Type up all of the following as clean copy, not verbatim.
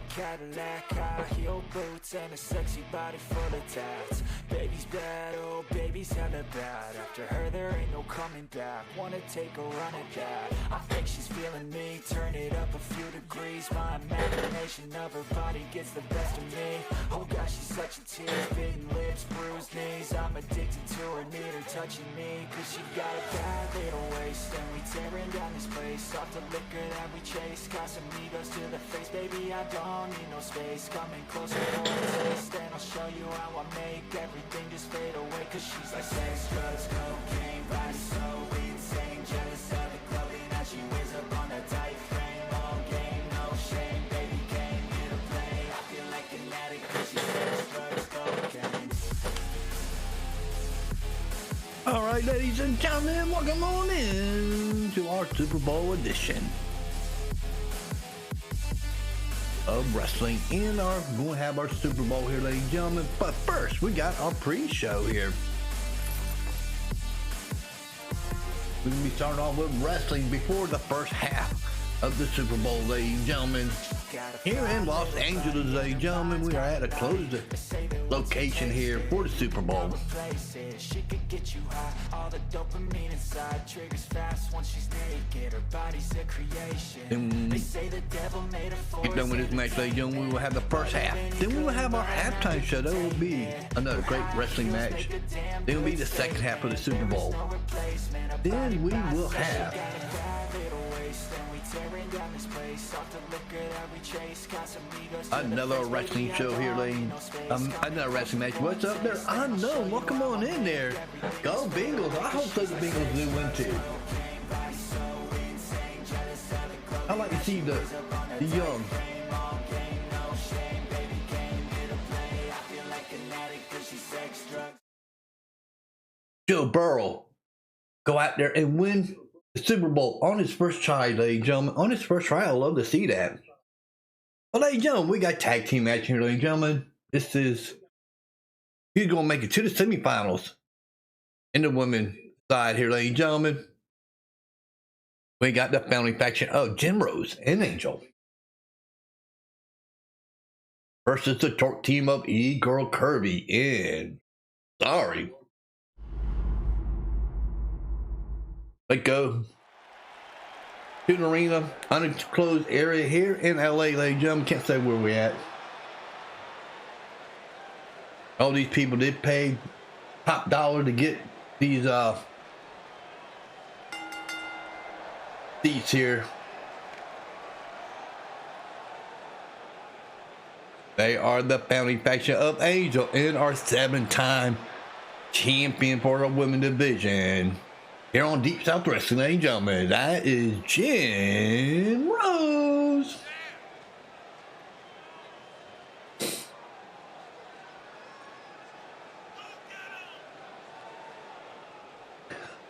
Cadillac, high heel boots, and a sexy body full of tats. Baby's bad, oh baby's hella bad. After her there ain't no coming back. Wanna take a run at that. I think she's feeling me, turn it up a few degrees. My imagination of her body gets the best of me. Oh gosh, she's such a tease, bitten lips, bruised knees. I'm addicted to her, need her touching me. Cause she got a bad little waist, and we tearing down this place. Off the liquor that we chase, got some egos to the face. Baby, I don't need no space, coming closer for a taste. And I'll show you how I make everything just fade away. Cause she's like sex, drugs, cocaine, body so insane. Jealous of the clothing that she wears up on a tight frame. All game, no shame, baby came here to play. I feel like an addict cause she's sex, drugs, cocaine. All right, ladies and gentlemen, welcome on in to our Super Bowl edition of wrestling. And we're going to have our Super Bowl here, ladies and gentlemen. But first, we got our pre-show here. We're going to be starting off with wrestling before the first half of the Super Bowl, ladies and gentlemen. Here in Los Angeles, ladies and gentlemen, we are at a closed location here for the Super Bowl. She could get you high, all the dopamine inside triggers fast once she's naked. Her body's a creation. They say the devil made her for Get done with this match, ladies and gentlemen. We will have the first half. Then we will have our halftime show. That will be another great wrestling match. Then will be the second half of the Super Bowl. Then we will have another wrestling show here, ladies. Another wrestling match. What's up there? Unknown. Welcome on in there. Go Bengals. I hope those Bengals do win too. I like to see the young. Joe Burrow go out there and win the Super Bowl on his first try, ladies and gentlemen. On his first try, I love to see that. Well, ladies and gentlemen, we got tag team action here, ladies and gentlemen. He's going to make it to the semifinals. In the women's side here, ladies and gentlemen, we got the family faction of Jim Rose and Angel versus the Twerk team of E-Girl Kirby and Sorry. Let's go to the arena, undisclosed area here in LA, ladies and gentlemen. Can't say where we're at. All these people did pay top dollar to get these seats here. They are the founding faction of Angel and our 7-time champion for the women's division. Here on Deep South Wrestling, ladies and gentlemen, that is Jim Rose.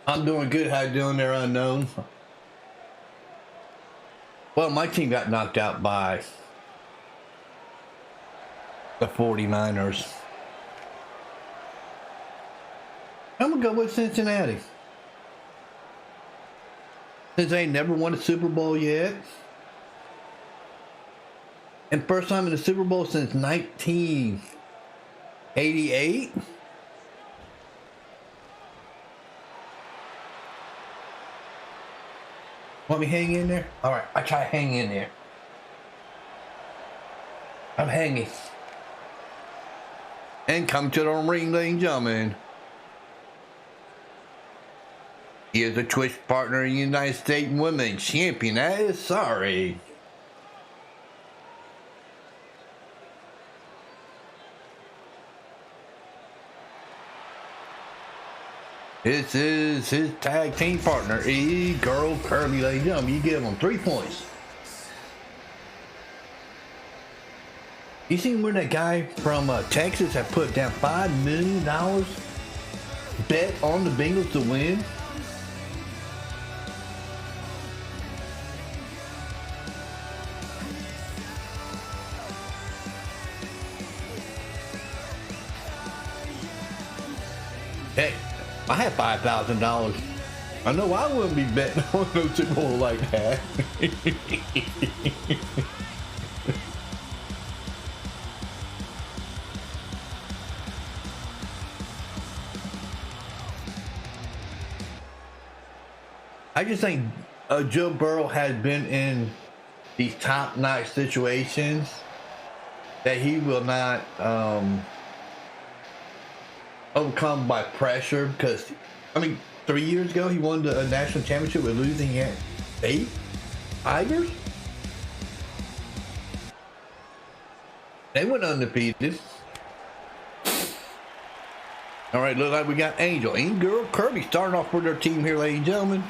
I'm doing good. How you doing there, Unknown? Well, my team got knocked out by the 49ers. I'm going to go with Cincinnati. Since they never won a Super Bowl yet. And first time in the Super Bowl since 1988. Want me to hang in there? Alright, I try to hang in there. I'm hanging. And come to the ring, ladies and gentlemen. He is a Twitch partner in the United States Women's Champion. That is Sorry. This is his tag team partner, E-Girl Kirby, ladies and gentlemen. You give him 3 points. You seen where that guy from Texas had put down $5 million bet on the Bengals to win? Hey, I had $5,000. I know I wouldn't be betting on no Super Bowl like that. I just think Joe Burrow has been in these top-notch situations that he will not overcome by pressure. Because, I mean, 3 years ago he won the national championship with losing at State Tigers. They went undefeated. All right, look like we got Angel and Girl Kirby starting off with their team here, ladies and gentlemen.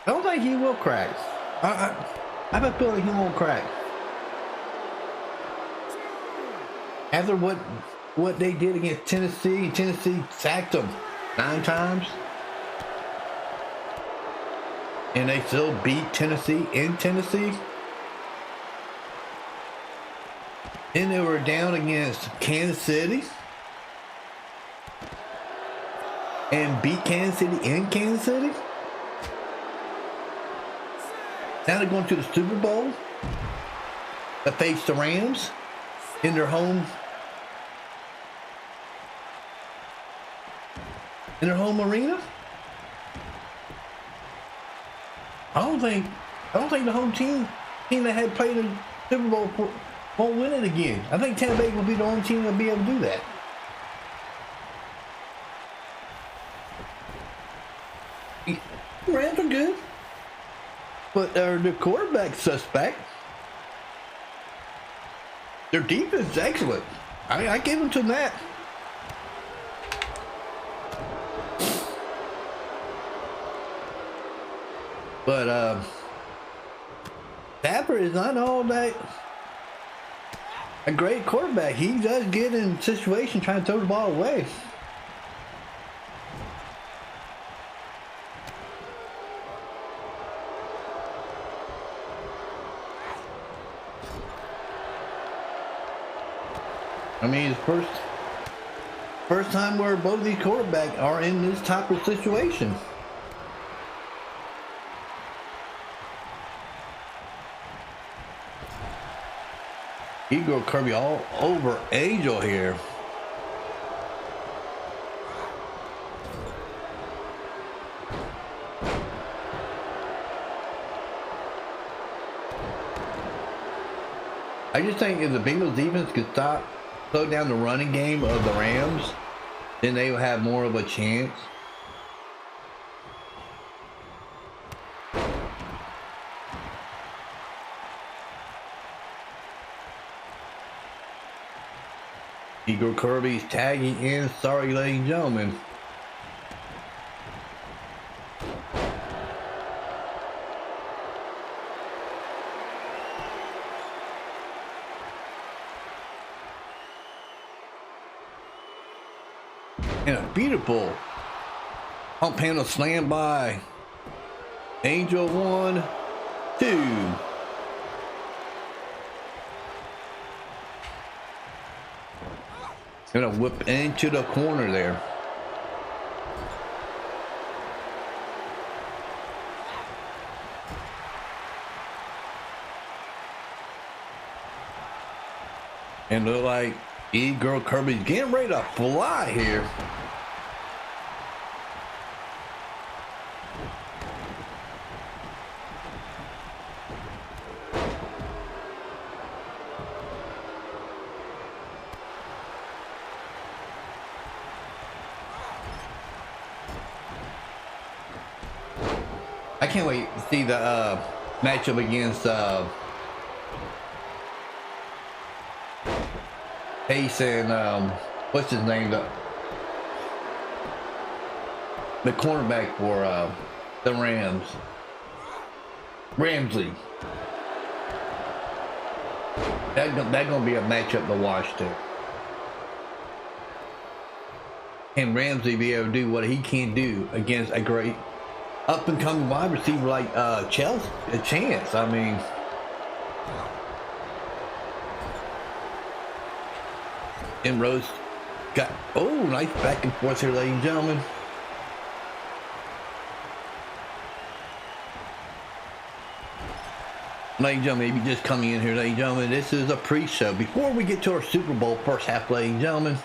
I don't think he will crack. I have a feeling he won't crack. After what they did against Tennessee, Tennessee sacked them 9 times. And they still beat Tennessee in Tennessee. Then they were down against Kansas City. And beat Kansas City in Kansas City. Now they're going to the Super Bowl to face the Rams in their home arena. I don't think the home team that had played in the Super Bowl won't win it again. I think Tampa Bay will be the only team that'll be able to do that. The Rams are good, but the quarterback suspect. Their defense is excellent. I give them to that. But Tapper is not all that a great quarterback. He does get in situations trying to throw the ball away. I mean, it's first time where both of these quarterbacks are in this type of situation. He go Kirby all over Angel here. I just think if the Bengals defense could slow down the running game of the Rams, then they will have more of a chance. Eagle Kirby's tagging in. Sorry, ladies and gentlemen. And a beautiful pump handle slam by Angel. 1, 2. Gonna whip into the corner there. And look like E-Girl Kirby's getting ready to fly here. I can't wait to see the matchup against Pace and what's his name, the cornerback for the Rams, Ramsey. That's gonna be a matchup to watch too. Can Ramsey be able to do what he can do against a great up and coming wide receiver like Chelsea? A chance. I mean, and Rose got nice back and forth here, ladies and gentlemen. Ladies and gentlemen, if you just coming in here, ladies and gentlemen, this is a pre-show. Before we get to our Super Bowl first half, ladies and gentlemen,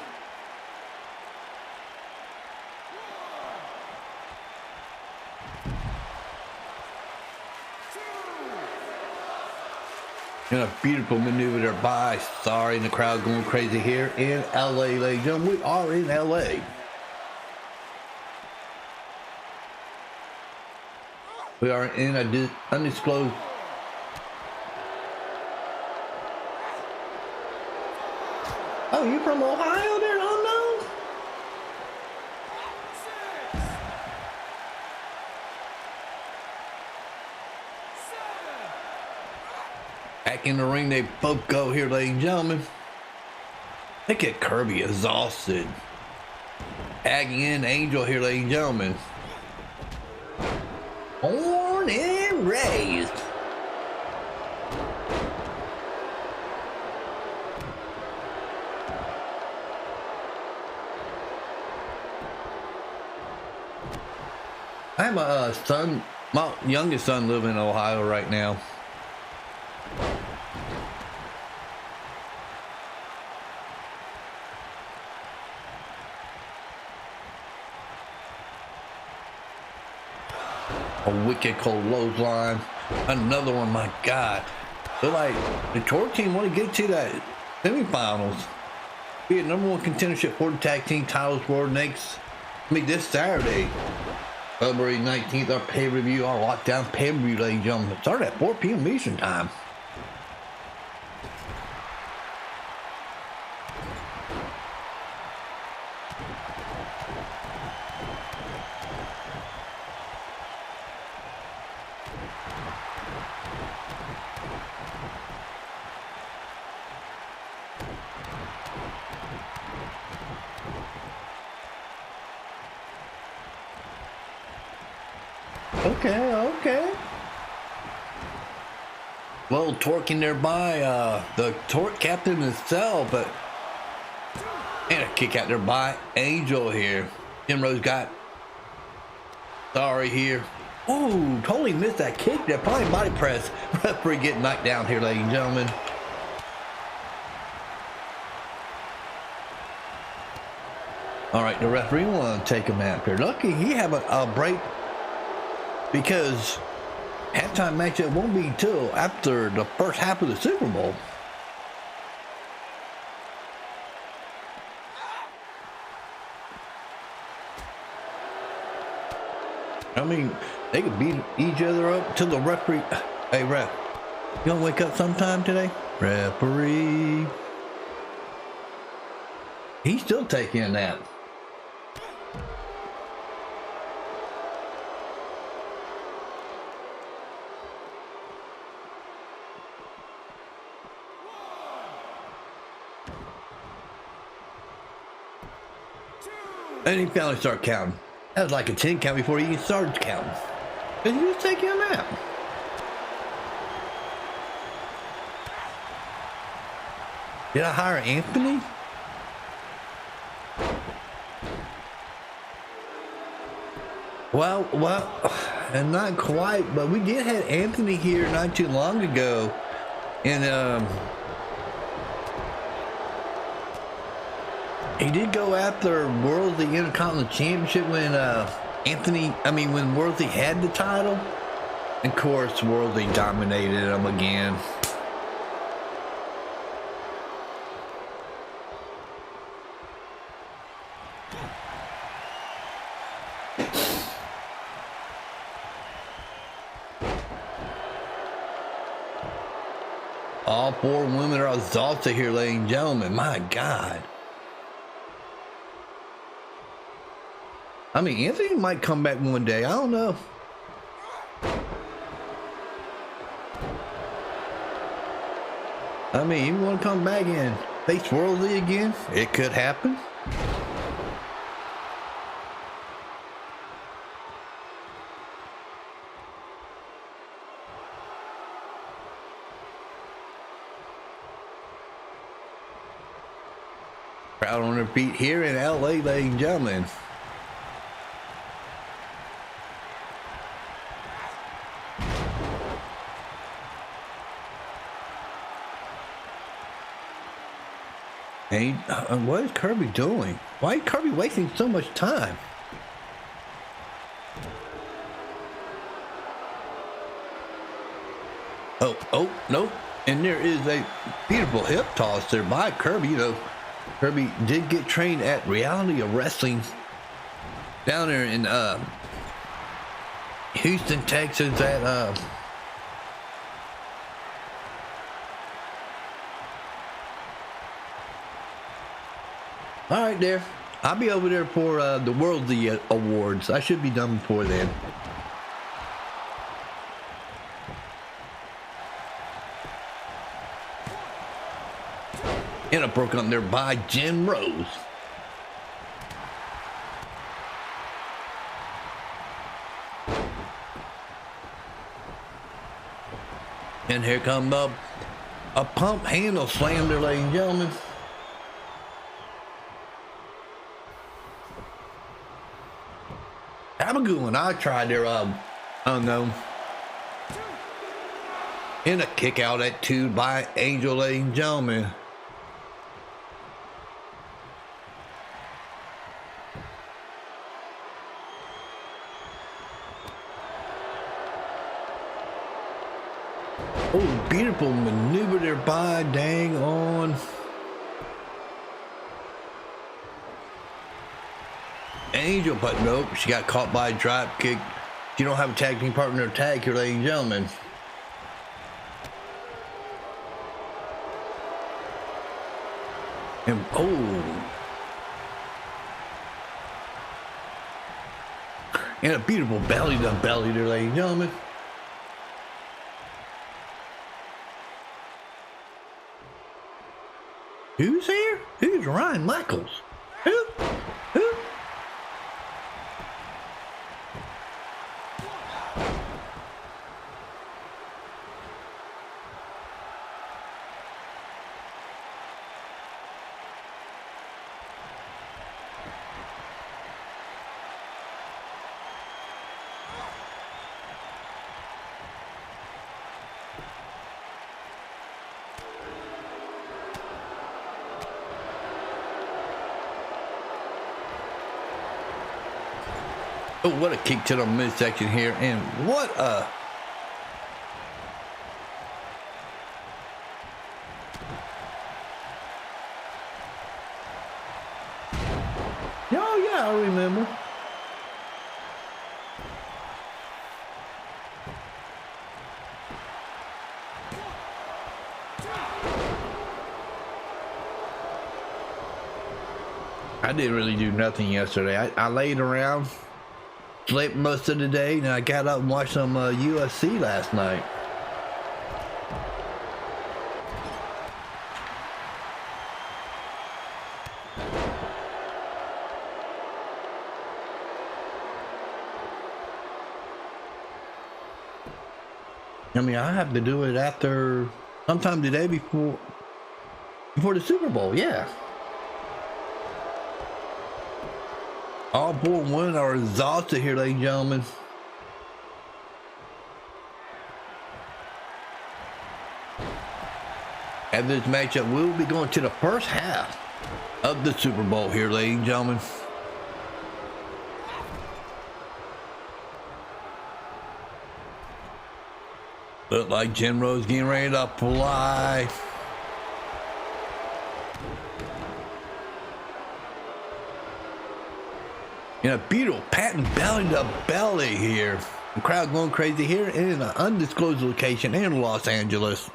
and a beautiful maneuver there by, sorry, the crowd going crazy here in LA, ladies and gentlemen. We are in LA. We are in a undisclosed. Oh, you from Ohio there? Oh no. Back in the ring, they both go here, ladies and gentlemen. Look at Kirby exhausted. Tagging in Angel here, ladies and gentlemen. Born and raised. I have a son, my youngest son, living in Ohio right now. A wicked cold clothesline. Another one, my God. They're like, the Twerk team want to get to that semifinals. Be a #1 contendership for the tag team titles for this Saturday. February 19th, our pay-per-view, our lockdown pay-per-view, ladies and gentlemen. It started at 4 p.m. Eastern time. Okay. Well, twerking nearby, the Twerk captain himself, but and a kick out there by Angel here. Jim Rose got sorry here. Ooh, totally missed that kick there. Probably body press. Referee getting knocked down here, ladies and gentlemen. All right, the referee want to take a nap here. Lucky he have a break, because halftime matchup won't be till after the first half of the Super Bowl. I mean, they could beat each other up till the referee. Hey, ref, you gonna wake up sometime today? Referee. He's still taking a nap. And he finally started counting. That was like a 10 count before he even started counting. And he was taking a nap. Did I hire Anthony? Well, and not quite, but we did have Anthony here not too long ago. And, he did go after World the Intercontinental Championship when when Worthy had the title. And of course, Worthy dominated him again. All 4 women are exhausted here, ladies and gentlemen. My God. I mean, Anthony might come back one day. I don't know. I mean, you want to come back and face Worldly again? It could happen. Crowd on their feet here in LA, ladies and gentlemen. And what is Kirby doing? Why is Kirby wasting so much time? Oh, nope. And there is a beautiful hip toss there by Kirby. You know, Kirby did get trained at Reality of Wrestling down there in Houston, Texas at all right there. I'll be over there for the World LVI Awards. I should be done before then. And a broke on there by Jim Rose. And here comes a pump handle slam there, ladies and gentlemen. Have a good one. I tried there, I don't know. And a kick out at 2 by Angel, ladies and gentlemen. Oh, beautiful maneuver there by dang on. Angel, but nope, she got caught by a drop kick. You don't have a tag team partner to tag here, ladies and gentlemen. And oh, and a beautiful belly to belly there, ladies and gentlemen. Who's here? Who's Ryan Michaels? Who? Oh, what a kick to the midsection here, and what a... Oh, yeah, I remember. I didn't really do nothing yesterday. I laid around, slept most of the day, and I got up and watched some UFC last night. I mean, I have to do it after, sometime the day before the Super Bowl, yeah. All 4-1 are exhausted here, ladies and gentlemen. And this matchup will be going to the first half of the Super Bowl here, ladies and gentlemen. Look like Jim Rose getting ready to fly. And a beautiful patent belly to belly here. The crowd going crazy here in an undisclosed location in Los Angeles.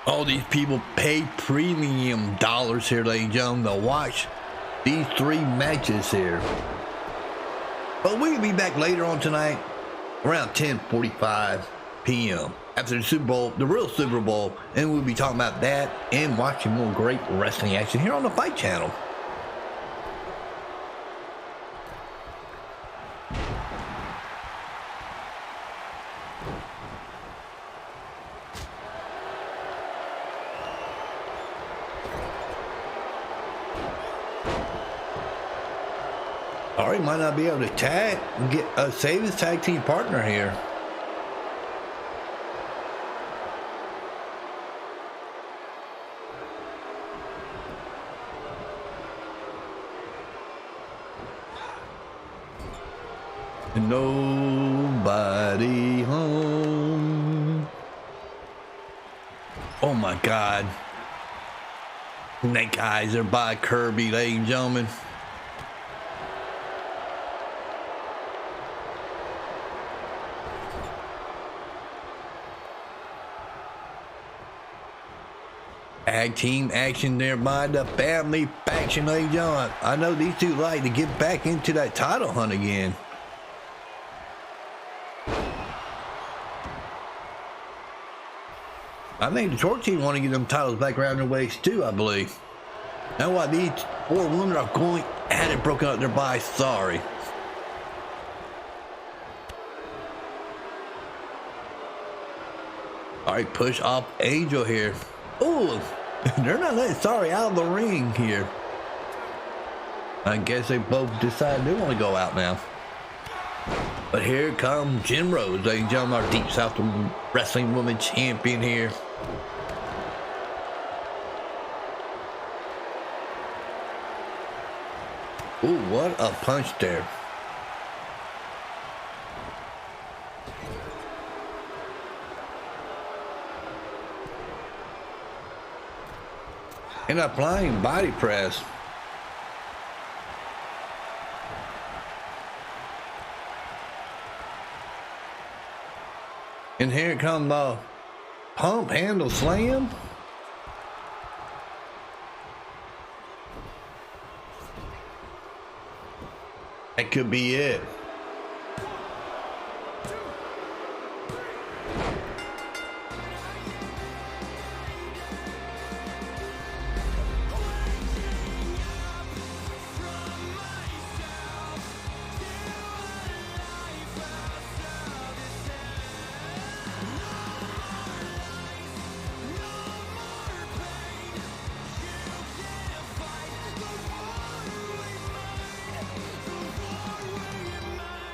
All these people pay premium dollars here, ladies and gentlemen, to watch these 3 matches here. But we'll be back later on tonight around 10:45 p.m. after the Super Bowl, the real Super Bowl, and we'll be talking about that and watching more great wrestling action here on the Fight Channel. Or he might not be able to tag and get save his tag team partner here. And nobody home. Oh my God. Snake eyes are by Kirby, ladies and gentlemen. Tag team action there by the family faction, ladies and gentlemen. I know these two like to get back into that title hunt again. I think the Twerk team want to get them titles back around their waist too, I believe. Now why these four women are going at it, broken up their body. Sorry. All right, push off Angel here. Ooh, they're not letting Sorry out of the ring here. I guess they both decided they want to go out now. But here comes Jim Rose, ladies and gentlemen, our Deep South Wrestling Women Champion here. Ooh, what a punch there. And a flying body press. And here comes the pump handle slam. That could be it.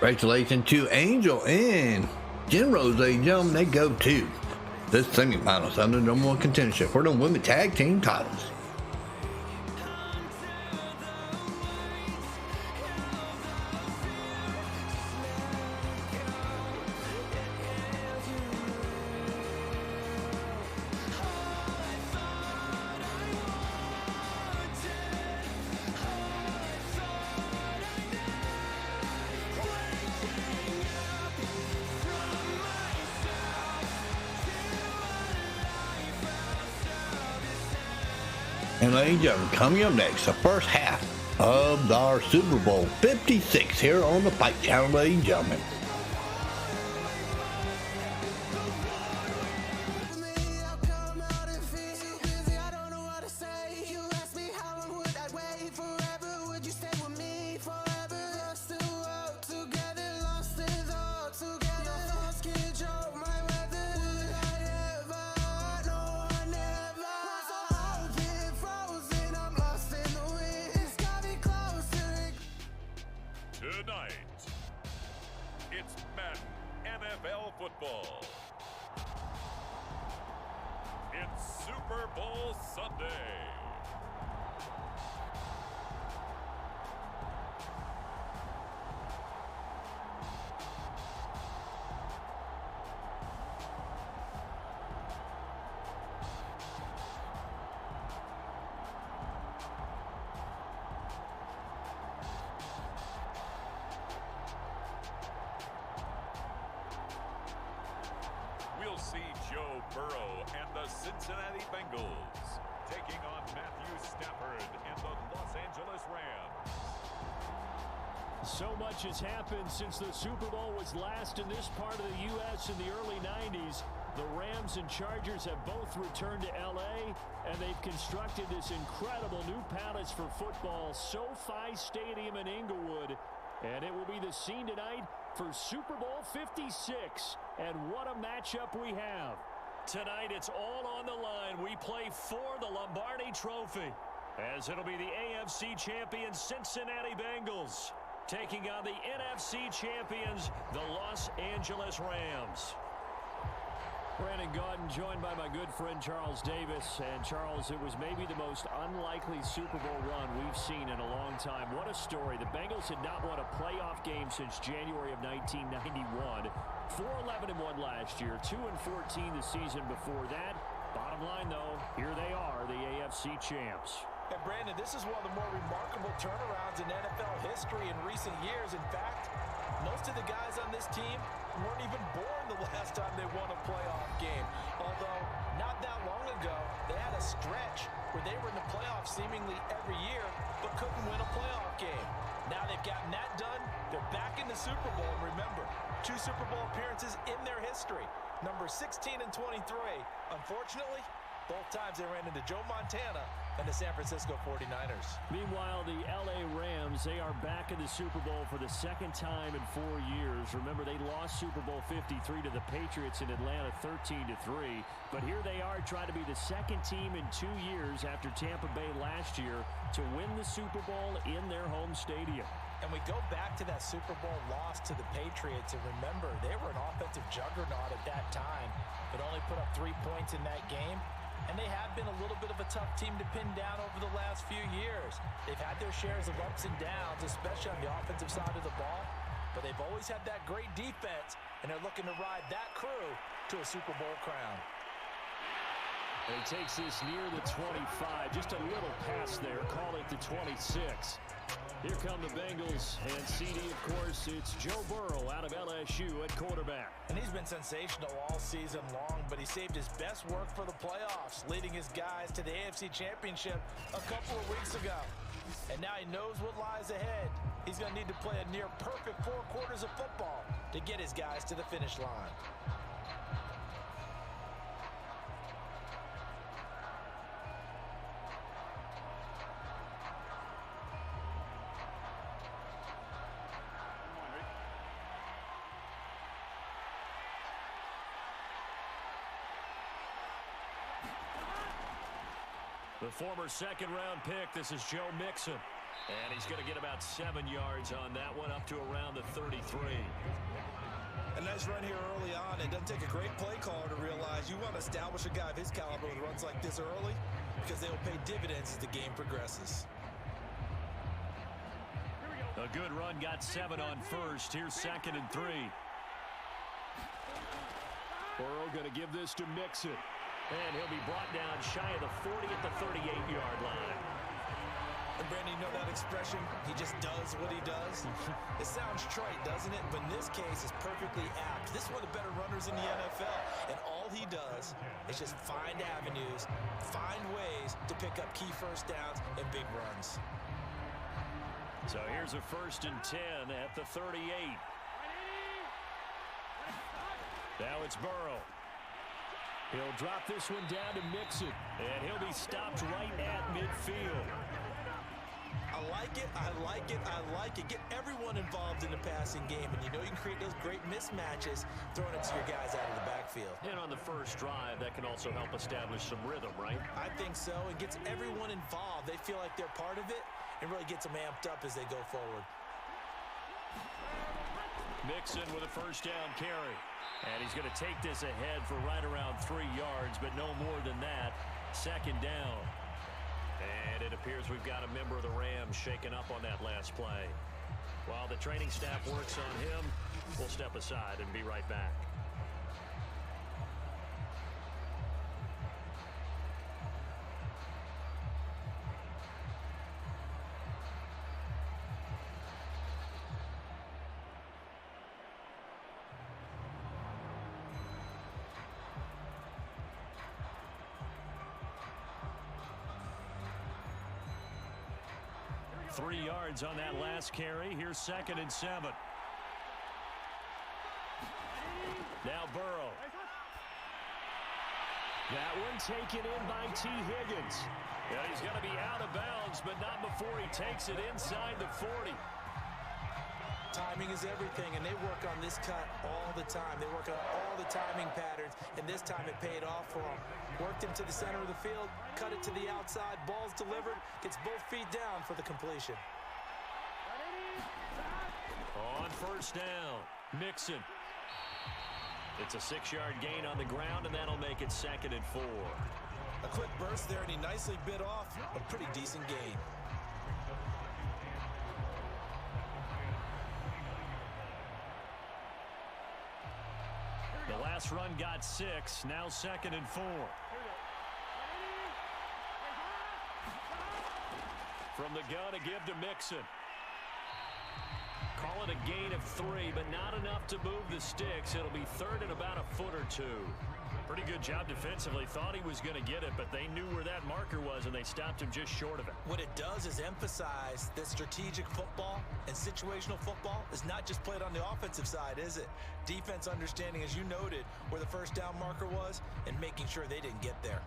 Congratulations to Angel and Jim Rose, ladies and gentlemen. They go to the semifinals under the number one contendership for the women tag team titles. And ladies and gentlemen, coming up next, the first half of our Super Bowl 56 here on the Fight Channel, ladies and gentlemen. Tonight, it's Madden NFL football. It's Super Bowl Sunday. We'll see Joe Burrow and the Cincinnati Bengals taking on Matthew Stafford and the Los Angeles Rams. So much has happened since the Super Bowl was last in this part of the U.S. in the early 90s. The Rams and Chargers have both returned to L.A., and they've constructed this incredible new palace for football, SoFi Stadium in Inglewood. And it will be the scene tonight for Super Bowl 56. And what a matchup we have. Tonight, it's all on the line. We play for the Lombardi Trophy, as it'll be the AFC champions Cincinnati Bengals taking on the NFC champions, the Los Angeles Rams. Brandon Gaudin joined by my good friend Charles Davis. And Charles, it was maybe the most unlikely Super Bowl run we've seen in a long time. What a story. The Bengals had not won a playoff game since January of 1991. 4-11-1 last year, 2-14 the season before that. Bottom line, though, here they are, the AFC champs. And Brandon, this is one of the more remarkable turnarounds in NFL history in recent years. In fact, most of the guys on this team weren't even born the last time they won a playoff game. Although, not that long ago, they had a stretch where they were in the playoffs seemingly every year, but couldn't win a playoff game. Now they've gotten that done. They're back in the Super Bowl. And remember, 2 Super Bowl appearances in their history. Number 16 and 23. Unfortunately, both times they ran into Joe Montana and the San Francisco 49ers. Meanwhile, the LA Rams, they are back in the Super Bowl for the second time in 4 years. Remember, they lost Super Bowl 53 to the Patriots in Atlanta 13-3. But here they are trying to be the second team in 2 years after Tampa Bay last year to win the Super Bowl in their home stadium. And we go back to that Super Bowl loss to the Patriots, and remember, they were an offensive juggernaut at that time, but only put up 3 points in that game. And they have been a little bit of a tough team to pin down over the last few years. They've had their shares of ups and downs, especially on the offensive side of the ball, but they've always had that great defense, and they're looking to ride that crew to a Super Bowl crown. And he takes this near the 25, just a little pass there, call it the 26. Here come the Bengals, and CD, of course, it's Joe Burrow out of LSU at quarterback. And he's been sensational all season long, but he saved his best work for the playoffs, leading his guys to the AFC Championship a couple of weeks ago. And now he knows what lies ahead. He's going to need to play a near-perfect 4 quarters of football to get his guys to the finish line. The former second-round pick, this is Joe Mixon. And he's going to get about 7 yards on that one, up to around the 33. A nice run here early on. It doesn't take a great play caller to realize you want to establish a guy of his caliber with runs like this early because they will pay dividends as the game progresses. A good run, got 7 on first. Here's 2nd and 3. Burrow going to give this to Mixon. And he'll be brought down shy of the 40 at the 38-yard line. And Brandon, you know that expression, he just does what he does? It sounds trite, doesn't it? But in this case, it's perfectly apt. This is one of the better runners in the NFL. And all he does is just find avenues, find ways to pick up key first downs and big runs. So here's a 1st and 10 at the 38. Now it's Burrow. He'll drop this one down to Mixon, and he'll be stopped right at midfield. I like it, I like it, I like it. Get everyone involved in the passing game, and you know you can create those great mismatches throwing it to your guys out of the backfield. And on the first drive, that can also help establish some rhythm, right? I think so. It gets everyone involved. They feel like they're part of it, and really gets them amped up as they go forward. Mixon with a 1st down carry. And he's going to take this ahead for right around 3 yards, but no more than that. 2nd down. And it appears we've got a member of the Rams shaken up on that last play. While the training staff works on him, we'll step aside and be right back. Three yards on that last carry. Here's 2nd and 7. Now Burrow. That one taken in by T. Higgins. Yeah, he's going to be out of bounds, but not before he takes it inside the 40. Timing is everything, and they work on this cut all the time. They work on all the timing patterns, and this time it paid off for them. Worked him to the center of the field, cut it to the outside, ball's delivered, gets both feet down for the completion. On 1st down, Mixon. It's a 6-yard gain on the ground, and that'll make it 2nd and 4. A quick burst there, and he nicely bit off a pretty decent gain. The last run got 6, now 2nd and 4. From the gun, a give to Mixon. Call it a gain of 3, but not enough to move the sticks. It'll be 3rd and about a foot or 2. Pretty good job defensively. Thought he was going to get it, but they knew where that marker was, and they stopped him just short of it. What it does is emphasize that strategic football and situational football is not just played on the offensive side, is it? Defense understanding, as you noted, where the first down marker was and making sure they didn't get there.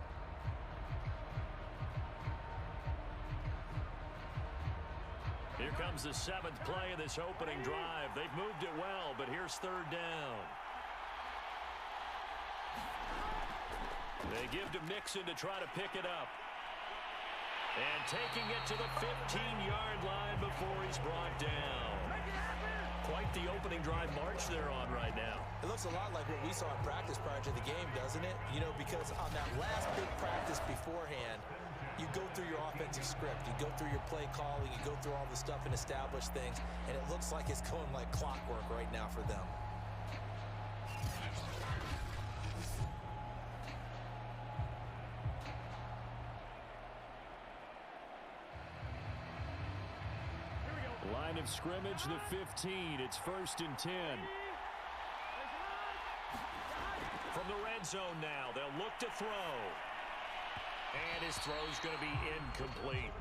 Here comes the 7th play of this opening drive. They've moved it well, but here's 3rd down. They give to Mixon to try to pick it up. And taking it to the 15-yard line before he's brought down. Quite the opening drive march they're on right now. It looks a lot like what we saw in practice prior to the game, doesn't it? You know, because on that last big practice beforehand, you go through your offensive script, you go through your play calling, you go through all the stuff and establish things, and it looks like it's going like clockwork right now for them. Line of scrimmage, the 15. It's 1st and 10. From the red zone now, they'll look to throw. And his throw's going to be incomplete.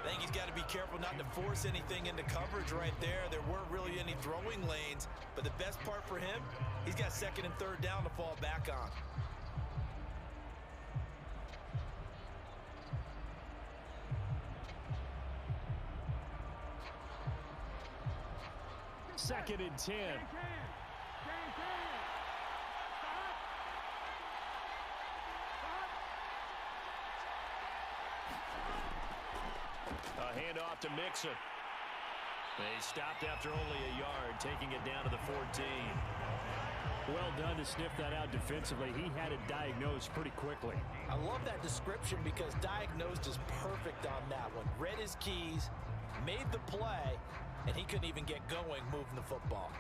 I think he's got to be careful not to force anything into coverage right there. There weren't really any throwing lanes, but the best part for him, he's got 2nd and 3rd down to fall back on. Second and 10. A handoff to Mixon. They stopped after only a yard, taking it down to the 14. Well done to sniff that out defensively. He had it diagnosed pretty quickly. I love that description because diagnosed is perfect on that one. Read his keys, made the play, and he couldn't even get going moving the football.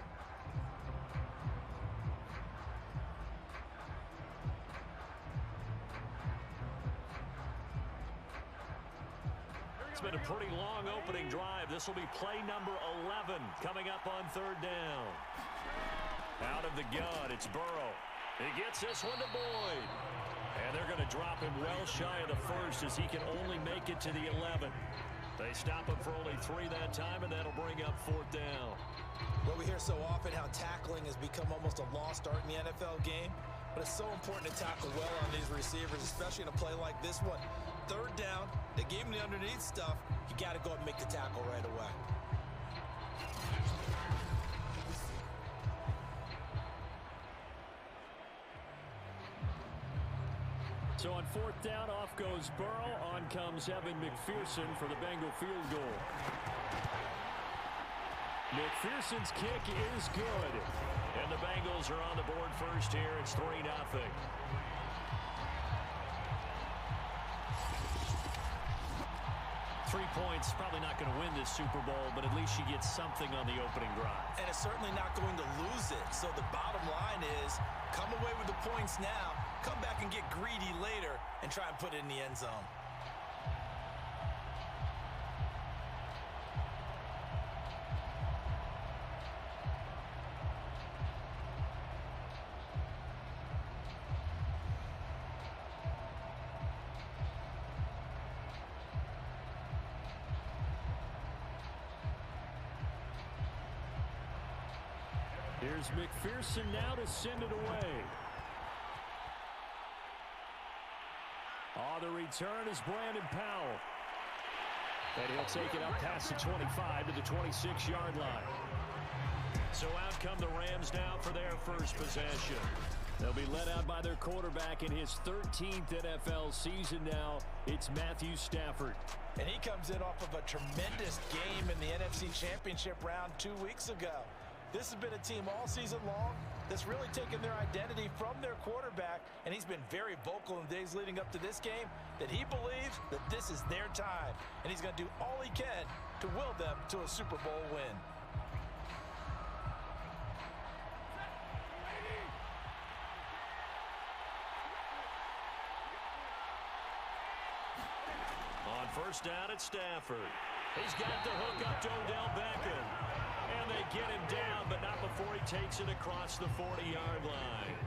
It's been a pretty long opening drive. This will be play number 11 coming up on 3rd down. Out of the gun, it's Burrow. He gets this one to Boyd. And they're going to drop him well shy of the 1st as he can only make it to the 11. They stop him for only 3 that time, and that'll bring up 4th down. Well, we hear so often how tackling has become almost a lost art in the NFL game, but it's so important to tackle well on these receivers, especially in a play like this one. 3rd down, they gave him the underneath stuff. You got to go and make the tackle right away. So on 4th down, off goes Burrow. On comes Evan McPherson for the Bengal field goal. McPherson's kick is good. And the Bengals are on the board first here. It's 3-0. 3 points, probably not going to win this Super Bowl, but at least she gets something on the opening drive. And it's certainly not going to lose it. So the bottom line is, come away with the points now, come back and get greedy later, and try and put it in the end zone. Here's McPherson now to send it away. On the return is Brandon Powell. And he'll take it up past the 25 to the 26-yard line. So out come the Rams now for their first possession. They'll be led out by their quarterback in his 13th NFL season now. It's Matthew Stafford. And he comes in off of a tremendous game in the NFC Championship round 2 weeks ago. This has been a team all season long that's really taken their identity from their quarterback, and he's been very vocal in the days leading up to this game that he believes that this is their time, and he's going to do all he can to will them to a Super Bowl win. On first down, it's Stafford. He's got the hook up to Odell Beckham. And they get him down, but not before he takes it across the 40-yard line.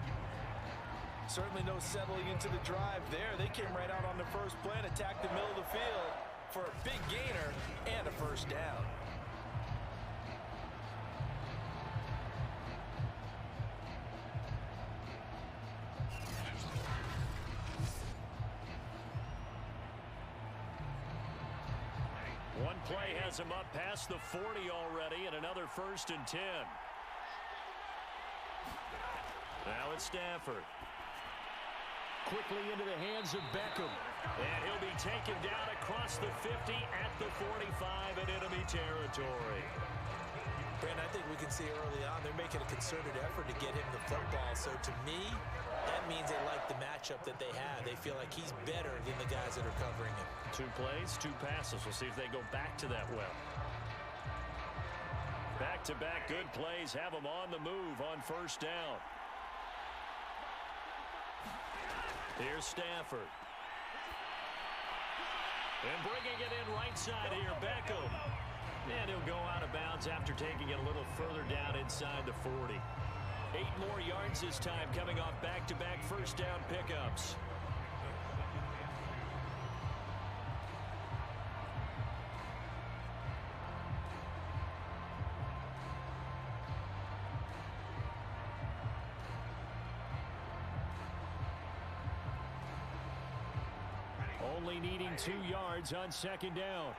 Certainly no settling into the drive there. They came right out on the first play and attacked the middle of the field for a big gainer and a first down. One play has him up past the 40 already, and another 1st and 10. Now it's Stafford. Quickly into the hands of Beckham. And he'll be taken down across the 50 at the 45 in enemy territory. Brandon, I think we can see early on they're making a concerted effort to get him the football. So to me, that means they like the matchup that they have. They feel like he's better than the guys that are covering him. 2 plays, 2 passes. We'll see if they go back to that well. Back-to-back good plays have them on the move on first down. Here's Stafford. And bringing it in right side here, Beckham. And he'll go out of bounds after taking it a little further down inside the 40. 8 more yards this time, coming off back-to-back first down pickups. Only needing 2 yards on second down.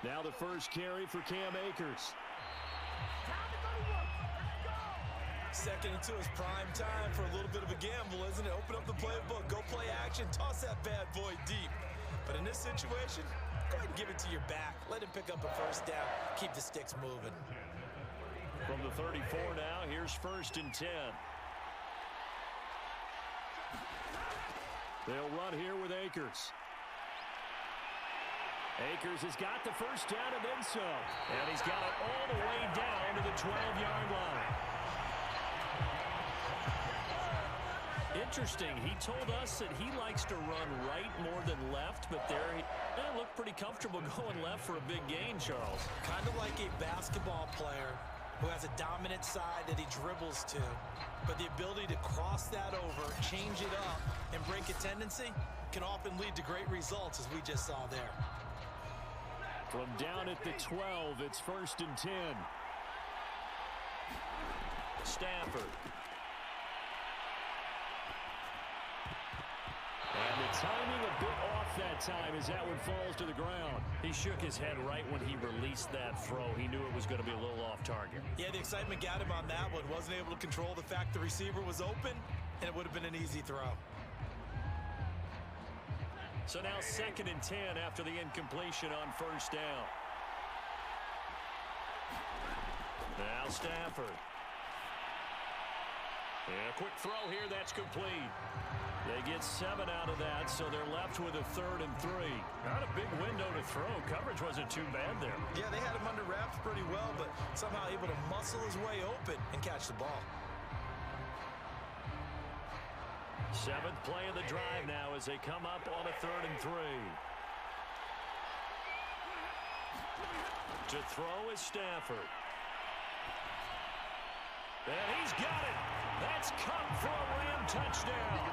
Now the first carry for Cam Akers. Second into his prime time for a little bit of a gamble, isn't it? Open up the playbook, go play action, toss that bad boy deep. But in this situation, go ahead and give it to your back. Let him pick up a first down. Keep the sticks moving. From the 34 now, here's 1st and 10. They'll run here with Akers. Akers has got the first down and then some. And he's got it all the way down to the 12-yard line. Interesting. He told us that he likes to run right more than left, but there he looked pretty comfortable going left for a big gain, Charles. Kind of like a basketball player who has a dominant side that he dribbles to. But the ability to cross that over, change it up, and break a tendency can often lead to great results, as we just saw there. From down at the 12, it's 1st and 10. Stafford. And the timing a bit off that time as that one falls to the ground. He shook his head right when he released that throw. He knew it was going to be a little off target. Yeah, the excitement got him on that one. Wasn't able to control the fact the receiver was open, and it would have been an easy throw. So now 2nd and 10 after the incompletion on first down. Now Stafford. And a quick throw here, that's complete. They get 7 out of that, so they're left with a 3rd and 3. Not a big window to throw. Coverage wasn't too bad there. Yeah, they had him under wraps pretty well, but somehow able to muscle his way open and catch the ball. 7th play of the drive now as they come up on a 3rd and 3. To throw is Stafford. And he's got it. That's caught for a Ram touchdown.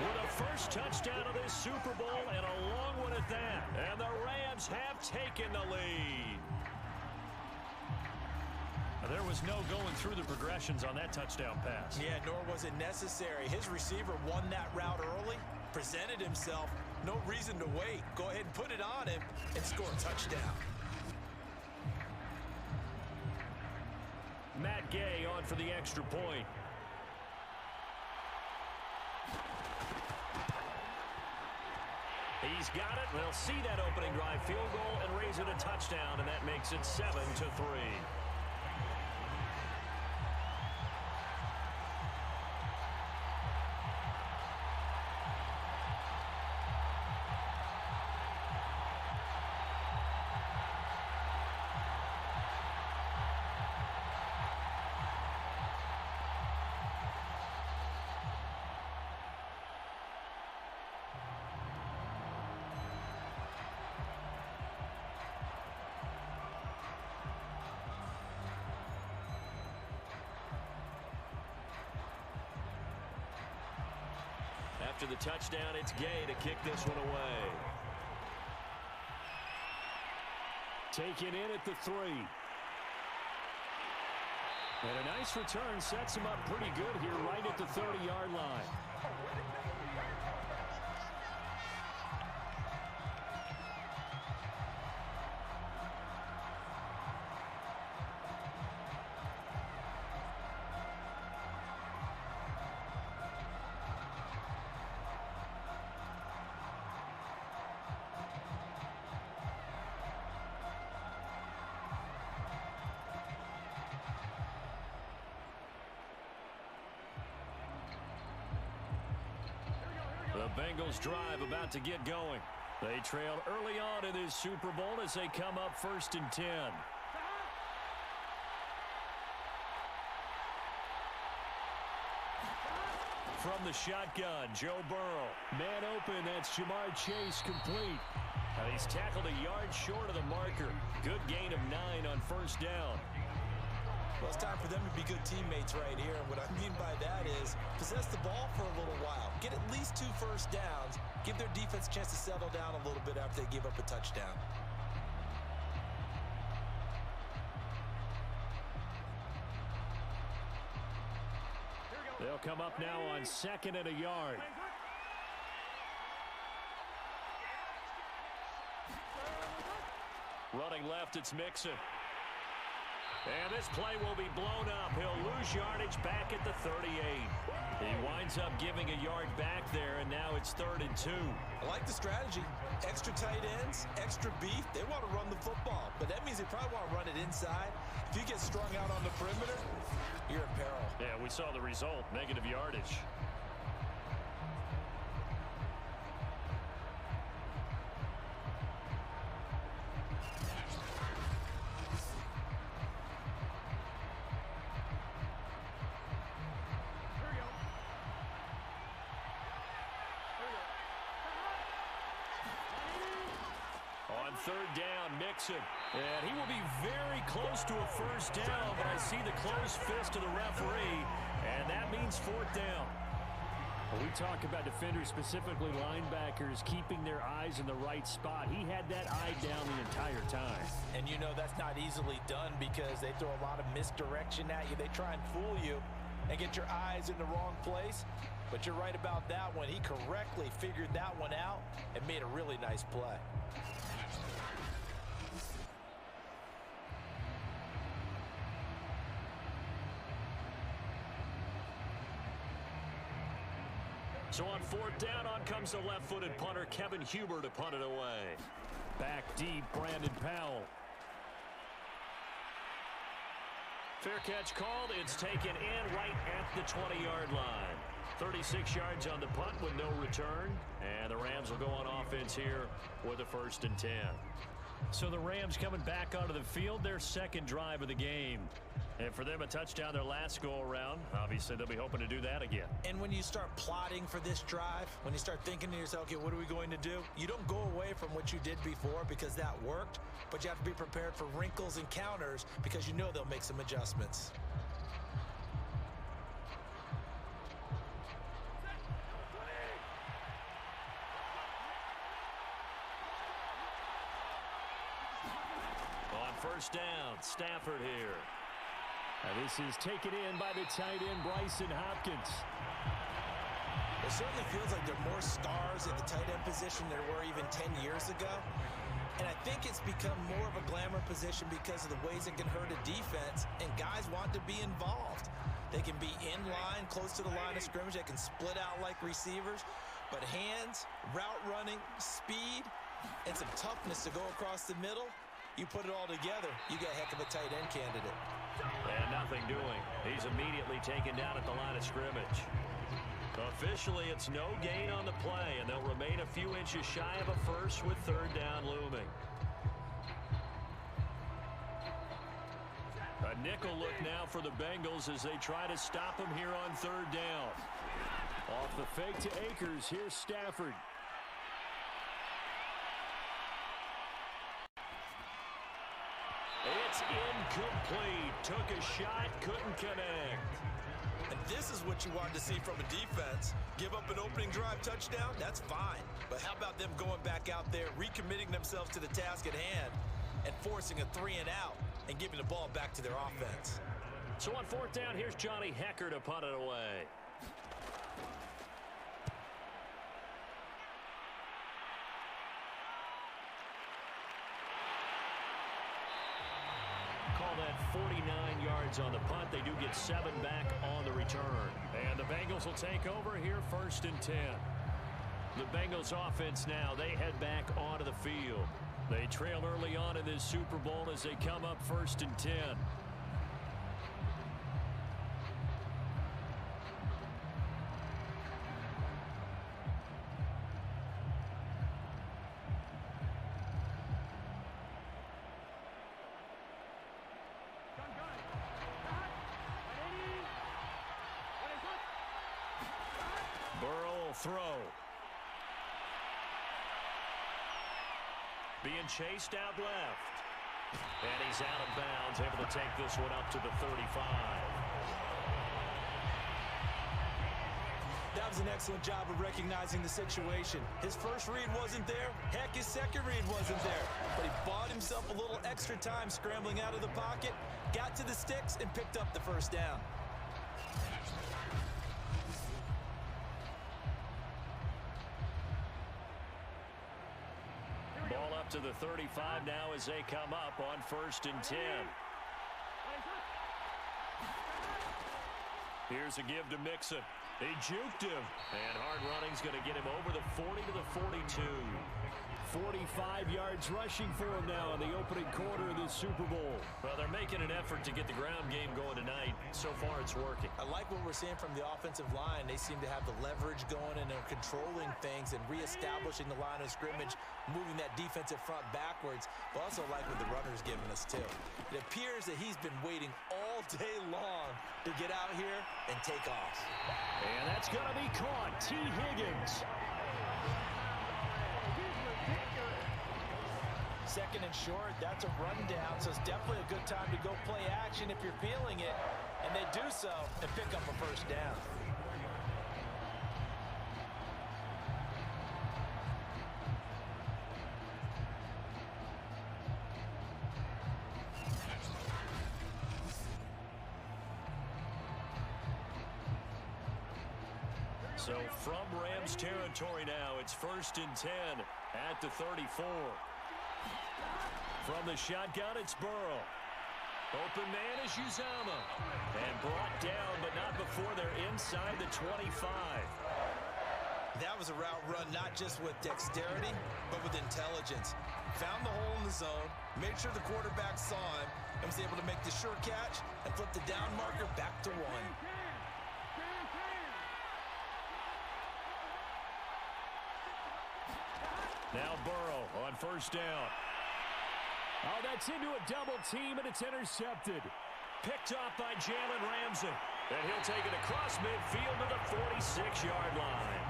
With a first touchdown of this Super Bowl and a long one at that. And the Rams have taken the lead. There was no going through the progressions on that touchdown pass. Yeah, nor was it necessary. His receiver won that route early, presented himself. No reason to wait. Go ahead and put it on him and score a touchdown. Matt Gay on for the extra point. He He's got it. They'll see that opening drive field goal and raise it a touchdown, and that makes it 7-3. After the touchdown, it's Gay to kick this one away. Taken in at the 3. And a nice return sets him up pretty good here right at the 30-yard line. The Bengals drive about to get going. They trail early on in this Super Bowl as they come up 1st and 10. From the shotgun, Joe Burrow. Man open, that's Jamar Chase complete. He's tackled a yard short of the marker. Good gain of 9 on 1st down. Well, it's time for them to be good teammates right here. And what I mean by that is possess the ball for a little while. Get at least 2 first downs. Give their defense a chance to settle down a little bit after they give up a touchdown. They'll come up now on 2nd and a yard. Running left, it's Mixon. And this play will be blown up. He'll lose yardage back at the 38. He winds up giving a yard back there, and now it's 3rd and 2. I like the strategy. Extra tight ends, extra beef. They want to run the football, but that means they probably want to run it inside. If you get strung out on the perimeter, you're in peril. Yeah, we saw the result, negative yardage. On 3rd down, Mixon. And he will be very close to a 1st down, but I see the closed fist of the referee, and that means 4th down. When we talk about defenders, specifically linebackers, keeping their eyes in the right spot, he had that eye down the entire time. And you know that's not easily done because they throw a lot of misdirection at you. They try and fool you and get your eyes in the wrong place. But you're right about that one. He correctly figured that one out and made a really nice play. So on 4th down, on comes the left-footed punter, Kevin Huber, to punt it away. Back deep, Brandon Powell. Fair catch called. It's taken in right at the 20-yard line. 36 yards on the punt with no return. And the Rams will go on offense here with a 1st and 10. So the Rams coming back onto the field, their 2nd drive of the game. And for them, a touchdown their last go-around. Obviously, they'll be hoping to do that again. And when you start plotting for this drive, when you start thinking to yourself, okay, what are we going to do? You don't go away from what you did before because that worked, but you have to be prepared for wrinkles and counters because you know they'll make some adjustments. On 1st down, Stafford here. And this is taken in by the tight end, Bryson Hopkins. It certainly feels like there are more stars at the tight end position than there were even 10 years ago. And I think it's become more of a glamour position because of the ways it can hurt a defense, and guys want to be involved. They can be in line, close to the line of scrimmage. They can split out like receivers. But hands, route running, speed, and some toughness to go across the middle, you put it all together, you got a heck of a tight end candidate. And nothing doing. He's immediately taken down at the line of scrimmage. Officially, it's no gain on the play, and they'll remain a few inches shy of a first with third down looming. A nickel look now for the Bengals as they try to stop him here on third down. Off the fake to Akers, here's Stafford. It's incomplete. Took a shot, couldn't connect. And this is what you wanted to see from a defense. Give up an opening drive touchdown, that's fine. But how about them going back out there, recommitting themselves to the task at hand, and forcing a 3-and-out and giving the ball back to their offense? So on fourth down, here's Johnny Hecker to punt it away. Call that 49 yards on the punt. They do get 7 back on the return. And the Bengals will take over here first and 10. The Bengals offense now, they head back onto the field. They trail early on in this Super Bowl as they come up first and 10. Burrow will throw. Being chased out left. And he's out of bounds, able to take this one up to the 35. That was an excellent job of recognizing the situation. His first read wasn't there. Heck, his second read wasn't there. But he bought himself a little extra time scrambling out of the pocket, got to the sticks, and picked up the first down. Ball up to the 35 now as they come up on first and 10. Here's a give to Mixon. He juked him. And hard running's going to get him over the 40 to the 42. 45 yards rushing for him now in the opening quarter of this Super Bowl. Well, they're making an effort to get the ground game going tonight. So far, it's working. I like what we're seeing from the offensive line. They seem to have the leverage going, and they're controlling things and reestablishing the line of scrimmage, moving that defensive front backwards. But also like what the runner's giving us, too. It appears that he's been waiting all day long to get out here and take off. And that's going to be caught. T. Higgins. Second and short, that's a rundown, so it's definitely a good time to go play action if you're feeling it. And they do so and pick up a first down. So from Rams territory now, it's first and 10 at the 34. From the shotgun, it's Burrow. Open man is Uzama. And brought down, but not before they're inside the 25. That was a route run not just with dexterity, but with intelligence. Found the hole in the zone, made sure the quarterback saw him, and was able to make the sure catch and flip the down marker back to 1. Now Burrow on first down. Oh, that's into a double team, and it's intercepted. Picked off by Jalen Ramsey. And he'll take it across midfield to the 46-yard line.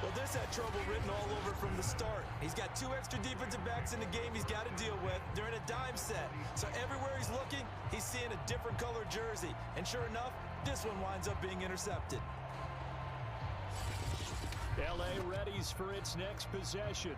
Well, this had trouble written all over from the start. He's got 2 extra defensive backs in the game he's got to deal with. They're in a dime set. So everywhere he's looking, he's seeing a different color jersey. And sure enough, this one winds up being intercepted. L.A. readies for its next possession.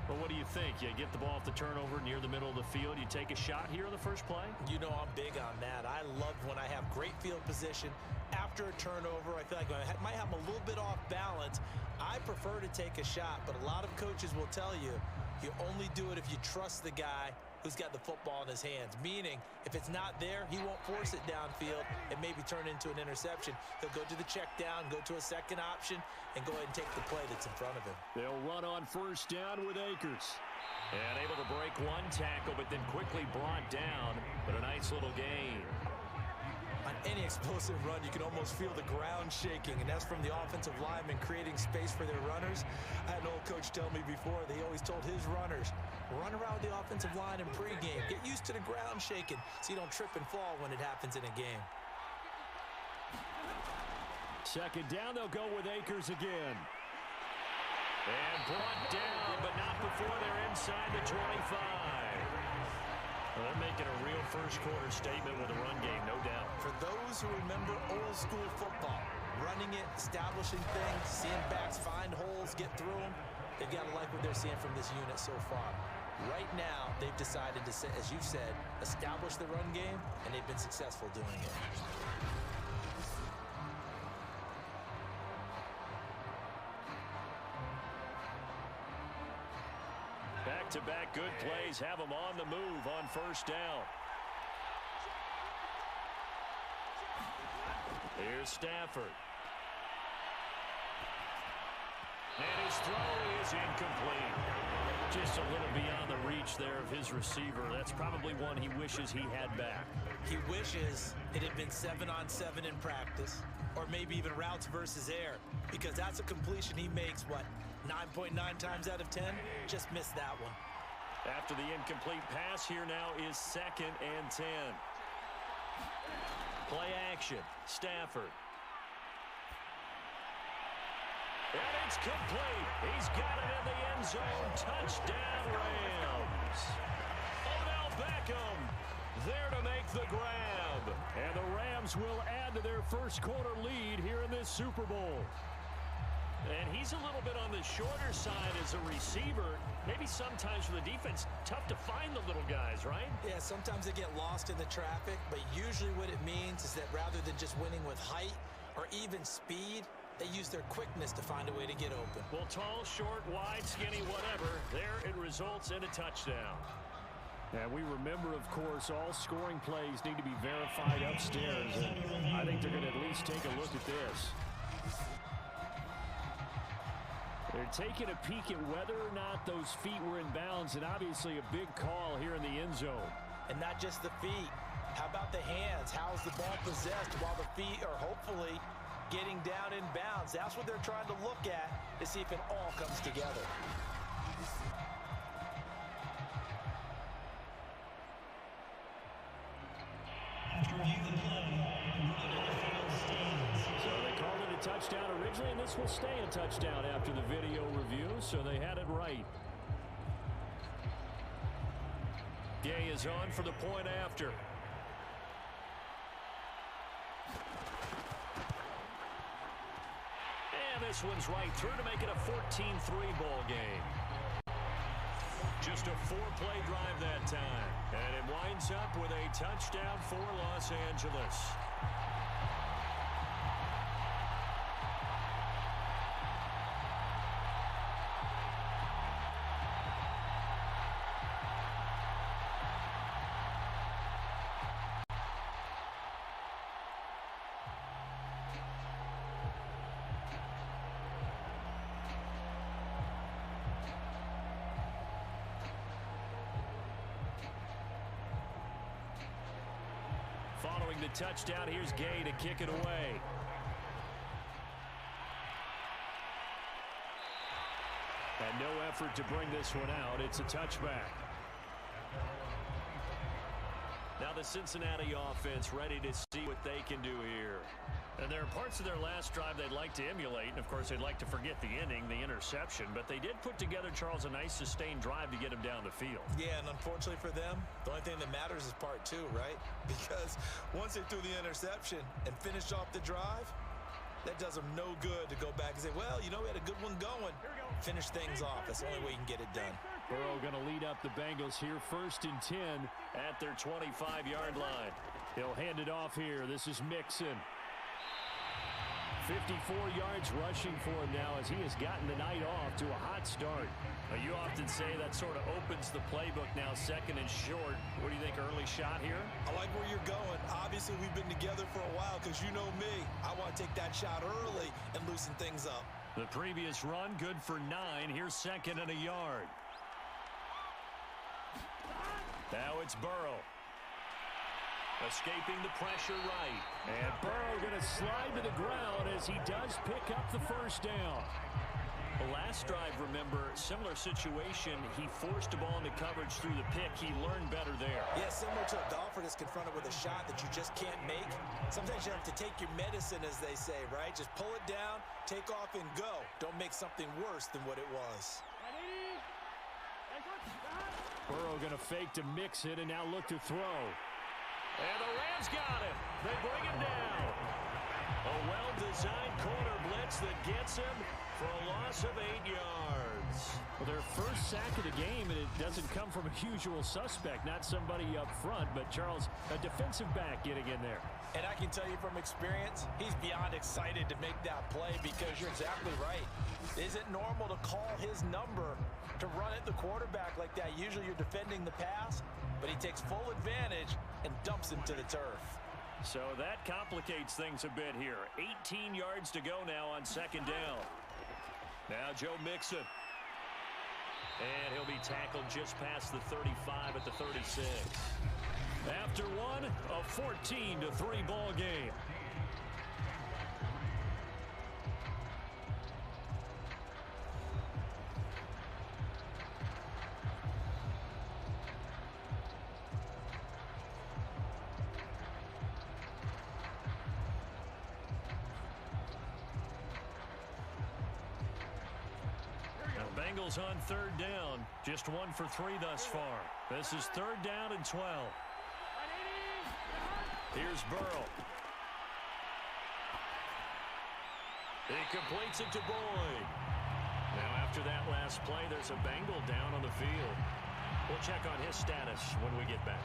Well, what do you think? You get the ball off the turnover near the middle of the field. You take a shot here in the first play? You know I'm big on that. I love when I have great field position. After a turnover, I feel like I might have a little bit off balance. I prefer to take a shot, but a lot of coaches will tell you You only do it if you trust the guy who's got the football in his hands. Meaning, if it's not there, he won't force it downfield and maybe turn into an interception. He'll go to the check down, go to a second option, and go ahead and take the play that's in front of him. They'll run on first down with Akers. And able to break one tackle, but then quickly brought down. But a nice little gain. On any explosive run, you can almost feel the ground shaking, and that's from the offensive linemen creating space for their runners. I had an old coach tell me before, they always told his runners, run around the offensive line in pregame. Get used to the ground shaking so you don't trip and fall when it happens in a game. Second down, they'll go with Akers again. And brought down, but not before they're inside the 25. Well, they're making a real first-quarter statement with a run game, no doubt. For those who remember old-school football, running it, establishing things, seeing backs find holes, get through them, they've got to like what they're seeing from this unit so far. Right now, they've decided to, as you've said, establish the run game, and they've been successful doing it. Back-to-back good plays have them on the move on first down. Here's Stafford. And his throw is incomplete. Just a little beyond the reach there of his receiver. That's probably one he wishes he had back. He wishes it had been 7-on-7 in practice, or maybe even routes versus air, because that's a completion he makes, 9.9 times out of 10? Just missed that one. After the incomplete pass, here now is 2nd and 10. Play action, Stafford. And it's complete. He's got it in the end zone. Touchdown, Rams. Odell Beckham there to make the grab. And the Rams will add to their first quarter lead here in this Super Bowl. And he's a little bit on the shorter side as a receiver. Maybe sometimes for the defense, tough to find the little guys, right? Yeah, sometimes they get lost in the traffic, but usually what it means is that rather than just winning with height or even speed, they use their quickness to find a way to get open. Well, tall, short, wide, skinny, whatever, there it results in a touchdown. And we remember, of course, all scoring plays need to be verified upstairs. And I think they're going to at least take a look at this. They're taking a peek at whether or not those feet were in bounds, and obviously a big call here in the end zone. And not just the feet. How about the hands? How's the ball possessed while the feet are hopefully getting down in bounds? That's what they're trying to look at to see if it all comes together. So they called it a touchdown originally, and this will stay a touchdown after the video review, so they had it right. Gay is on for the point after. And this one's right through to make it a 14-3 ball game. Just a 4-play drive that time. And it winds up with a touchdown for Los Angeles. Following the touchdown, here's Gay to kick it away. And no effort to bring this one out. It's a touchback. Now the Cincinnati offense ready to see what they can do here. And there are parts of their last drive they'd like to emulate. And, of course, they'd like to forget the ending, the interception. But they did put together, Charles, a nice sustained drive to get him down the field. Yeah, and unfortunately for them, the only thing that matters is part two, right? Because once they threw the interception and finished off the drive, that does them no good to go back and say, well, you know, we had a good one going. Finish things off. That's the only way you can get it done. Burrow going to lead up the Bengals here 1st and 10 at their 25-yard line. He'll hand it off here. This is Mixon. 54 yards rushing for him now as he has gotten the night off to a hot start. You often say that sort of opens the playbook now, second and short. What do you think, early shot here? I like where you're going. Obviously, we've been together for a while because you know me. I want to take that shot early and loosen things up. The previous run, good for 9. Here's second and a yard. Now it's Burrow. Escaping the pressure right. And Burrow going to slide to the ground as he does pick up the first down. The last drive, remember, similar situation. He forced a ball into coverage through the pick. He learned better there. Yeah, similar to a golfer that's confronted with a shot that you just can't make. Sometimes you have to take your medicine, as they say, right? Just pull it down, take off, and go. Don't make something worse than what it was. Burrow going to fake to mix it and now look to throw. And the Rams got him. They bring him down. A well-designed corner blitz that gets him for a loss of 8 yards. Well, their first sack of the game, and it doesn't come from a usual suspect, not somebody up front, but Charles, a defensive back getting in there. And I can tell you from experience, he's beyond excited to make that play because you're exactly right. Is it normal to call his number to run at the quarterback like that? Usually you're defending the pass, but he takes full advantage and dumps him to the turf. So that complicates things a bit here. 18 yards to go now on second down. Now Joe Mixon. And he'll be tackled just past the 35 at the 36. After one, a 14-3 ball game. Bengals on third down. Just 1 for 3 thus far. This is third down and 12. Here's Burrow. He completes it to Boyd. Now after that last play, there's a Bengal down on the field. We'll check on his status when we get back.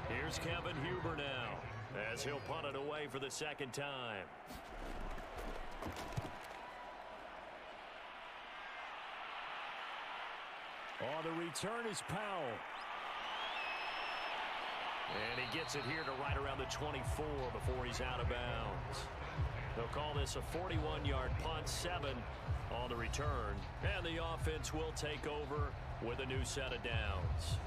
Here's Kevin Huber now, as he'll punt it away for the second time. On the return is Powell. And he gets it here to right around the 24 before he's out of bounds. They'll call this a 41-yard punt, 7 on the return. And the offense will take over with a new set of downs.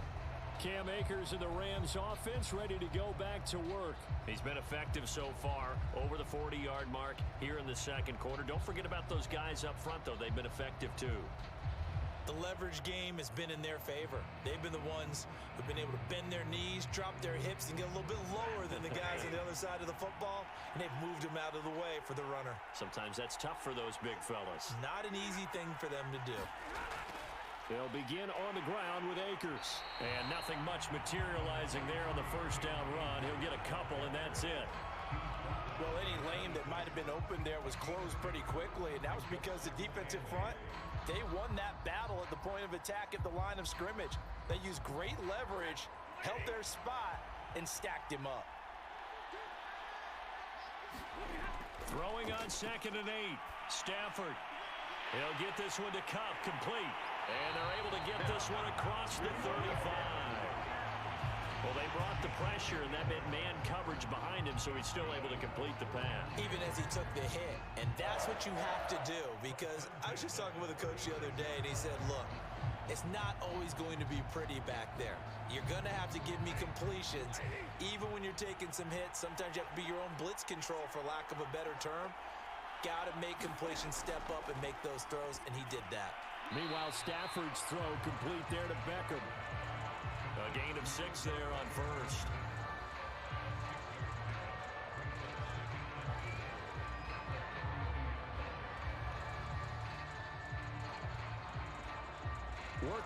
Cam Akers and the Rams offense ready to go back to work. He's been effective so far, over the 40-yard mark here in the second quarter. Don't forget about those guys up front, though. They've been effective, too. The leverage game has been in their favor. They've been the ones who've been able to bend their knees, drop their hips, and get a little bit lower than the guys on the other side of the football, and they've moved them out of the way for the runner. Sometimes that's tough for those big fellas. Not an easy thing for them to do. They'll begin on the ground with Akers. And nothing much materializing there on the first down run. He'll get a couple, and that's it. Well, any lane that might have been open there was closed pretty quickly, and that was because the defensive front, they won that battle at the point of attack at the line of scrimmage. They used great leverage, held their spot, and stacked him up. Throwing on 2nd and 8. Stafford. He'll get this one to Cup, complete. And they're able to get this one across the 35. Well, they brought the pressure, and that meant man coverage behind him, so he's still able to complete the pass. Even as he took the hit. And that's what you have to do, because I was just talking with a coach the other day, and he said, look, it's not always going to be pretty back there. You're going to have to give me completions. Even when you're taking some hits, sometimes you have to be your own blitz control, for lack of a better term. Got to make completions, step up, and make those throws, and he did that. Meanwhile, Stafford's throw complete there to Beckham. A gain of 6 there on first.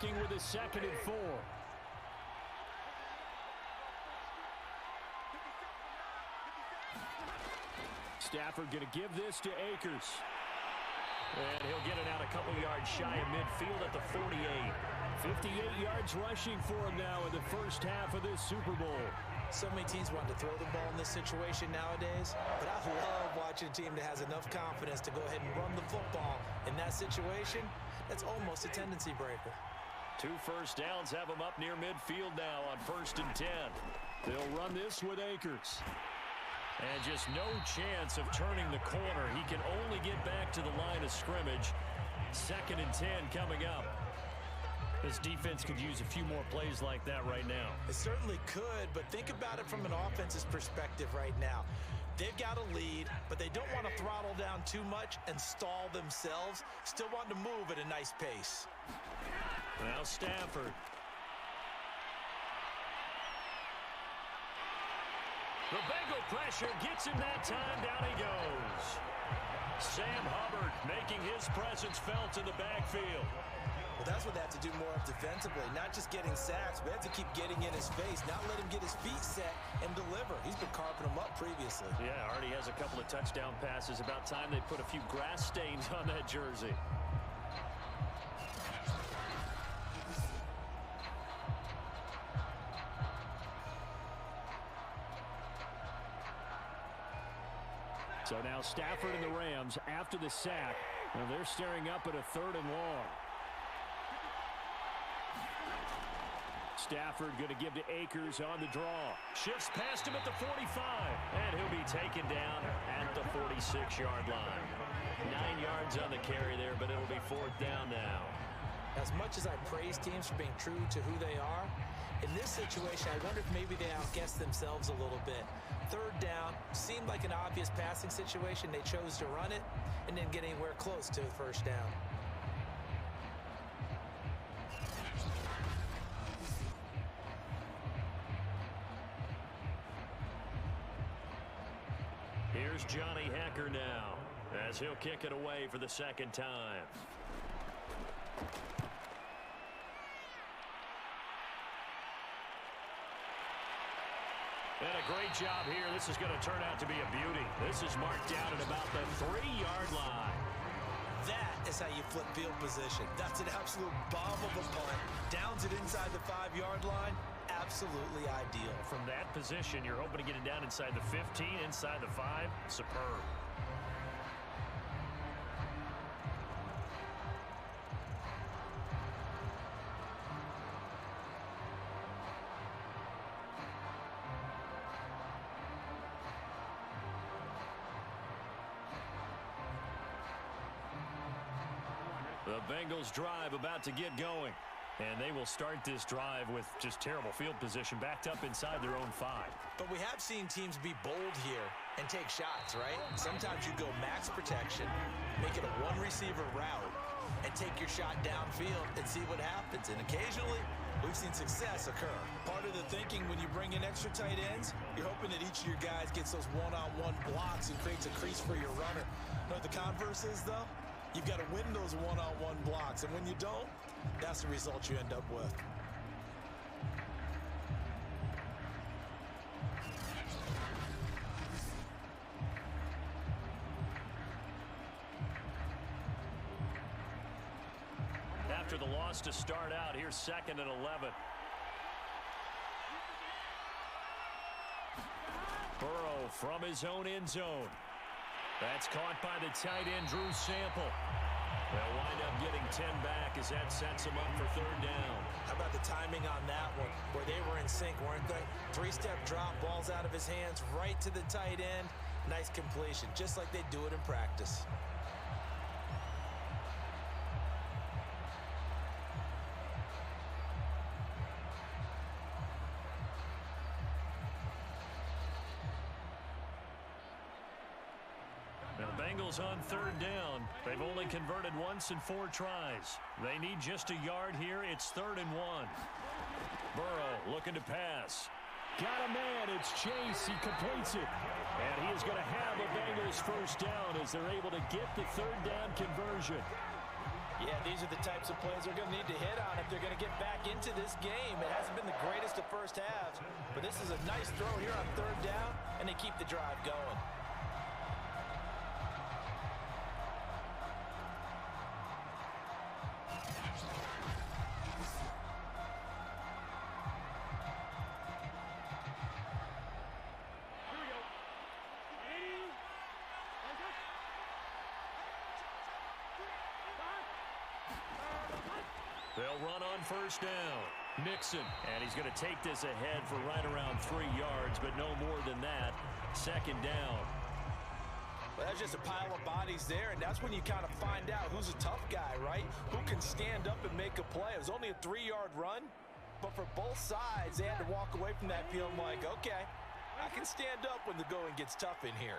working with a 2nd and 4. Stafford going to give this to Akers. And he'll get it out a couple yards shy of midfield at the 48. 58 yards rushing for him now in the first half of this Super Bowl. So many teams want to throw the ball in this situation nowadays, but I love watching a team that has enough confidence to go ahead and run the football. In that situation, that's almost a tendency breaker. 2 first downs have him up near midfield now on 1st and 10. They'll run this with Akers. And just no chance of turning the corner. He can only get back to the line of scrimmage. 2nd and 10 coming up. This defense could use a few more plays like that right now. It certainly could, but think about it from an offense's perspective right now. They've got a lead, but they don't want to throttle down too much and stall themselves. Still want to move at a nice pace. Now Stafford. The Bengal pressure gets him that time. Down he goes. Sam Hubbard making his presence felt in the backfield. Well, that's what they have to do more of defensively, not just getting sacks, but they have to keep getting in his face, not let him get his feet set and deliver. He's been carving them up previously. Yeah, already has a couple of touchdown passes. About time they put a few grass stains on that jersey. So now Stafford and the Rams after the sack. And they're staring up at a 3rd and long. Stafford going to give to Akers on the draw. Shifts past him at the 45. And he'll be taken down at the 46-yard line. 9 yards on the carry there, but it'll be 4th down now. As much as I praise teams for being true to who they are, in this situation, I wonder if maybe they outguessed themselves a little bit. 3rd down seemed like an obvious passing situation. They chose to run it and didn't get anywhere close to the 1st down. Here's Johnny Hecker now as he'll kick it away for the 2nd time. And a great job here. This is going to turn out to be a beauty. This is marked down at about the 3-yard line. That is how you flip field position. That's an absolute bomb of a punt. Downs it inside the 5-yard line. Absolutely ideal. From that position, you're hoping to get it down inside the 15, inside the 5. Superb. The Bengals drive about to get going. And they will start this drive with just terrible field position, backed up inside their own 5. But we have seen teams be bold here and take shots, right? Sometimes you go max protection, make it a 1-receiver route, and take your shot downfield and see what happens. And occasionally, we've seen success occur. Part of the thinking when you bring in extra tight ends, you're hoping that each of your guys gets those one-on-one blocks and creates a crease for your runner. You know what the converse is, though? You've got to win those one-on-one blocks, and when you don't, that's the result you end up with. After the loss to start out, here's 2nd and 11. Burrow from his own end zone. That's caught by the tight end, Drew Sample. They'll wind up getting 10 back as that sets them up for 3rd down. How about the timing on that one, where they were in sync, weren't they? 3-step drop, balls out of his hands, right to the tight end. Nice completion, just like they do it in practice. Bengals on 3rd down. They've only converted once in 4 tries. They need just a yard here. It's 3rd and 1. Burrow looking to pass. Got a man. It's Chase. He completes it. And he is going to have a Bengals 1st down as they're able to get the 3rd down conversion. Yeah, these are the types of plays they're going to need to hit on if they're going to get back into this game. It hasn't been the greatest of first halves, but this is a nice throw here on third down, and they keep the drive going. They'll run on first down. Mixon, and he's going to take this ahead for right around 3 yards, but no more than that. Second down. Well, that's just a pile of bodies there, and that's when you kind of find out who's a tough guy, right? Who can stand up and make a play. It was only a 3-yard run, but for both sides, they had to walk away from that feeling like, okay, I can stand up when the going gets tough in here.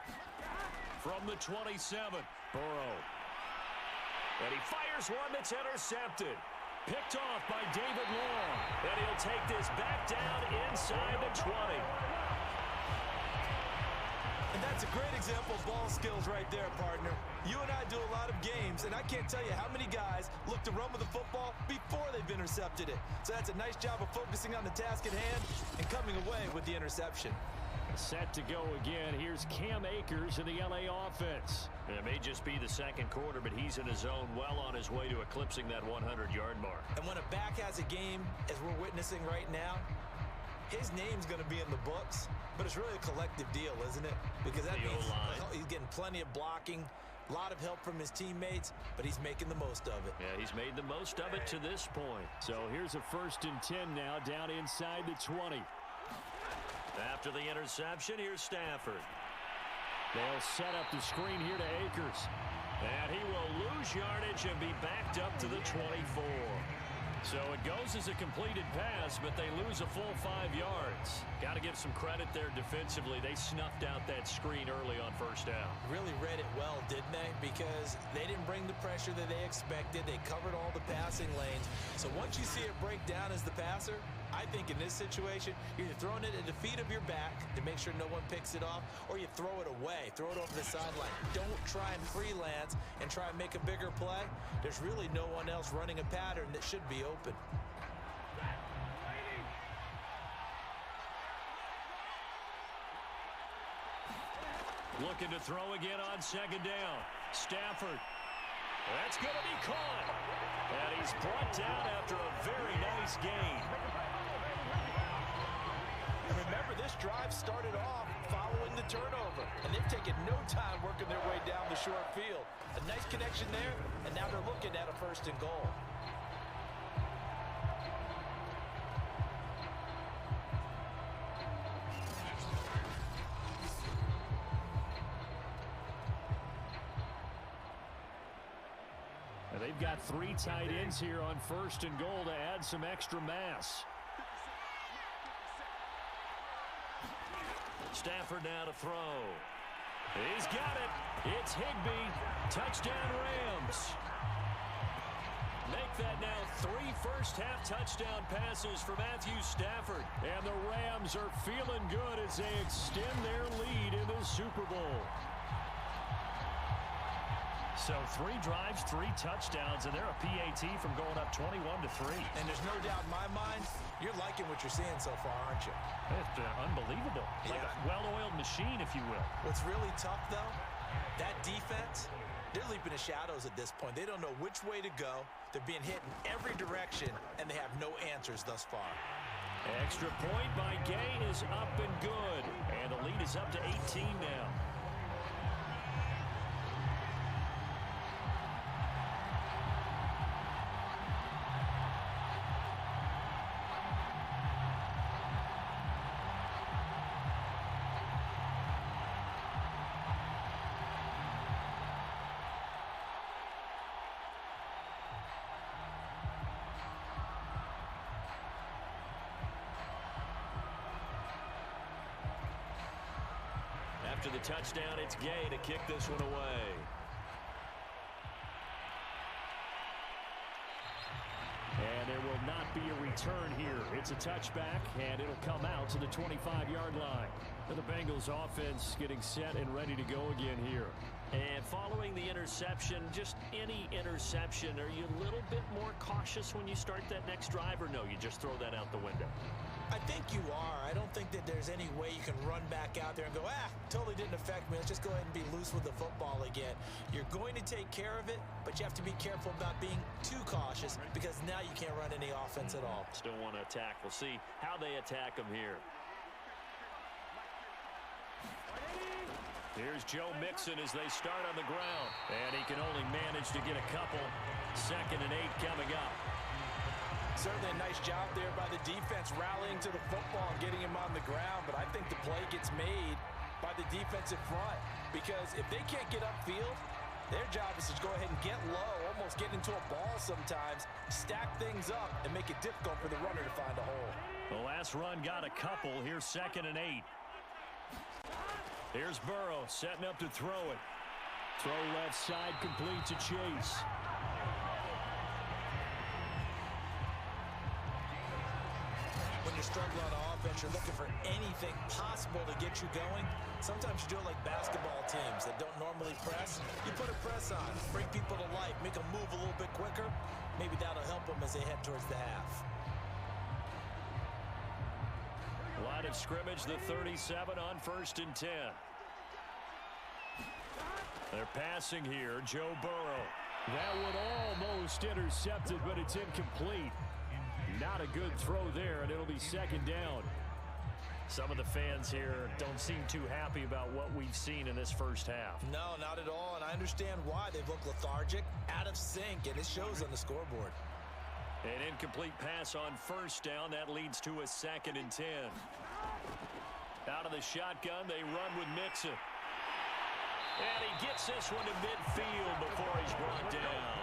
From the 27, Burrow. And he fires one that's intercepted. Picked off by David Long. And he'll take this back down inside the 20. And that's a great example of ball skills right there, partner. You and I do a lot of games, and I can't tell you how many guys look to run with the football before they've intercepted it. So that's a nice job of focusing on the task at hand and coming away with the interception. Set to go again. Here's Cam Akers in the LA offense. It may just be the second quarter, but he's in his zone, well on his way to eclipsing that 100-yard mark. And when a back has a game, as we're witnessing right now, his name's going to be in the books, but it's really a collective deal, isn't it? Because that means he's getting plenty of blocking, a lot of help from his teammates, but he's making the most of it. Yeah, he's made the most of it to this point. So here's a 1st and 10 now, down inside the 20. After the interception, here's Stafford. They'll set up the screen here to Akers. And he will lose yardage and be backed up to the 24. So it goes as a completed pass, but they lose a full 5 yards. Got to give some credit there defensively. They snuffed out that screen early on first down. Really read it well, didn't they? Because they didn't bring the pressure that they expected. They covered all the passing lanes. So once you see it break down as the passer, I think in this situation, you're either throwing it at the feet of your back to make sure no one picks it off, or you throw it away, throw it over the sideline. Don't try and freelance and try and make a bigger play. There's really no one else running a pattern that should be open. Looking to throw again on second down. Stafford. That's going to be caught. And he's brought down after a very nice gain. And remember, this drive started off following the turnover, and they've taken no time working their way down the short field. A nice connection there, and now they're looking at a 1st and goal. And they've got 3 tight ends here on 1st and goal to add some extra mass. Stafford now to throw. He's got it. It's Higbee. Touchdown Rams. Make that now 3 first-half touchdown passes for Matthew Stafford. And the Rams are feeling good as they extend their lead in the Super Bowl. So 3 drives, 3 touchdowns, and they're a PAT from going up 21-3. And there's no doubt in my mind, you're liking what you're seeing so far, aren't you? It's unbelievable. Like a well-oiled machine, if you will. What's really tough, though, that defense, they're leaping the shadows at this point. They don't know which way to go. They're being hit in every direction, and they have no answers thus far. Extra point by Gay is up and good. And the lead is up to 18 now. After the touchdown, it's Gay to kick this one away. And there will not be a return here. It's a touchback, and it'll come out to the 25-yard line. The Bengals offense getting set and ready to go again here. And following the interception, just any interception, are you a little bit more cautious when you start that next drive, or no, you just throw that out the window? I think you are. I don't think that there's any way you can run back out there and go, totally didn't affect me. Let's just go ahead and be loose with the football again. You're going to take care of it, but you have to be careful about being too cautious because now you can't run any offense at all. Still want to attack. We'll see how they attack them here. Here's Joe Mixon as they start on the ground. And he can only manage to get a couple. 2nd and 8 coming up. Certainly a nice job there by the defense rallying to the football and getting him on the ground, but I think the play gets made by the defensive front because if they can't get upfield, their job is to go ahead and get low, almost get into a ball sometimes, stack things up, and make it difficult for the runner to find a hole. The last run got a couple. Here's 2nd and 8. Here's Burrow setting up to throw it. Throw left side, complete to Chase. When you're struggling on offense, you're looking for anything possible to get you going. Sometimes you do it like basketball teams that don't normally press. You put a press on, bring people to life, make them move a little bit quicker. Maybe that'll help them as they head towards the half. Line of scrimmage, the 37 on 1st and 10. They're passing here, Joe Burrow. That one almost intercepted, but it's incomplete. Not a good throw there, and it'll be 2nd down. Some of the fans here don't seem too happy about what we've seen in this first half. No, not at all, and I understand why. They look lethargic, out of sync, and it shows on the scoreboard. An incomplete pass on 1st down. That leads to a 2nd and 10. Out of the shotgun, they run with Mixon. And he gets this one to midfield before he's brought down.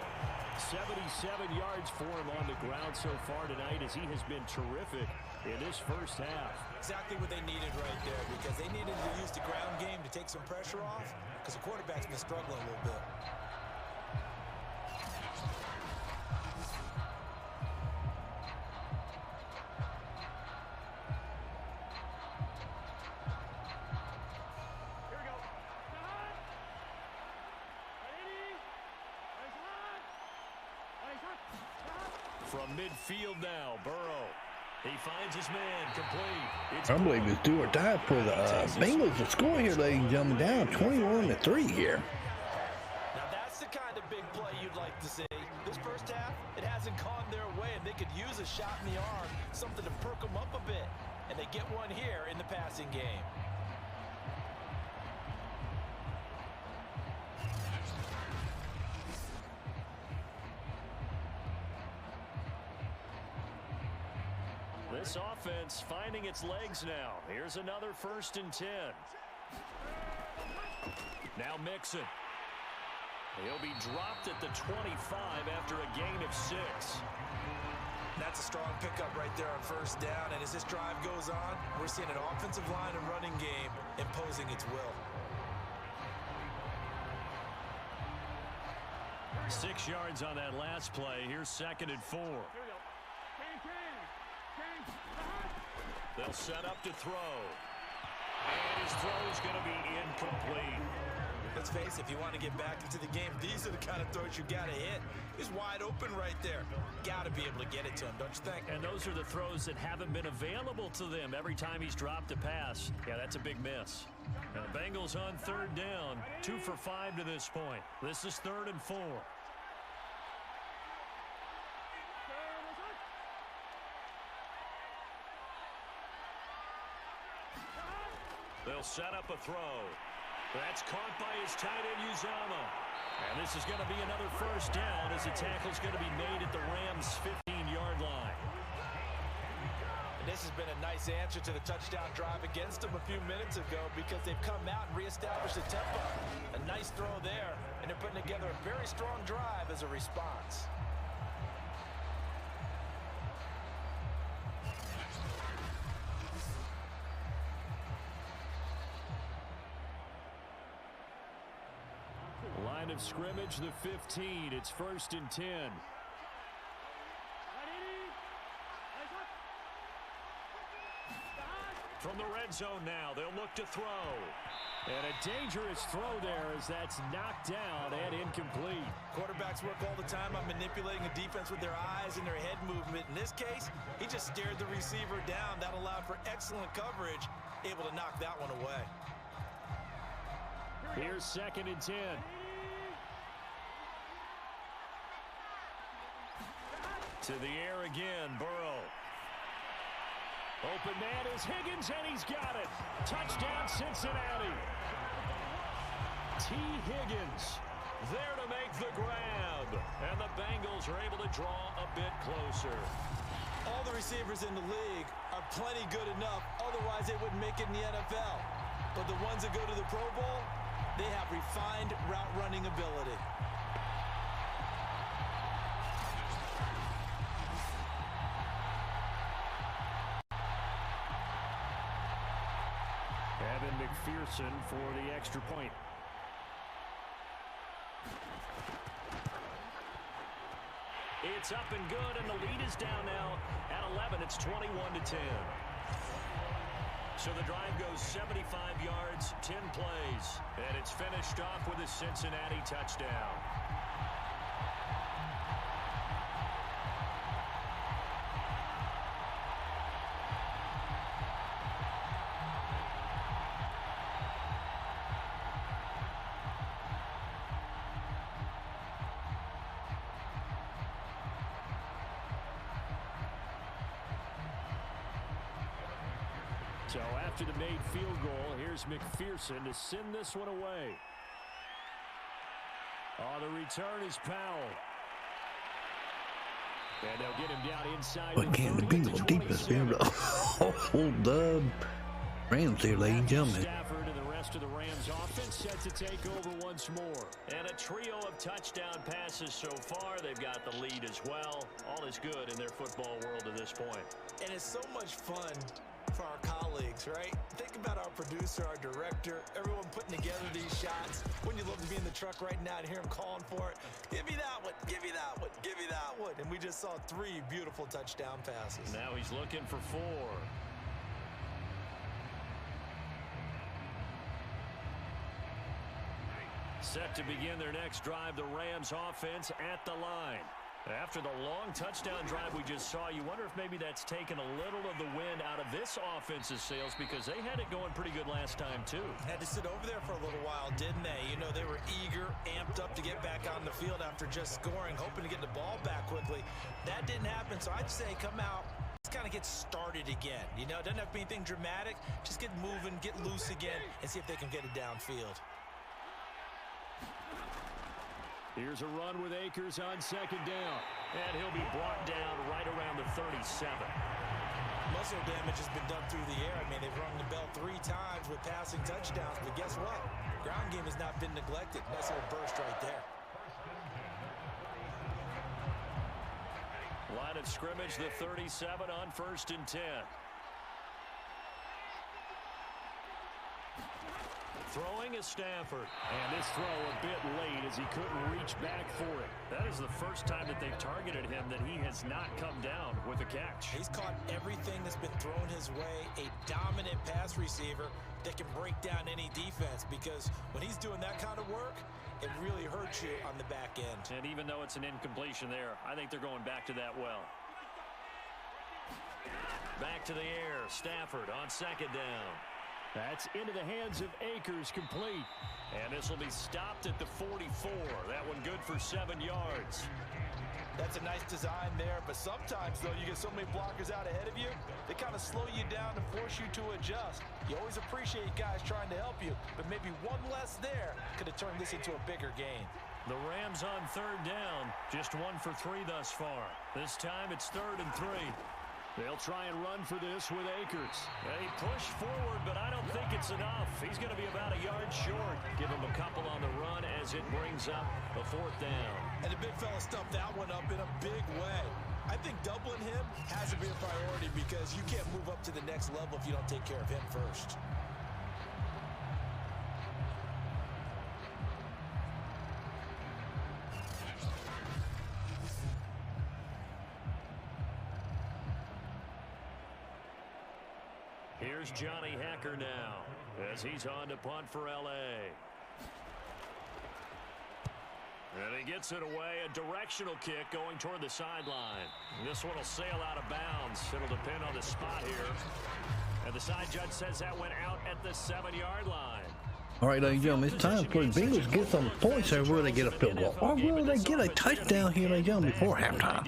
77 yards for him on the ground so far tonight as he has been terrific in this first half. Exactly what they needed right there because they needed to use the ground game to take some pressure off because the quarterback's been struggling a little bit. From midfield now, Burrow. He finds his man, complete. It's I believe it's do or die for the Bengals to score here, ladies and gentlemen, down 21-3 here. Now that's the kind of big play you'd like to see. This first half, it hasn't gone their way, and they could use a shot in the arm, something to perk them up a bit. And they get one here in the passing game. This offense finding its legs now. Here's another 1st and 10. Now Mixon. He'll be dropped at the 25 after a gain of 6. That's a strong pickup right there on 1st down. And as this drive goes on, we're seeing an offensive line and running game imposing its will. 6 yards on that last play. Here's 2nd and 4. They'll set up to throw. And his throw is going to be incomplete. Let's face it, if you want to get back into the game, these are the kind of throws you got to hit. He's wide open right there. Got to be able to get it to him, don't you think? And those are the throws that haven't been available to them every time he's dropped a pass. Yeah, that's a big miss. Now, the Bengals on 3rd down, 2 for 5 to this point. This is 3rd and 4. They'll set up a throw. That's caught by his tight end, Uzama. And this is going to be another 1st down as the tackle's going to be made at the Rams' 15-yard line. And this has been a nice answer to the touchdown drive against them a few minutes ago because they've come out and reestablished the tempo. A nice throw there, and they're putting together a very strong drive as a response. Line of scrimmage, the 15. It's 1st and 10. From the red zone now, they'll look to throw. And a dangerous throw there as that's knocked down and incomplete. Quarterbacks work all the time on manipulating a defense with their eyes and their head movement. In this case, he just stared the receiver down. That allowed for excellent coverage, able to knock that one away. Here's 2nd and 10. To the air again, Burrow. Open man is Higgins, and he's got it. Touchdown, Cincinnati. T. Higgins there to make the grab. And the Bengals are able to draw a bit closer. All the receivers in the league are plenty good enough. Otherwise, they wouldn't make it in the NFL. But the ones that go to the Pro Bowl, they have refined route running ability. Evan McPherson for the extra point. It's up and good, and the lead is down now at 11. It's 21-10. So the drive goes 75 yards, 10 plays, and it's finished off with a Cincinnati touchdown. So after the made field goal, here's McPherson to send this one away. On the return is Powell. And they'll get him down inside. But can the Bengals defense be able to hold the Rams here, ladies and gentlemen? Stafford and the rest of the Rams offense set to take over once more. And a trio of touchdown passes so far. They've got the lead as well. All is good in their football world at this point. And it's so much fun for our colleagues, right? Think about our producer, our director, everyone putting together these shots. Wouldn't you love to be in the truck right now and hear him calling for it? Give me that one, give me that one, give me that one. And we just saw 3 beautiful touchdown passes. Now he's looking for 4. Set to begin their next drive, the Rams offense at the line. After the long touchdown drive we just saw, you wonder if maybe that's taken a little of the wind out of this offense's sails, because they had it going pretty good last time too. Had to sit over there for a little while, didn't they? You know, they were eager, amped up to get back on the field after just scoring, hoping to get the ball back quickly. That didn't happen, so I'd say come out, just kind of get started again. You know, it doesn't have to be anything dramatic. Just get moving, get loose again, and see if they can get it downfield. Here's a run with Akers on 2nd down. And he'll be brought down right around the 37. Muscle damage has been done through the air. I mean, they've rung the bell 3 times with passing touchdowns, but guess what? Ground game has not been neglected. Nice little burst right there. Line of scrimmage, the 37 on 1st and 10. Throwing is Stafford. And this throw a bit late as he couldn't reach back for it. That is the first time that they've targeted him that he has not come down with a catch. He's caught everything that's been thrown his way. A dominant pass receiver that can break down any defense, because when he's doing that kind of work, it really hurts you on the back end. And even though it's an incompletion there, I think they're going back to that well. Back to the air. Stafford on 2nd down. That's into the hands of Akers, complete. And this will be stopped at the 44. That one good for 7 yards. That's a nice design there, but sometimes, though, you get so many blockers out ahead of you, they kind of slow you down and force you to adjust. You always appreciate guys trying to help you, but maybe one less there could have turned this into a bigger gain. The Rams on 3rd down, just 1 for 3 thus far. This time it's 3rd and 3. They'll try and run for this with Akers. They push forward, but I don't think it's enough. He's going to be about a yard short. Give him a couple on the run as it brings up the 4th down. And the big fella stuffed that one up in a big way. I think doubling him has to be a priority, because you can't move up to the next level if you don't take care of him first. Here's Johnny Hacker now as he's on to punt for L.A. And he gets it away, a directional kick going toward the sideline. This one will sail out of bounds. It'll depend on the spot here. And the side judge says that went out at the 7-yard line. All right, ladies and gentlemen, it's time for the Bengals to get some points here. Will they get a field goal? Or will they get a touchdown here, ladies and gentlemen, before halftime?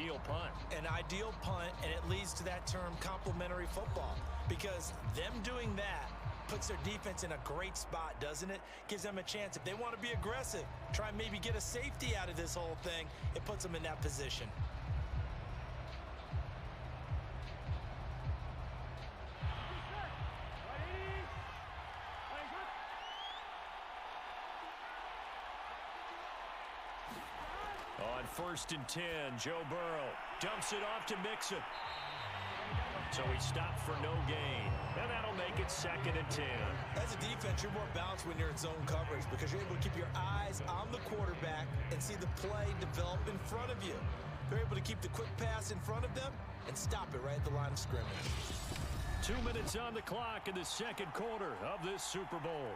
An ideal punt, and it leads to that term complementary football. Because them doing that puts their defense in a great spot, doesn't it? Gives them a chance. If they want to be aggressive, try and maybe get a safety out of this whole thing, it puts them in that position. On 1st and 10, Joe Burrow dumps it off to Mixon. So he stopped for no gain. And that'll make it 2nd and 10. As a defense, you're more balanced when you're in zone coverage because you're able to keep your eyes on the quarterback and see the play develop in front of you. You're able to keep the quick pass in front of them and stop it right at the line of scrimmage. 2 minutes on the clock in the 2nd quarter of this Super Bowl.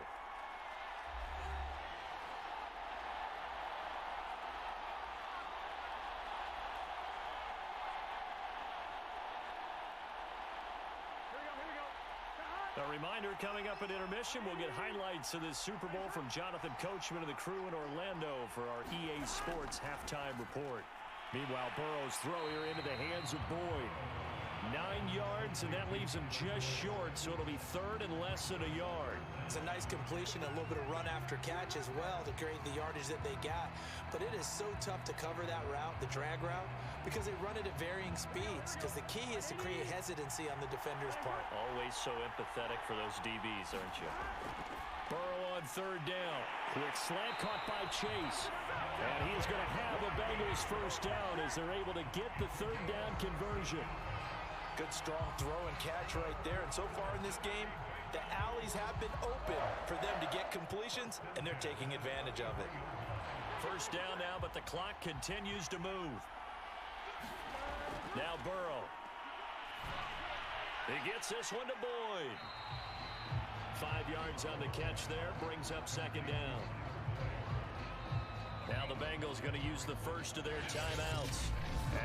A reminder, coming up at intermission, we'll get highlights of this Super Bowl from Jonathan Coachman and the crew in Orlando for our EA Sports halftime report. Meanwhile, Burrow's throw here into the hands of Boyd. 9 yards, and that leaves him just short, so it'll be 3rd and less than a yard. It's a nice completion, a little bit of run after catch as well to create the yardage that they got. But it is so tough to cover that route, the drag route, because they run it at varying speeds. Because the key is to create hesitancy on the defender's part. Always so empathetic for those DBs, aren't you? Burrow on 3rd down. Quick slant caught by Chase. And he's going to have the Bengals 1st down as they're able to get the 3rd down conversion. Good strong throw and catch right there. And so far in this game, the alleys have been open for them to get completions, and they're taking advantage of it. 1st down now, but the clock continues to move. Now Burrow. He gets this one to Boyd. 5 yards on the catch there, brings up 2nd down. Now the Bengals going to use the first of their timeouts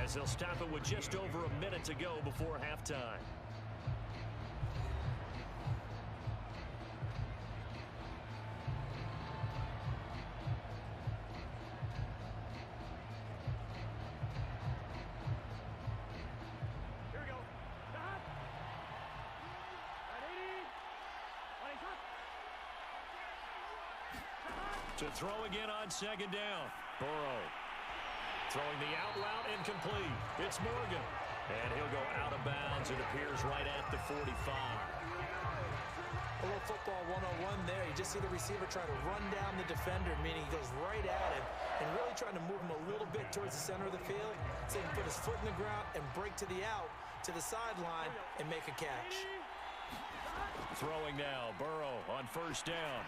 as they'll stop it with just over a minute to go before halftime. To throw again on 2nd down. Burrow throwing the out route incomplete. It's Morgan. And he'll go out of bounds. It appears right at the 45. A little football 101 there. You just see the receiver try to run down the defender, meaning he goes right at him and really trying to move him a little bit towards the center of the field so he can put his foot in the ground and break to the out, to the sideline, and make a catch. Throwing now. Burrow on 1st down.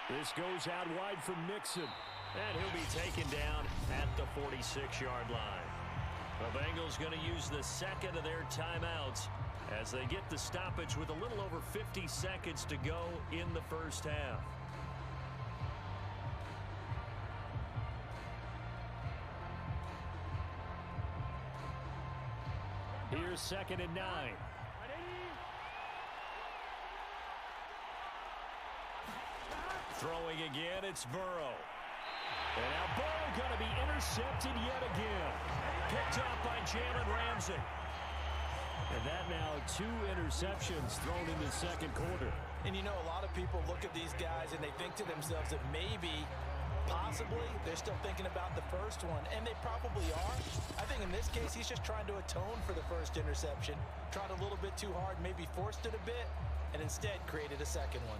This goes out wide from Mixon, and he'll be taken down at the 46-yard line. The Bengals going to use the 2nd of their timeouts as they get the stoppage with a little over 50 seconds to go in the 1st half. Here's 2nd and 9. Throwing again, it's Burrow. And now Burrow going to be intercepted yet again. Picked up by Jalen Ramsey. And that now 2 interceptions thrown in the 2nd quarter. And you know, a lot of people look at these guys and they think to themselves that maybe, possibly, they're still thinking about the first one. And they probably are. I think in this case, he's just trying to atone for the first interception. Tried a little bit too hard, maybe forced it a bit, and instead created a 2nd one.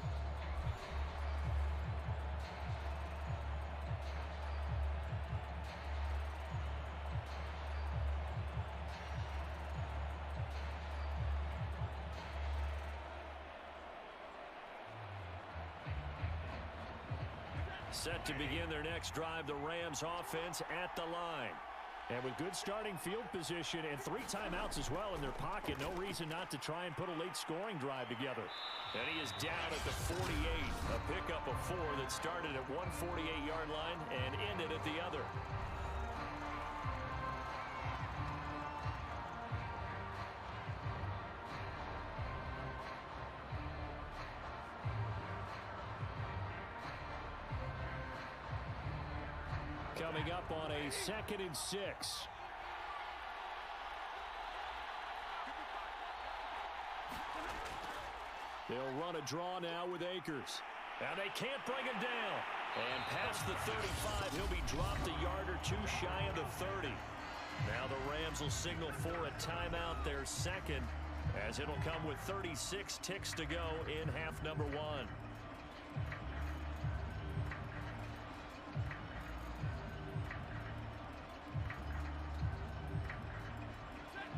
Set to begin their next drive, the Rams offense at the line. And with good starting field position and 3 timeouts as well in their pocket, no reason not to try and put a late scoring drive together. And he is down at the 48. A pickup of 4 that started at one 48-yard line and ended at the other. Coming up on a 2nd and 6. They'll run a draw now with Akers. And they can't bring him down. And past the 35, he'll be dropped a yard or 2 shy of the 30. Now the Rams will signal for a timeout, their 2nd, as it'll come with 36 ticks to go in half number 1.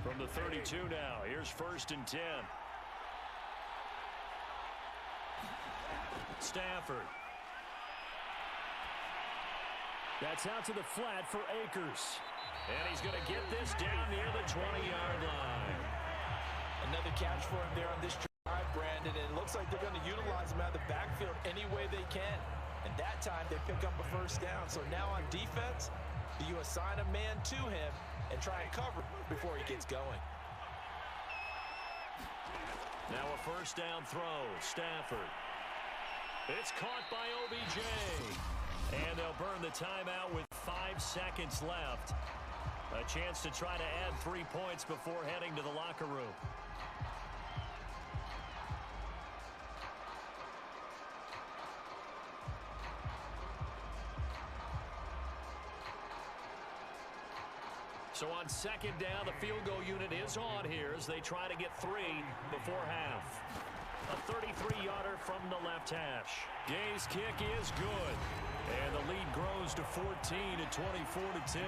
From the 32 now, here's 1st and 10. Stafford. That's out to the flat for Akers. And he's going to get this down near the 20-yard line. Another catch for him there on this drive, Brandon. And it looks like they're going to utilize him out of the backfield any way they can. And that time they pick up a 1st down. So now on defense, do you assign a man to him and try and cover before he gets going? Now a 1st down throw. Stafford. It's caught by OBJ. And they'll burn the timeout with 5 seconds left. A chance to try to add 3 points before heading to the locker room. So on 2nd down, the field goal unit is on here as they try to get 3 before half. A 33-yarder from the left hash. Gay's kick is good. And the lead grows to 14 at 24-10.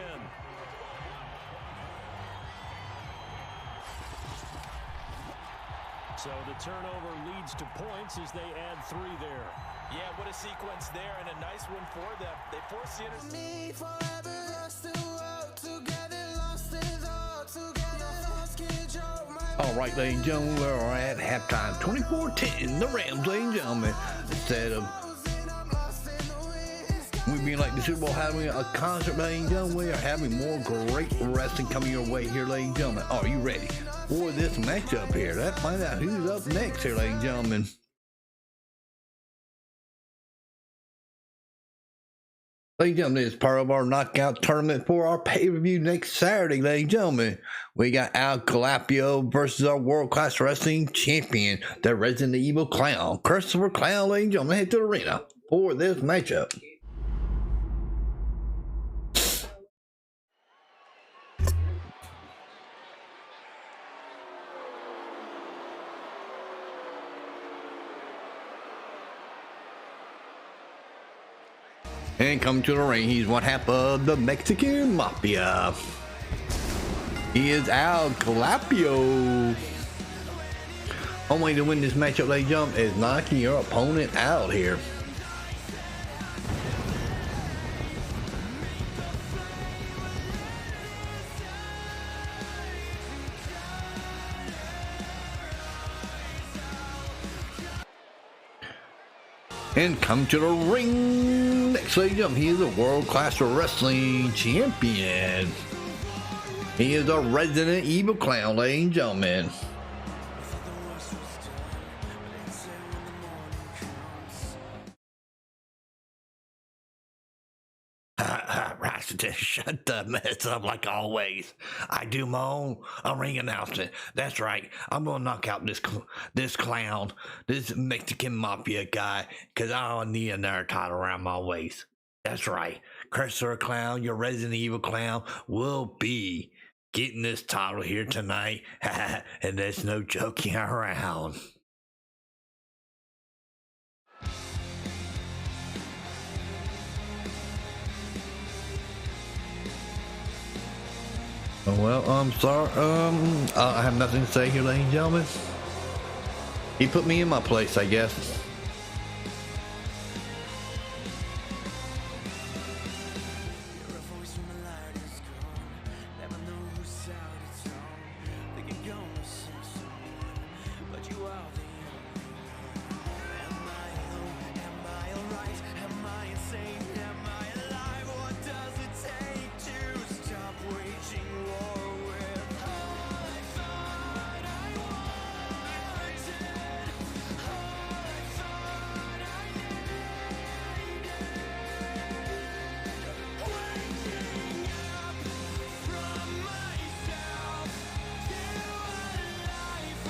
So the turnover leads to points as they add 3 there. Yeah, what a sequence there, and a nice one for them. They force the All right, ladies and gentlemen, we're at halftime. 24-10, the Rams, ladies and gentlemen. Instead of we being like the Super Bowl having a concert, ladies and gentlemen, we are having more great wrestling coming your way here, ladies and gentlemen. Are you ready for this matchup here? Let's find out who's up next here, ladies and gentlemen. Ladies and gentlemen, this is part of our knockout tournament for our pay-per-view next Saturday, ladies and gentlemen. We got Al Gaupo versus our world-class wrestling champion, the Resident Evil Clown, Christopher Clown, ladies and gentlemen. Head to the arena for this matchup. And coming to the ring, he's one half of the Mexican Mafia. He is Al Gaupo. Only way to win this matchup, ladies and gentlemen, is knocking your opponent out here. And come to the ring next, ladies and gentlemen, he is a world-class wrestling champion. He is a Resident Evil Clown, ladies and gentlemen. Shut the mess up like always. I do my own ring announcement. That's right. I'm gonna knock out this clown, this Mexican Mafia guy, because I don't need another title around my waist. That's right. Christopher Clown, your Resident Evil Clown, will be getting this title here tonight. And there's no joking around. Well, I'm sorry. I have nothing to say here, ladies and gentlemen. He put me in my place, I guess.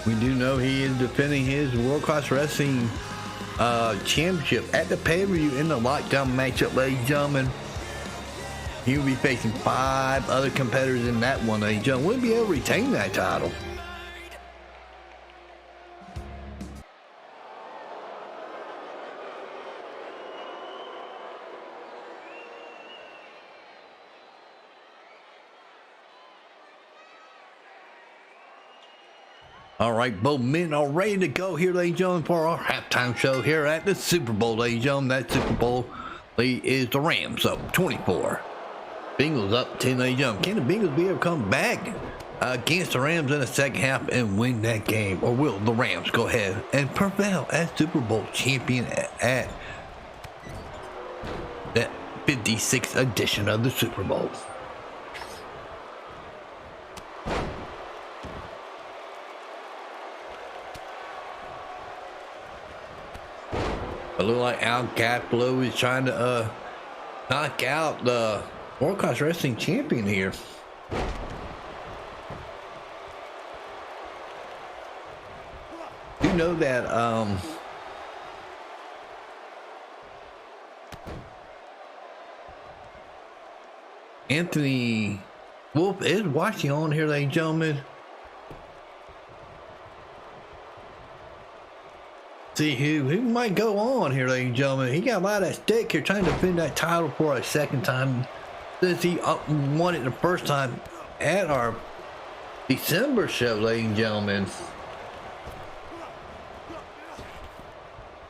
We do know he is defending his World Class Wrestling Championship at the pay-per-view in the lockdown matchup, ladies and gentlemen. He will be facing 5 other competitors in that one, ladies and gentlemen. We'll be able to retain that title. All right, both men are ready to go here, ladies and gentlemen, for our halftime show here at the Super Bowl, ladies and gentlemen. That Super Bowl lead is the Rams up 24. Bengals up 10, ladies and gentlemen. Can the Bengals be able to come back against the Rams in the second half and win that game? Or will the Rams go ahead and prevail as Super Bowl champion at that 56th edition of the Super Bowl? It looks like Gaupo is trying to knock out the World Class Wrestling champion here. You know that Anthony Wolf is watching on here, ladies and gentlemen. See who might go on here, ladies and gentlemen. He got a lot of that stick here trying to defend that title for a second time since he won it the first time at our December show, ladies and gentlemen.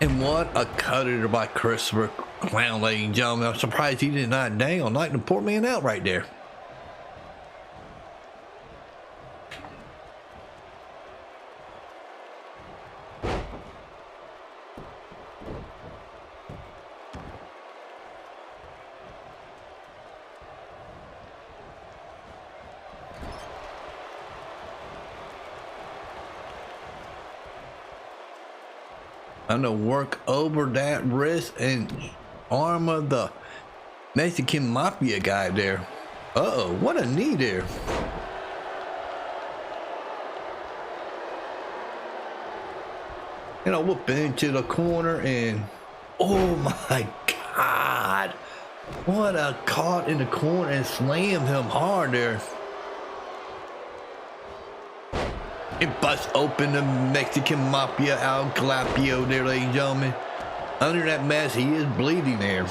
And what a cutter by Christopher Clown, ladies and gentlemen. I'm surprised he did not knock the poor man out right there. I'm gonna work over that wrist and arm of the Mexican Mafia guy there. Uh-oh, what a knee there. And I whoop into the corner and oh my God. What a caught in the corner and slammed him hard there. It busts open the Mexican Mafia El Galapio there, ladies and gentlemen. Under that mask, he is bleeding there.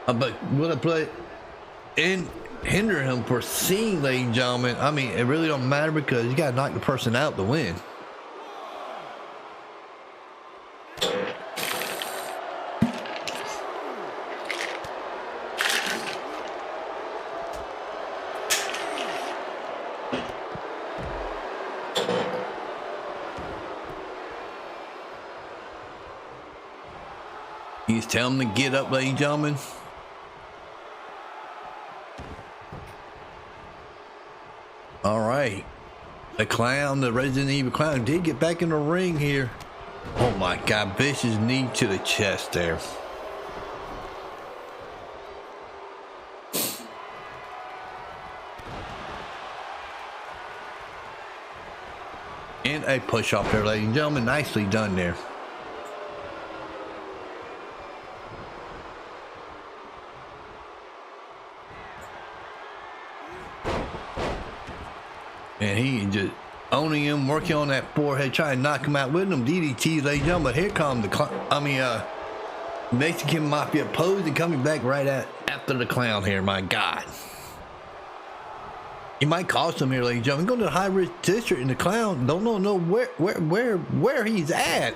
But will it play and hinder him for seeing, ladies and gentlemen? I mean, it really don't matter because you got to knock the person out to win. He's telling him to get up, ladies and gentlemen. All right. The clown, the Resident Evil clown, did get back in the ring here. Oh my God, vicious knee to the chest there. And a push off there, ladies and gentlemen. Nicely done there. And he just owning him, working on that forehead, trying to knock him out with them DDTs, ladies and gentlemen. But here comes the Mexican Mafia posing, coming back right after the clown here. My God, he might cost him here, ladies and gentlemen. Go to the high risk district, and the clown don't know where he's at.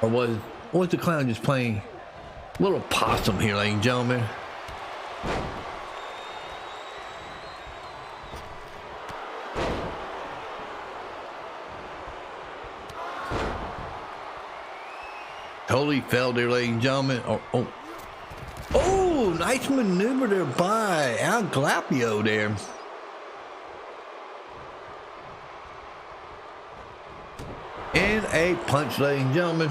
Or was the clown just playing a little possum here, ladies and gentlemen? Totally fell there, ladies and gentlemen. Oh, nice maneuver there by El Galapio there. And a punch, ladies and gentlemen.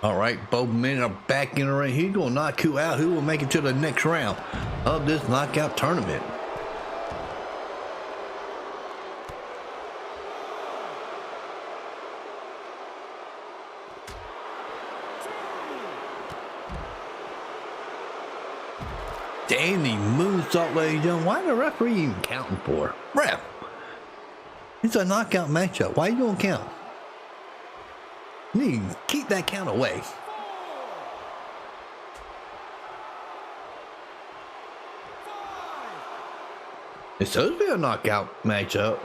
All right, both men are back in the ring. He's going to knock who out? Who will make it to the next round of this knockout tournament? Danny moonsault, ladies and gentlemen. Why the referee even counting for? Ref, it's a knockout matchup. Why you going to count? You need to keep that count away. It's supposed to be a knockout matchup.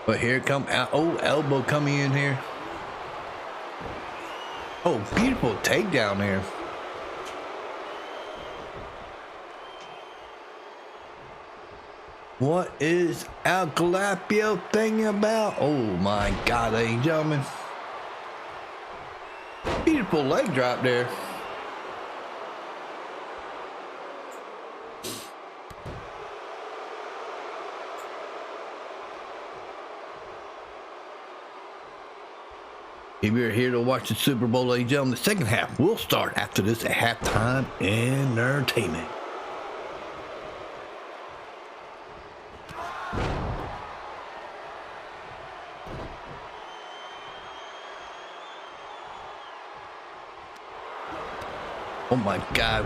But here come elbow coming in here. Oh, beautiful takedown there. What is Gaupo thinking about? Oh my God, ladies and gentlemen. Beautiful leg drop there. If you're here to watch the Super Bowl, ladies and gentlemen, the second half will start after this halftime entertainment. Oh my God.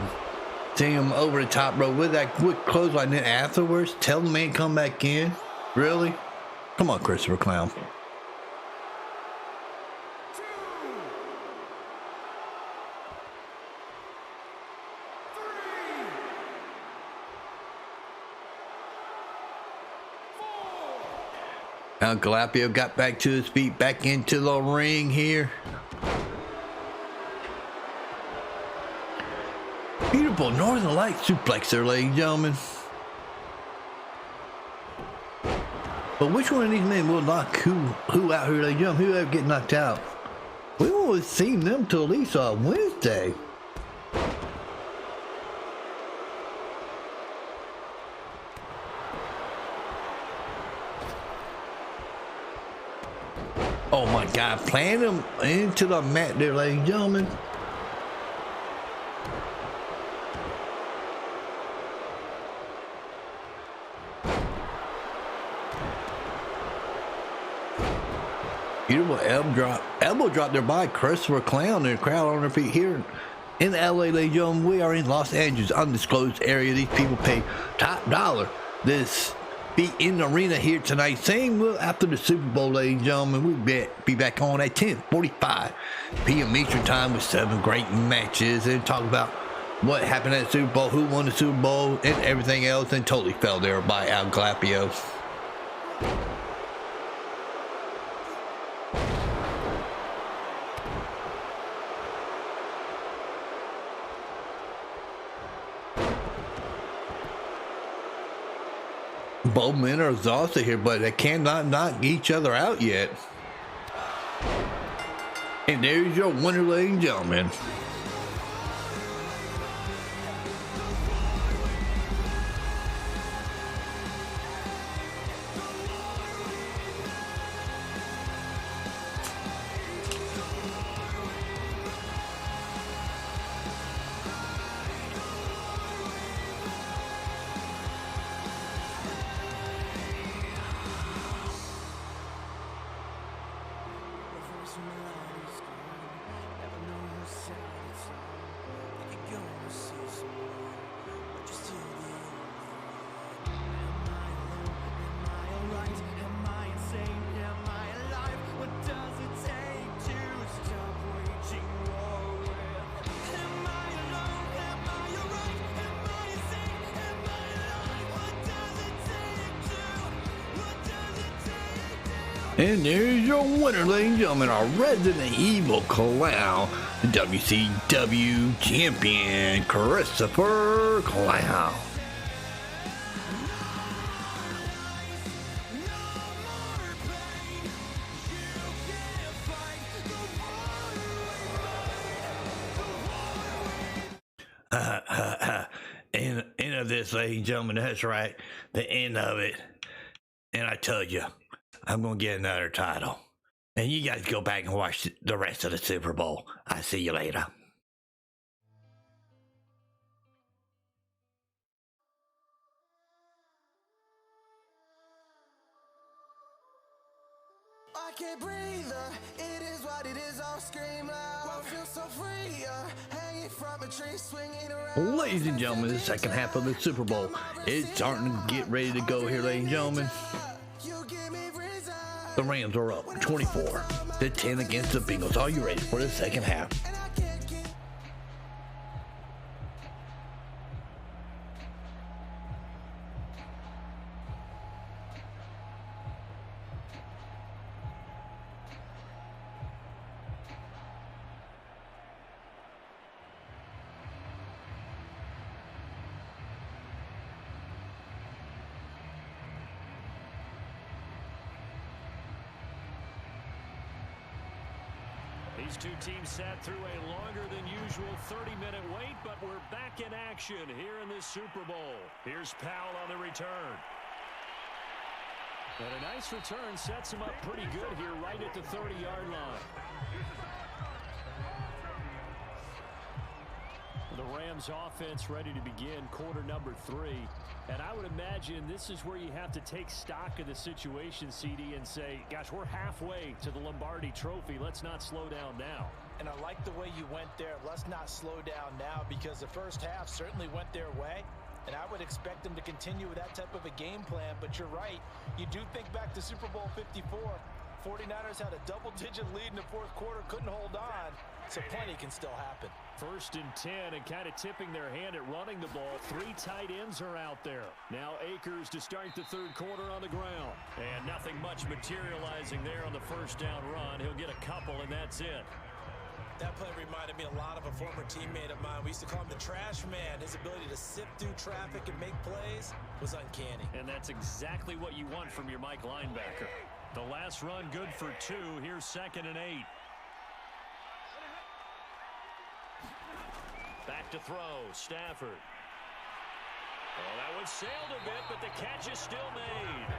Seeing him over the top rope with that quick clothesline, then afterwards, tell the man come back in. Really? Come on, Christopher Clown. Now Gaupo got back to his feet, back into the ring here. Beautiful Northern Light suplex there, ladies and gentlemen. But which one of these men will knock who out here, ladies and gentlemen? Who ever get knocked out? We won't have seen them till at least Wednesday. Oh my God, plant him into the mat there, ladies and gentlemen. Beautiful elbow drop there by Christopher Clown and the crowd on their feet here in LA, ladies and gentlemen. We are in Los Angeles, undisclosed area. These people pay top dollar this be in the arena here tonight. Same will after the Super Bowl, ladies and gentlemen. We'll be back on at 10:45 p.m. Eastern time with 7 great matches and talk about what happened at the Super Bowl, who won the Super Bowl, and everything else, and totally fell there by Gaupo. Both men are exhausted here, but they cannot knock each other out yet. And there's your winner, ladies and gentlemen. And there's your winner, ladies and gentlemen, our Resident Evil Clown, the WCW champion, Christopher Clown. End of this, ladies and gentlemen, that's right, the end of it. And I tell you, I'm going to get another title. And you guys go back and watch the rest of the Super Bowl. I'll see you later. I can't breathe, it is what it is, I'll scream loud. I feel so free, hanging from a tree, swinging around. Ladies and gentlemen, the second half of the Super Bowl is starting to get ready to go here, ladies and gentlemen. The Rams are up 24-10 against the Bengals. Are you ready for the second half? These two teams sat through a longer than usual 30-minute wait, but we're back in action here in this Super Bowl. Here's Powell on the return. And a nice return sets him up pretty good here right at the 30-yard line. The Rams offense ready to begin quarter number 3. And I would imagine this is where you have to take stock of the situation, CD, and say, gosh, we're halfway to the Lombardi Trophy. Let's not slow down now. And I like the way you went there. Let's not slow down now, because the first half certainly went their way. And I would expect them to continue with that type of a game plan. But you're right. You do think back to Super Bowl 54. 49ers had a double-digit lead in the fourth quarter, couldn't hold on. So plenty can still happen. 1st and 10, and kind of tipping their hand at running the ball. 3 tight ends are out there. Now Akers to start the third quarter on the ground. And nothing much materializing there on the first down run. He'll get a couple, and that's it. That play reminded me a lot of a former teammate of mine. We used to call him the trash man. His ability to sift through traffic and make plays was uncanny. And that's exactly what you want from your Mike linebacker. The last run good for 2. Here's 2nd and 8. Back to throw, Stafford. Oh, that one sailed a bit, but the catch is still made.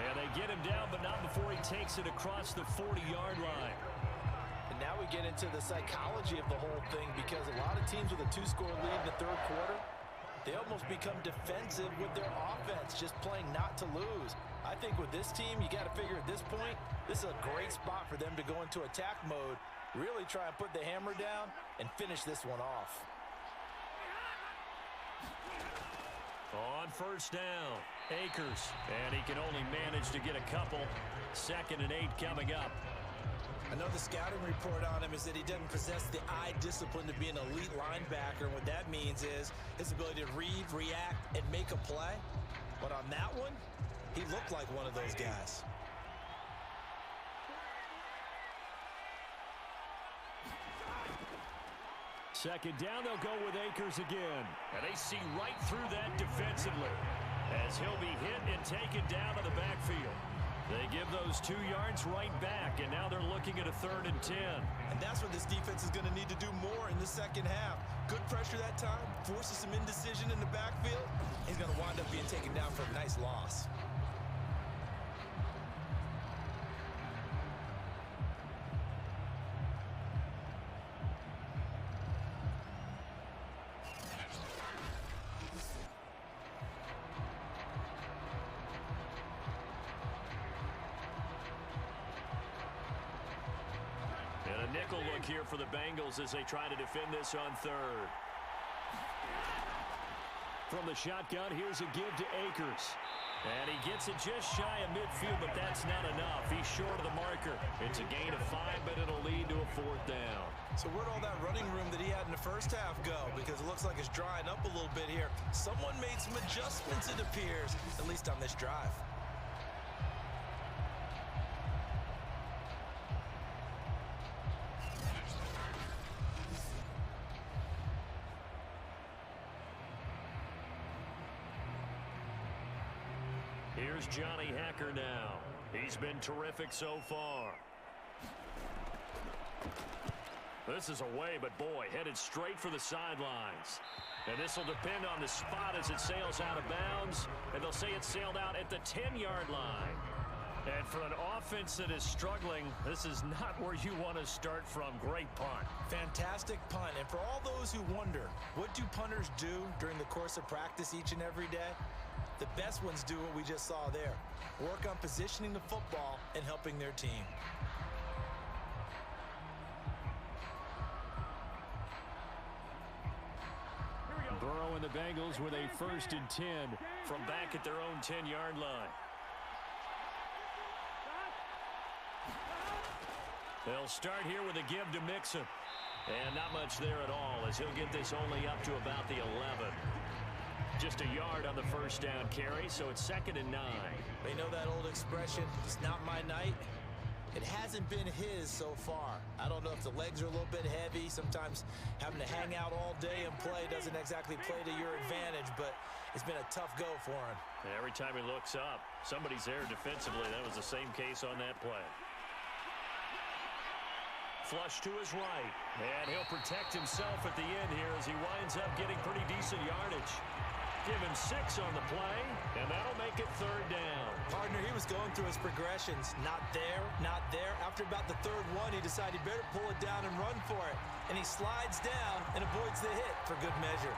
And they get him down, but not before he takes it across the 40-yard line. And now we get into the psychology of the whole thing, because a lot of teams with a 2-score lead in the third quarter, they almost become defensive with their offense, just playing not to lose. I think with this team, you got to figure at this point, this is a great spot for them to go into attack mode, really try and put the hammer down and finish this one off. On first down, Akers, and he can only manage to get a couple. 2nd and 8 coming up. I know the scouting report on him is that he doesn't possess the eye discipline to be an elite linebacker. And what that means is his ability to read, react, and make a play. But on that one, he looked like one of those guys. Second down, they'll go with Akers again. And they see right through that defensively as he'll be hit and taken down in the backfield. They give those 2 yards right back, and now they're looking at a 3rd and 10. And that's what this defense is going to need to do more in the second half. Good pressure that time, forces some indecision in the backfield. He's going to wind up being taken down for a nice loss. Nickel look here for the Bengals as they try to defend this on 3rd. From the shotgun, here's a give to Akers. And he gets it just shy of midfield, but that's not enough. He's short of the marker. It's a gain of 5, but it'll lead to a 4th down. So where'd all that running room that he had in the first half go? Because it looks like it's drying up a little bit here. Someone made some adjustments, it appears, at least on this drive. Here's Johnny Hacker now. He's been terrific so far. This is away, but boy, headed straight for the sidelines. And this will depend on the spot as it sails out of bounds. And they'll say it sailed out at the 10-yard line. And for an offense that is struggling, this is not where you want to start from. Great punt. Fantastic punt. And for all those who wonder, what do punters do during the course of practice each and every day? The best ones do what we just saw there. Work on positioning the football and helping their team. Burrow and the Bengals with a 1st and 10 from back at their own 10-yard line. They'll start here with a give to Mixon. And not much there at all, as he'll get this only up to about the 11. Just a yard on the 1st down carry, so it's 2nd and 9. They know that old expression, it's not my night. It hasn't been his so far. I don't know if the legs are a little bit heavy. Sometimes having to hang out all day and play doesn't exactly play to your advantage, but it's been a tough go for him. And every time he looks up, somebody's there defensively. That was the same case on that play. Flush to his right, and he'll protect himself at the end here as he winds up getting pretty decent yardage. Give him 6 on the play, and that'll make it 3rd down. Partner, he was going through his progressions. Not there, not there. After about the 3rd one, he decided he better pull it down and run for it. And he slides down and avoids the hit for good measure.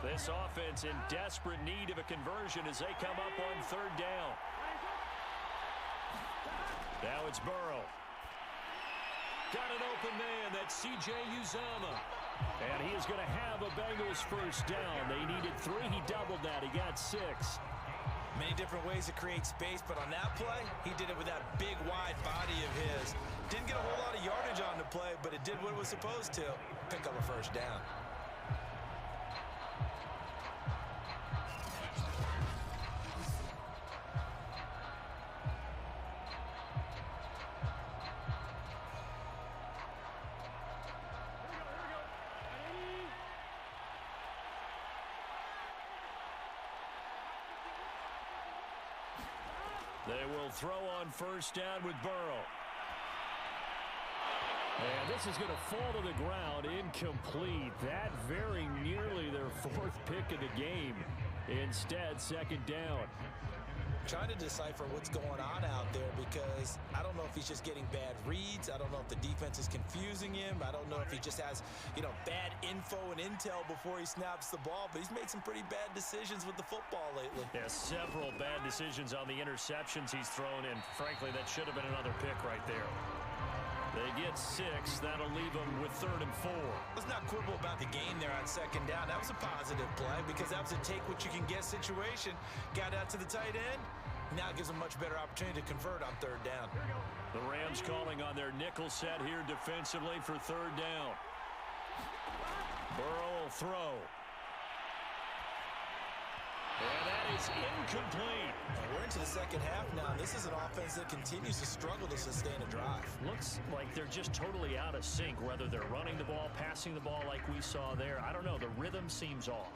This offense in desperate need of a conversion as they come up on 3rd down. Now it's Burrow. Got an open man. That's C.J. Uzomah. And he is going to have a Bengals 1st down. They needed 3. He doubled that. He got 6. Many different ways to create space, but on that play, he did it with that big, wide body of his. Didn't get a whole lot of yardage on the play, but it did what it was supposed to. Pick up a 1st down. They will throw on 1st down with Burrow. And this is going to fall to the ground incomplete. That very nearly their 4th pick of the game. Instead, 2nd down. Trying to decipher what's going on out there because I don't know if he's just getting bad reads. I don't know if the defense is confusing him. I don't know if he just has, bad info and intel before he snaps the ball. But he's made some pretty bad decisions with the football lately. Yeah, several bad decisions on the interceptions he's thrown, and frankly, that should have been another pick right there. They get 6. That'll leave them with 3rd and 4. Let's not quibble about the game there on 2nd down. That was a positive play because that was a take-what-you-can-get situation. Got out to the tight end. Now it gives them a much better opportunity to convert on 3rd down. The Rams calling on their nickel set here defensively for 3rd down. Burrow will throw. And that is incomplete. We're into the 2nd half now. This is an offense that continues to struggle to sustain a drive. Looks like they're just totally out of sync, whether they're running the ball, passing the ball like we saw there. I don't know. The rhythm seems off.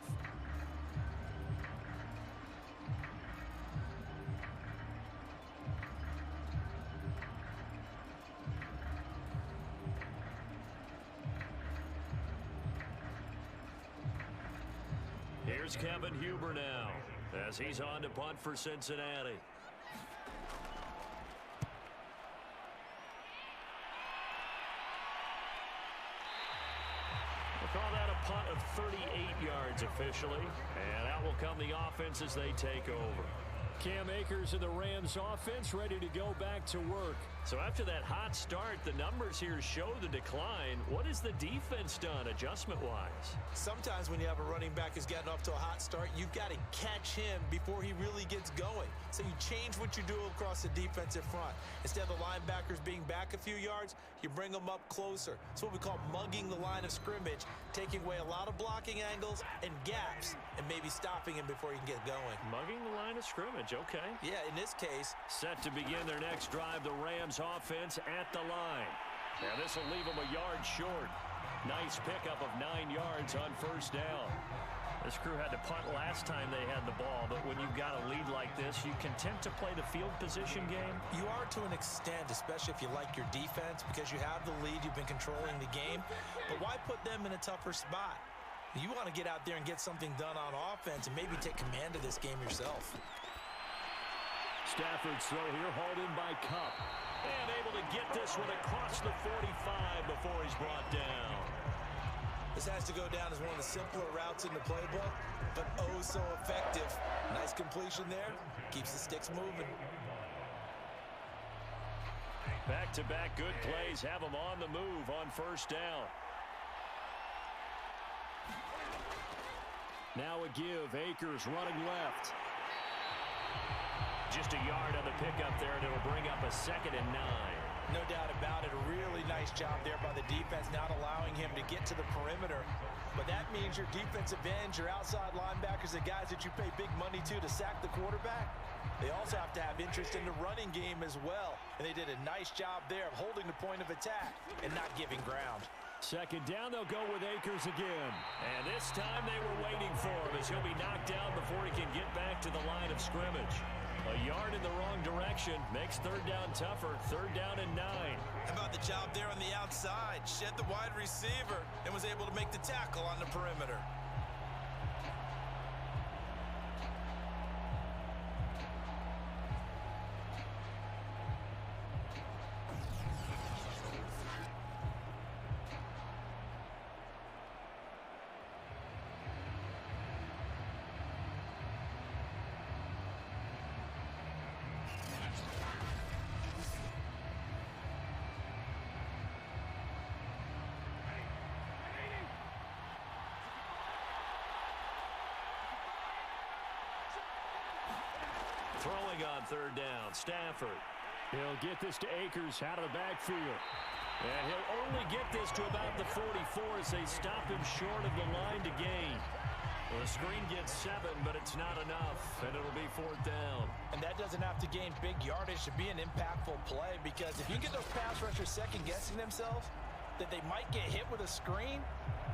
Here's Kevin Huber now as he's on to punt for Cincinnati. We'll call that a punt of 38 yards officially, and out will come the offense as they take over. Cam Akers and the Rams offense ready to go back to work. So after that hot start, the numbers here show the decline. What has the defense done adjustment-wise? Sometimes when you have a running back who's gotten off to a hot start, you've got to catch him before he really gets going. So you change what you do across the defensive front. Instead of the linebackers being back a few yards, you bring them up closer. It's what we call mugging the line of scrimmage, taking away a lot of blocking angles and gaps and maybe stopping him before he can get going. Mugging the line of scrimmage, okay. Yeah, in this case. Set to begin their next drive, the Rams offense at the line. Now this will leave them a yard short. Nice pickup of 9 yards on 1st down. This crew had to punt last time they had the ball, but when you've got a lead like like this, you content to play the field position game? You are to an extent, especially if you like your defense, because you have the lead, you've been controlling the game. But why put them in a tougher spot? You want to get out there and get something done on offense and maybe take command of this game yourself. Stafford's throw here hauled in by Cup. And able to get this one across the 45 before he's brought down. This has to go down as one of the simpler routes in the playbook, but oh so effective. Nice completion there. Keeps the sticks moving. Back-to-back good plays have him on the move on first down. Now a give. Akers running left. Just a yard on the pickup there, and it'll bring up a 2nd and 9. No doubt about it. A really nice job there by the defense, not allowing him to get to the perimeter. But that means your defensive ends, your outside linebackers, the guys that you pay big money to sack the quarterback, they also have to have interest in the running game as well. And they did a nice job there of holding the point of attack and not giving ground. 2nd down, they'll go with Akers again. And this time they were waiting for him as he'll be knocked down before he can get back to the line of scrimmage. A yard in the wrong direction makes 3rd down tougher. 3rd down and 9. How about the job there on the outside? Shed the wide receiver and was able to make the tackle on the perimeter. Throwing on 3rd down, Stafford. He'll get this to Akers out of the backfield. And he'll only get this to about the 44 as they stop him short of the line to gain. Well, the screen gets 7, but it's not enough, and it'll be 4th down. And that doesn't have to gain big yardage to be an impactful play, because if you get those pass rushers second-guessing themselves, that they might get hit with a screen,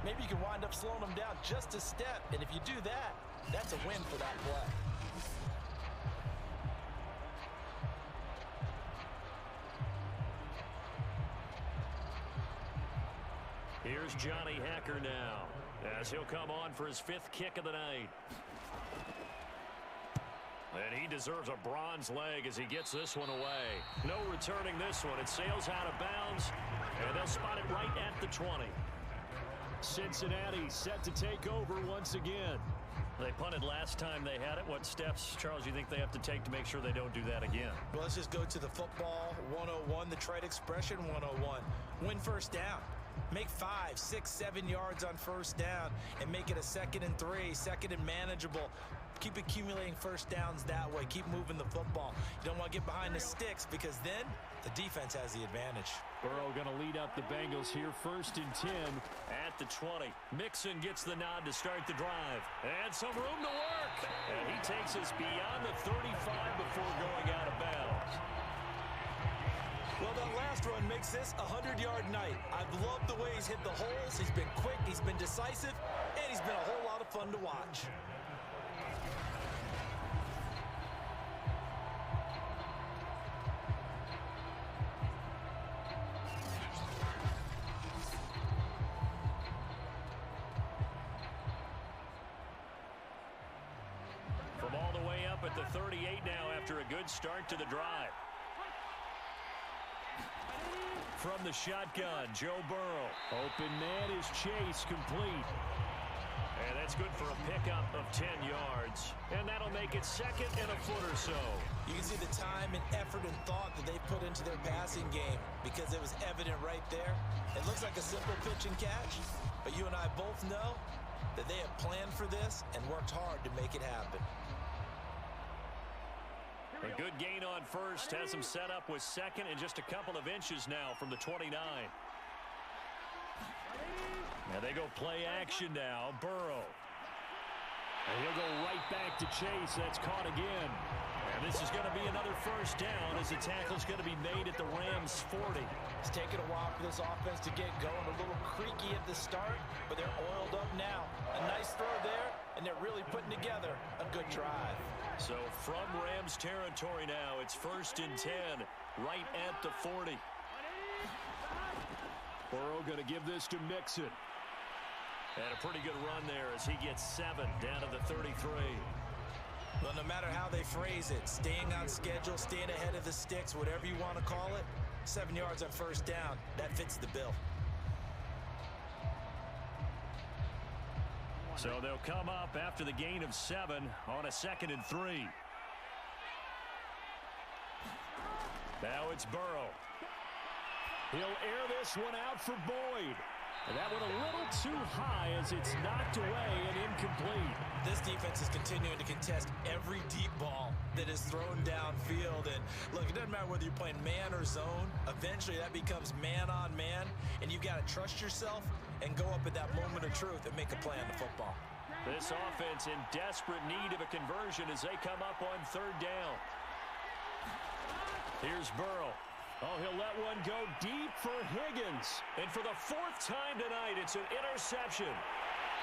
maybe you can wind up slowing them down just a step. And if you do that, that's a win for that play. Here's Johnny Hacker now, as he'll come on for his 5th kick of the night. And he deserves a bronze leg as he gets this one away. No returning this one. It sails out of bounds, and they'll spot it right at the 20. Cincinnati set to take over once again. They punted last time they had it. What steps, Charles, do you think they have to take to make sure they don't do that again? Well, let's just go to the football 101, the trade expression 101. Win first down. Make 5, 6, 7 yards on first down and make it a 2nd and 3, 2nd and manageable. Keep accumulating first downs that way. Keep moving the football. You don't want to get behind the sticks, because then the defense has the advantage. Burrow going to lead up the Bengals here, 1st and 10 at the 20. Mixon gets the nod to start the drive. And some room to work. And he takes us beyond the 35 before going out of bounds. Well, that last run makes this a 100-yard night. I've loved the way he's hit the holes. He's been quick, he's been decisive, and he's been a whole lot of fun to watch. From all the way up at the 38 now after a good start to the drive. From the shotgun, Joe Burrow. Open man is Chase, complete. And that's good for a pickup of 10 yards. And that'll make it 2nd and a foot or so. You can see the time and effort and thought that they put into their passing game, because it was evident right there. It looks like a simple pitch and catch, but you and I both know that they have planned for this and worked hard to make it happen. A good gain on first has him set up with 2nd and just a couple of inches now from the 29. Now they go play action now. Burrow. And he'll go right back to chase. That's caught again. And this is going to be another first down as the tackle's going to be made at the Rams 40. It's taken a while for this offense to get going. A little creaky at the start, but they're oiled up now. A nice throw there, and they're really putting together a good drive. So from Rams territory now, it's 1st and 10, right at the 40. Burrow going to give this to Mixon. And a pretty good run there as he gets 7 down to the 33. Well, no matter how they phrase it, staying on schedule, staying ahead of the sticks, whatever you want to call it, 7 yards on first down, that fits the bill. So they'll come up after the gain of 7 on a 2nd and 3. Now it's Burrow. He'll air this one out for Boyd. And that one a little too high as it's knocked away and incomplete. This defense is continuing to contest every deep ball that is thrown downfield. And look, it doesn't matter whether you're playing man or zone. Eventually that becomes man on man. And you've got to trust yourself and go up at that moment of truth and make a play on the football. This offense in desperate need of a conversion as they come up on 3rd down. Here's Burrow. Oh, he'll let one go deep for Higgins. And for the 4th time tonight, it's an interception.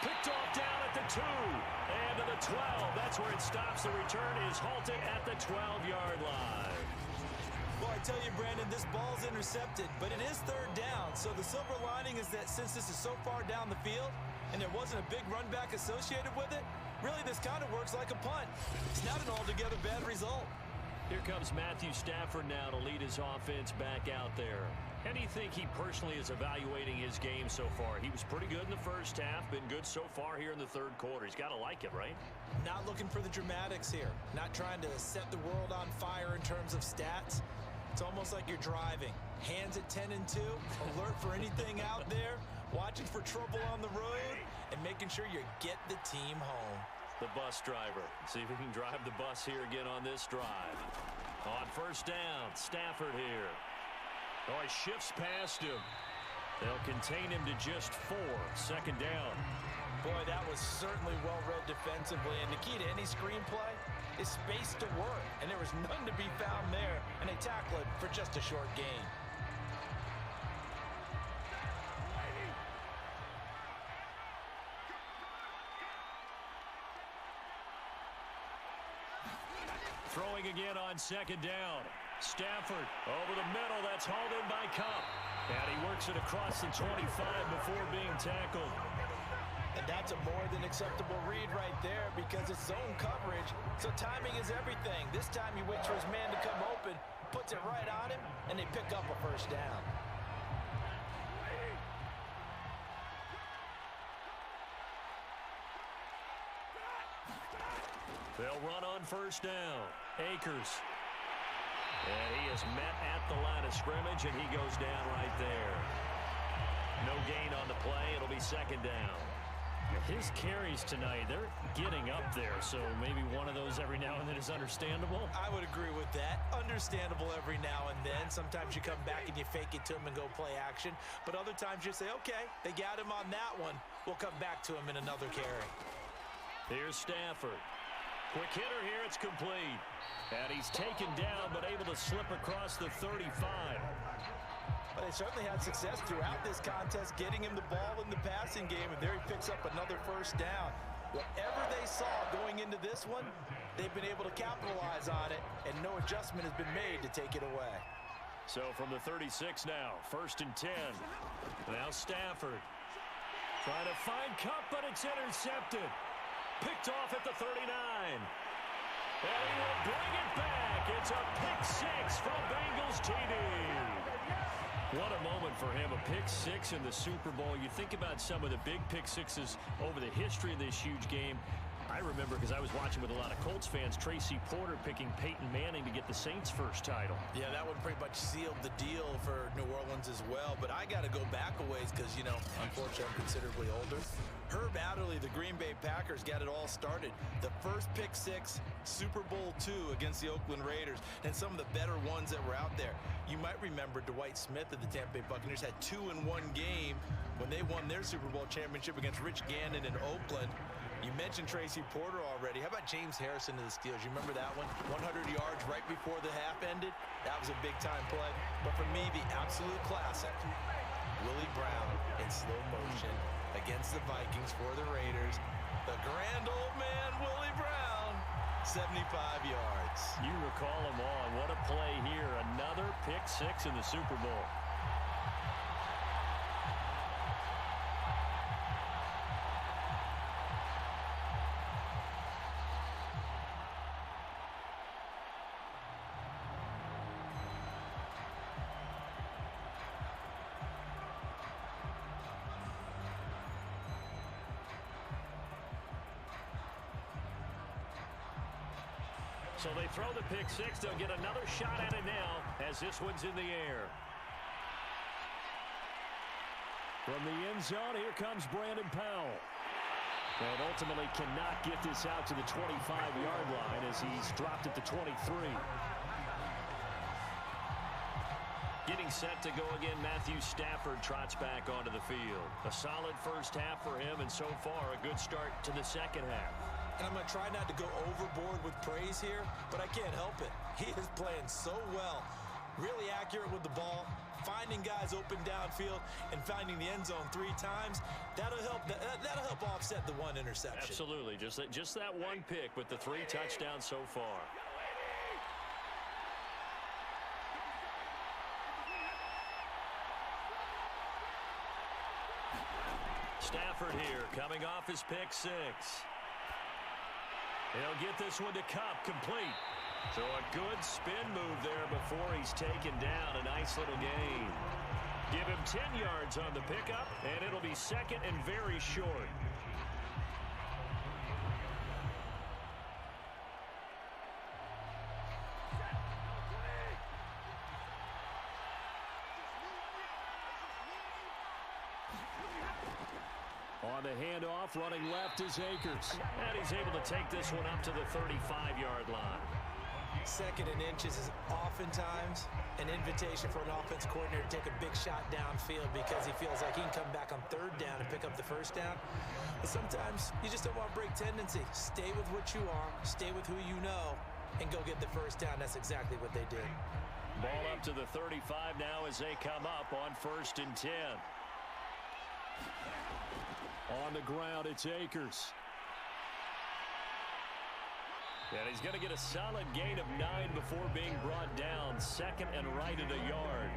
Picked off down at the 2 and to the 12. That's where it stops. The return is halted at the 12-yard line. Well, I tell you, Brandon, this ball's intercepted, but it is 3rd down. So the silver lining is that since this is so far down the field and there wasn't a big run back associated with it, really this kind of works like a punt. It's not an altogether bad result. Here comes Matthew Stafford now to lead his offense back out there. How do you think he personally is evaluating his game so far? He was pretty good in the first half, been good so far here in the 3rd quarter. He's got to like it, right? Not looking for the dramatics here. Not trying to set the world on fire in terms of stats. It's almost like you're driving. Hands at 10 and 2, alert for anything out there, watching for trouble on the road, and making sure you get the team home. The bus driver. See if he can drive the bus here again on this drive. On 1st down, Stafford here. Oh, he shifts past him. They'll contain him to just 4. 2nd down. Boy, that was certainly well-read defensively. And the key to any screenplay is space to work. And there was none to be found there. And they tackle it for just a short gain. Throwing again on 2nd down. Stafford over the middle. That's hauled in by Cup. And he works it across the 25 before being tackled. And that's a more than acceptable read right there because it's zone coverage. So timing is everything. This time he waits for his man to come open, puts it right on him, and they pick up a 1st down. They'll run on 1st down. Akers. And he is met at the line of scrimmage, and he goes down right there. No gain on the play. It'll be 2nd down. His carries tonight, they're getting up there, so maybe one of those every now and then is understandable. I would agree with that. Understandable every now and then. Sometimes you come back and you fake it to him and go play action. But other times you say, okay, they got him on that one. We'll come back to him in another carry. Here's Stafford. Quick hitter here, it's complete. And he's taken down, but able to slip across the 35. But they certainly had success throughout this contest, getting him the ball in the passing game, and there he picks up another 1st down. Whatever they saw going into this one, they've been able to capitalize on it, and no adjustment has been made to take it away. So from the 36 now, 1st and 10. Now Stafford trying to find Cup, but it's intercepted. Picked off at the 39. And he will bring it back. It's a pick 6 from Bengals TD. What a moment for him, a pick 6 in the Super Bowl. You think about some of the big pick 6s over the history of this huge game. I remember, because I was watching with a lot of Colts fans, Tracy Porter picking Peyton Manning to get the Saints' first title. Yeah, that one pretty much sealed the deal for New Orleans as well. But I got to go back a ways because, you know, unfortunately I'm considerably older. Herb Adderley, the Green Bay Packers, got it all started. The first pick 6, Super Bowl II against the Oakland Raiders, and some of the better ones that were out there. You might remember Dwight Smith of the Tampa Bay Buccaneers had 2 in one game when they won their Super Bowl championship against Rich Gannon in Oakland. You mentioned Tracy Porter already. How about James Harrison to the Steelers? You remember that one? 100 yards right before the half ended. That was a big-time play. But for me, the absolute classic, Willie Brown in slow motion against the Vikings for the Raiders. The grand old man, Willie Brown, 75 yards. You recall them all. What a play here. Another pick six in the Super Bowl. So they throw the pick six. They'll get another shot at it now as this one's in the air. From the end zone, here comes Brandon Powell. And ultimately cannot get this out to the 25-yard line as he's dropped at the 23. Getting set to go again, Matthew Stafford trots back onto the field. A solid first half for him, and so far a good start to the second half. And I'm going to try not to go overboard with praise here, but I can't help it. He is playing so well. Really accurate with the ball, finding guys open downfield, and finding the end zone 3 times. That'll help offset the 1 interception. Absolutely. Just that one pick with the 3 touchdowns so far. Stafford here coming off his pick six. He'll get this one to Cup, complete. So a good spin move there before he's taken down. A nice little gain. Give him 10 yards on the pickup, and it'll be second and very short. On the handoff, running left is Akers. And he's able to take this one up to the 35-yard line. Second and inches is oftentimes an invitation for an offense coordinator to take a big shot downfield because he feels like he can come back on 3rd down and pick up the 1st down. But sometimes you just don't want to break tendency. Stay with what you are, stay with who you know, and go get the 1st down. That's exactly what they did. Ball up to the 35 now as they come up on 1st and 10. On the ground, it's Akers. And he's going to get a solid gain of 9 before being brought down. Second and right at a yard.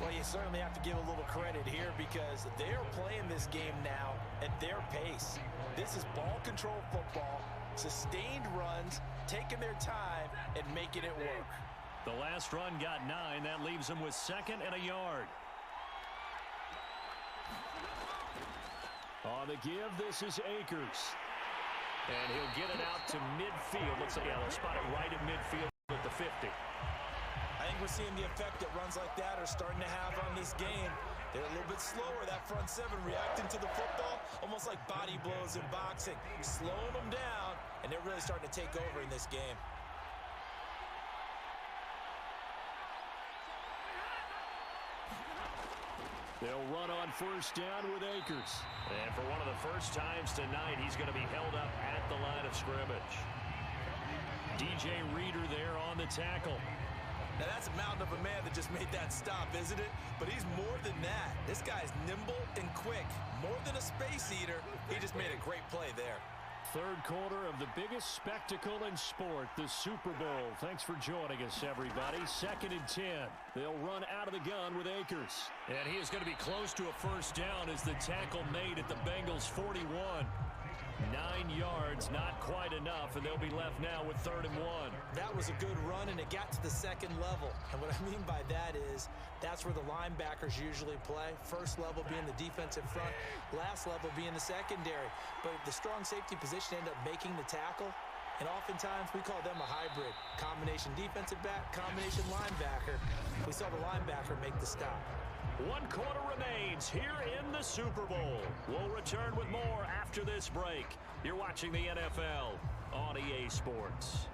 Well, you certainly have to give a little credit here because they're playing this game now at their pace. This is ball control football, sustained runs, taking their time, and making it work. The last run got 9. That leaves him with 2nd and a yard. On the give, this is Akers. And he'll get it out to midfield. Looks like, yeah, they'll spot it right in midfield at the 50. I think we're seeing the effect that runs like that are starting to have on this game. They're a little bit slower, that front 7 reacting to the football, almost like body blows in boxing, slowing them down, and they're really starting to take over in this game. They'll run on 1st down with Akers. And for one of the first times tonight, he's going to be held up at the line of scrimmage. DJ Reader there on the tackle. Now that's a mountain of a man that just made that stop, isn't it? But he's more than that. This guy's nimble and quick. More than a space eater. He just made a great play there. 3rd quarter of the biggest spectacle in sport, the Super Bowl. Thanks for joining us, everybody. 2nd and 10. They'll run out of the gun with Akers. And he is going to be close to a 1st down as the tackle made at the Bengals' 41. 9 yards, not quite enough, and they'll be left now with 3rd and 1. That was a good run, and it got to the 2nd level. And what I mean by that is that's where the linebackers usually play. 1st level being the defensive front, last level being the secondary. But the strong safety position ended up making the tackle, and oftentimes we call them a hybrid. Combination defensive back, combination linebacker. We saw the linebacker make the stop. 1 quarter remains here in the Super Bowl. We'll return with more after this break. You're watching the NFL on EA Sports.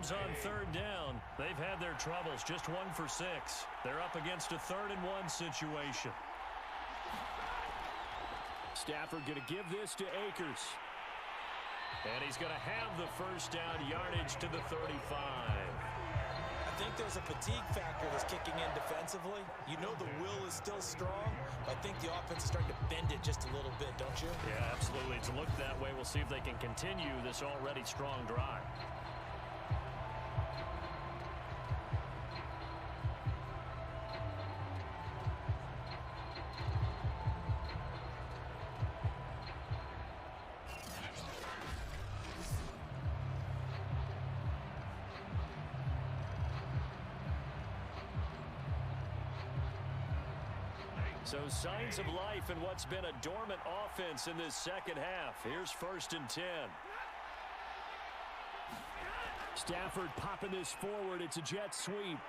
Rams on 3rd down. They've had their troubles, just 1 for 6. They're up against a 3rd-and-1 situation. Stafford going to give this to Akers. And he's going to have the first down, yardage to the 35. I think there's a fatigue factor that's kicking in defensively. You know the will is still strong, but I think the offense is starting to bend it just a little bit, don't you? Yeah, absolutely. It's looked that way. We'll see if they can continue this already strong drive. So signs of life in what's been a dormant offense in this second half. Here's 1st and 10. Stafford popping this forward. It's a jet sweep.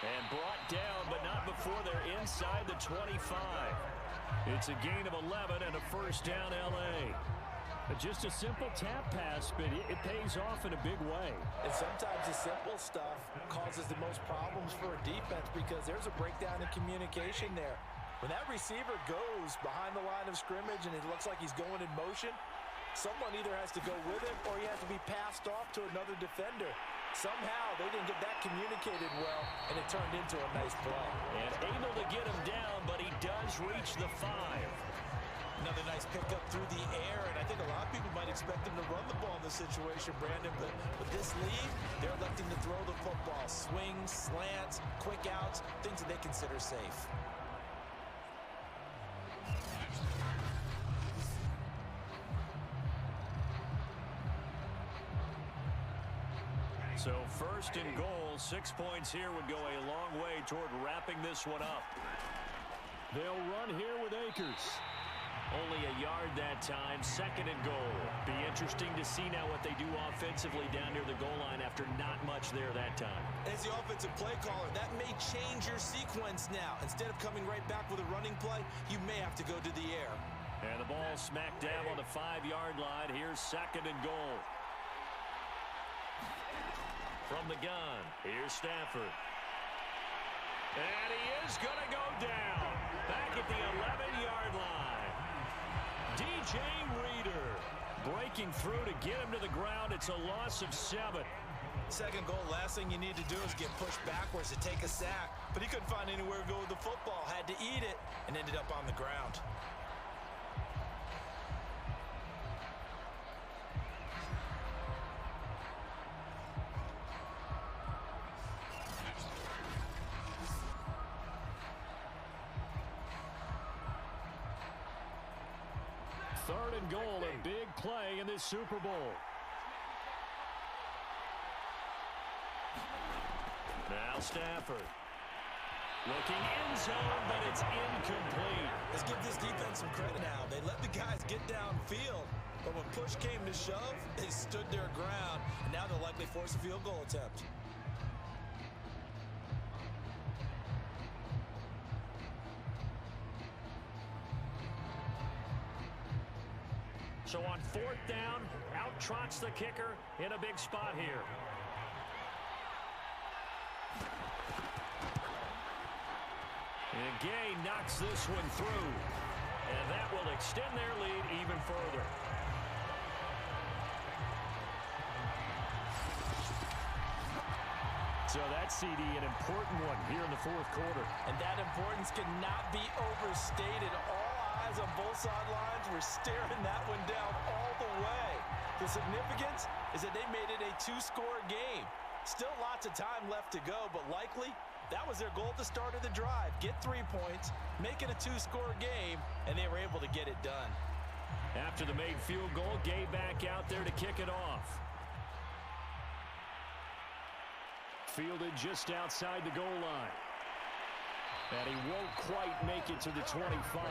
And brought down, but not before they're inside the 25. It's a gain of 11 and a first down L.A. Just a simple tap pass, but it pays off in a big way. And sometimes the simple stuff causes the most problems for a defense because there's a breakdown in communication there. When that receiver goes behind the line of scrimmage and it looks like he's going in motion, someone either has to go with him or he has to be passed off to another defender. Somehow they didn't get that communicated well, and it turned into a nice play. And able to get him down, but he does reach the 5. Another nice pickup through the air, and I think a lot of people might expect him to run the ball in this situation, Brandon, but with this lead, they're electing to throw the football. Swings, slants, quick outs, things that they consider safe. So 1st and goal, 6 points here would go a long way toward wrapping this one up. They'll run here with Akers. Only a yard that time, 2nd and goal. Be interesting to see now what they do offensively down near the goal line after not much there that time. As the offensive play caller, that may change your sequence now. Instead of coming right back with a running play, you may have to go to the air. And the ball smack dab on the 5-yard line. Here's 2nd and goal. From the gun, here's Stafford. And he is going to go down. Back at the 11-yard line. DJ Reader breaking through to get him to the ground. It's a loss of 7. 2nd goal, last thing you need to do is get pushed backwards to take a sack. But he couldn't find anywhere to go with the football. Had to eat it and ended up on the ground. Third and goal, a big play in this Super Bowl. Now Stafford. Looking end zone, but it's incomplete. Let's give this defense some credit now. They let the guys get downfield, but when push came to shove, they stood their ground, and now they'll likely force a field goal attempt. So on 4th down, out trots the kicker in a big spot here. And Gay knocks this one through. And that will extend their lead even further. So that CD, an important one here in the 4th quarter. And that importance cannot be overstated. All eyes on both sidelines were staring that one down all the way. The significance is that they made it a 2-score game. Still lots of time left to go, but likely that was their goal at the start of the drive. Get 3 points, make it a 2-score game, and they were able to get it done. After the made field goal, Gay back out there to kick it off. Fielded just outside the goal line. And he won't quite make it to the 25.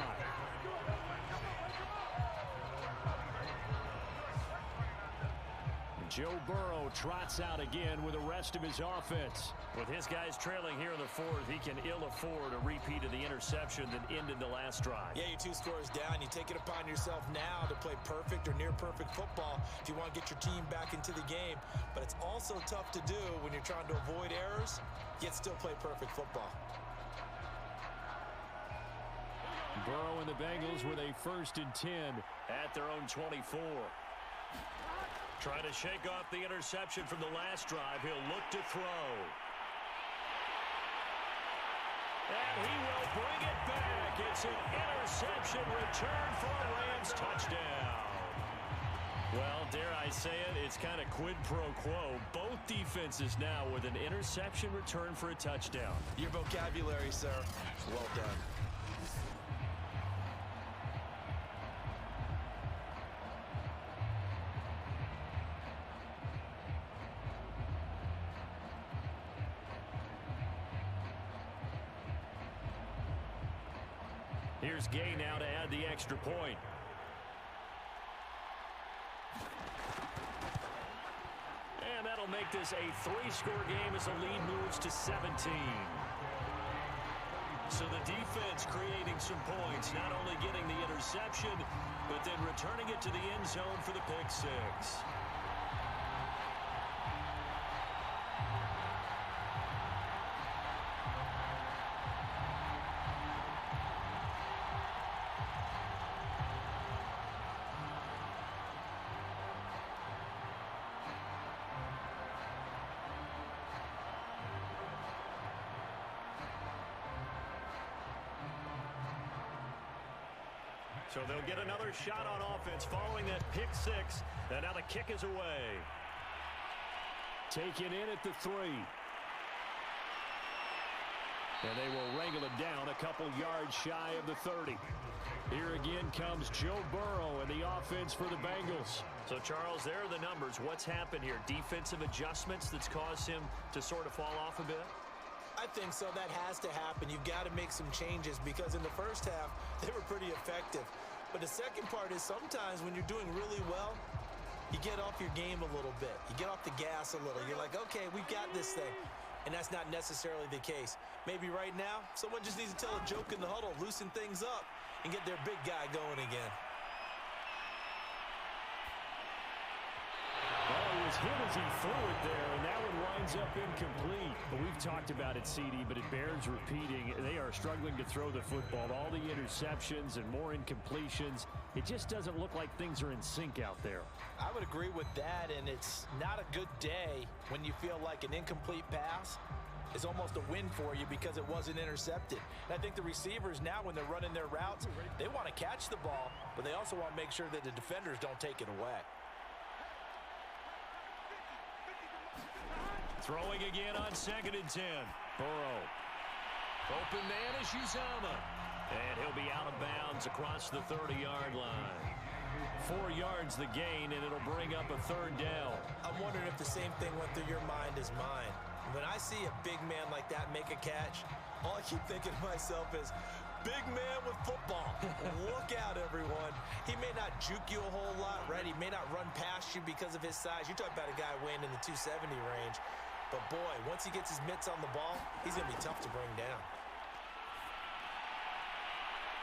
Joe Burrow trots out again with the rest of his offense. With his guys trailing here in the fourth, he can ill afford a repeat of the interception that ended the last drive. Yeah, you're 2 scores down. You take it upon yourself now to play perfect or near perfect football if you want to get your team back into the game. But it's also tough to do when you're trying to avoid errors, yet still play perfect football. Burrow and the Bengals with a 1st and 10 at their own 24. Trying to shake off the interception from the last drive. He'll look to throw. And he will bring it back. It's an interception return for a Rams touchdown. Well, dare I say it, it's kind of quid pro quo. Both defenses now with an interception return for a touchdown. Your vocabulary, sir. Well done. Here's Gay now to add the extra point. And that'll make this a 3-score game as the lead moves to 17. So the defense creating some points, not only getting the interception, but then returning it to the end zone for the pick 6. So they'll get another shot on offense following that pick 6. And now the kick is away. Taken in at the 3. And they will wrangle it down a couple yards shy of the 30. Here again comes Joe Burrow and the offense for the Bengals. So, Charles, there are the numbers. What's happened here? Defensive adjustments that's caused him to sort of fall off a bit? I think so. That has to happen. You've got to make some changes because in the first half, they were pretty effective. But the second part is sometimes when you're doing really well, you get off your game a little bit. You get off the gas a little. You're like, okay, we've got this thing. And that's not necessarily the case. Maybe right now, someone just needs to tell a joke in the huddle, loosen things up, and get their big guy going again. Well, it was hit as he threw it there, and that one winds up incomplete. But we've talked about it, CD, but it bears repeating. They are struggling to throw the football. All the interceptions and more incompletions. It just doesn't look like things are in sync out there. I would agree with that, and it's not a good day when you feel like an incomplete pass is almost a win for you because it wasn't intercepted. And I think the receivers now, when they're running their routes, they want to catch the ball, but they also want to make sure that the defenders don't take it away. Throwing again on 2nd and 10. Burrow. Open man is Uzama. And he'll be out of bounds across the 30-yard line. 4 yards the gain, and it'll bring up a 3rd down. I'm wondering if the same thing went through your mind as mine. When I see a big man like that make a catch, all I keep thinking to myself is, big man with football. Look out, everyone. He may not juke you a whole lot, right? He may not run past you because of his size. You're talking about a guy weighing in the 270 range. But, boy, once he gets his mitts on the ball, he's going to be tough to bring down.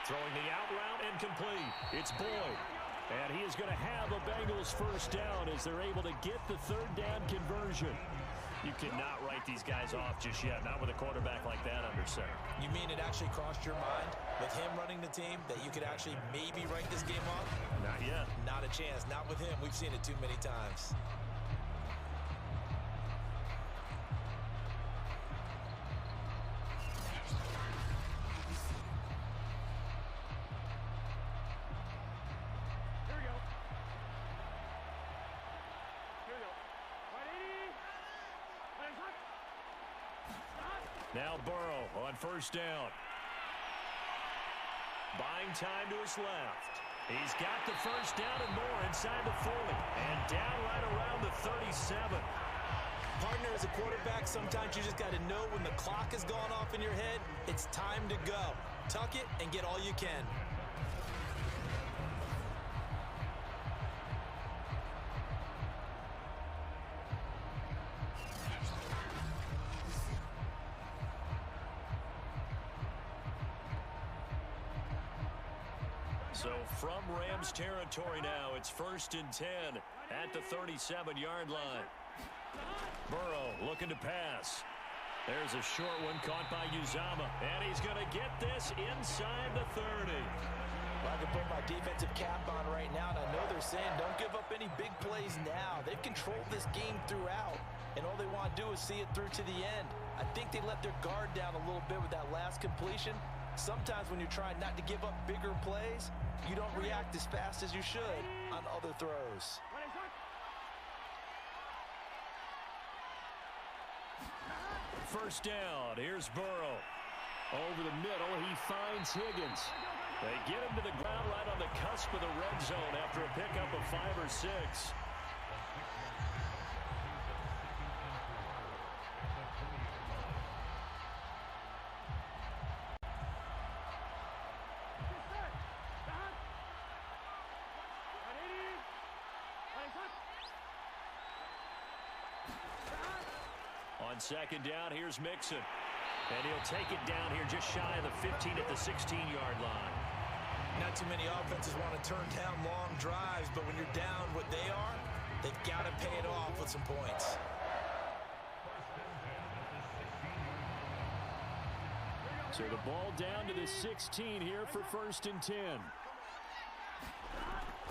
Throwing the out route incomplete. It's Boyd. And he is going to have a Bengals 1st down as they're able to get the 3rd down conversion. You cannot write these guys off just yet, not with a quarterback like that under center. You mean it actually crossed your mind with him running the team that you could actually maybe write this game off? Not yet. Not a chance. Not with him. We've seen it too many times. Now Burrow on 1st down. Buying time to his left. He's got the 1st down and more inside the 40. And down right around the 37. Partner, as a quarterback, sometimes you just got to know when the clock has gone off in your head, it's time to go. Tuck it and get all you can. So from Rams territory now, it's 1st and 10 at the 37-yard line. Burrow looking to pass. There's a short one caught by Uzama, and he's going to get this inside the 30. I can put my defensive cap on right now, and I know they're saying don't give up any big plays now. They've controlled this game throughout, and all they want to do is see it through to the end. I think they let their guard down a little bit with that last completion. Sometimes when you're trying not to give up bigger plays, you don't react as fast as you should on other throws. First down, here's Burrow. Over the middle, he finds Higgins. They get him to the ground right on the cusp of the red zone after a pickup of 5 or 6. On second down, here's Mixon. And he'll take it down here just shy of the 15 at the 16-yard line. Not too many offenses want to turn down long drives, but when you're down what they are, they've got to pay it off with some points. So the ball down to the 16 here for 1st and 10.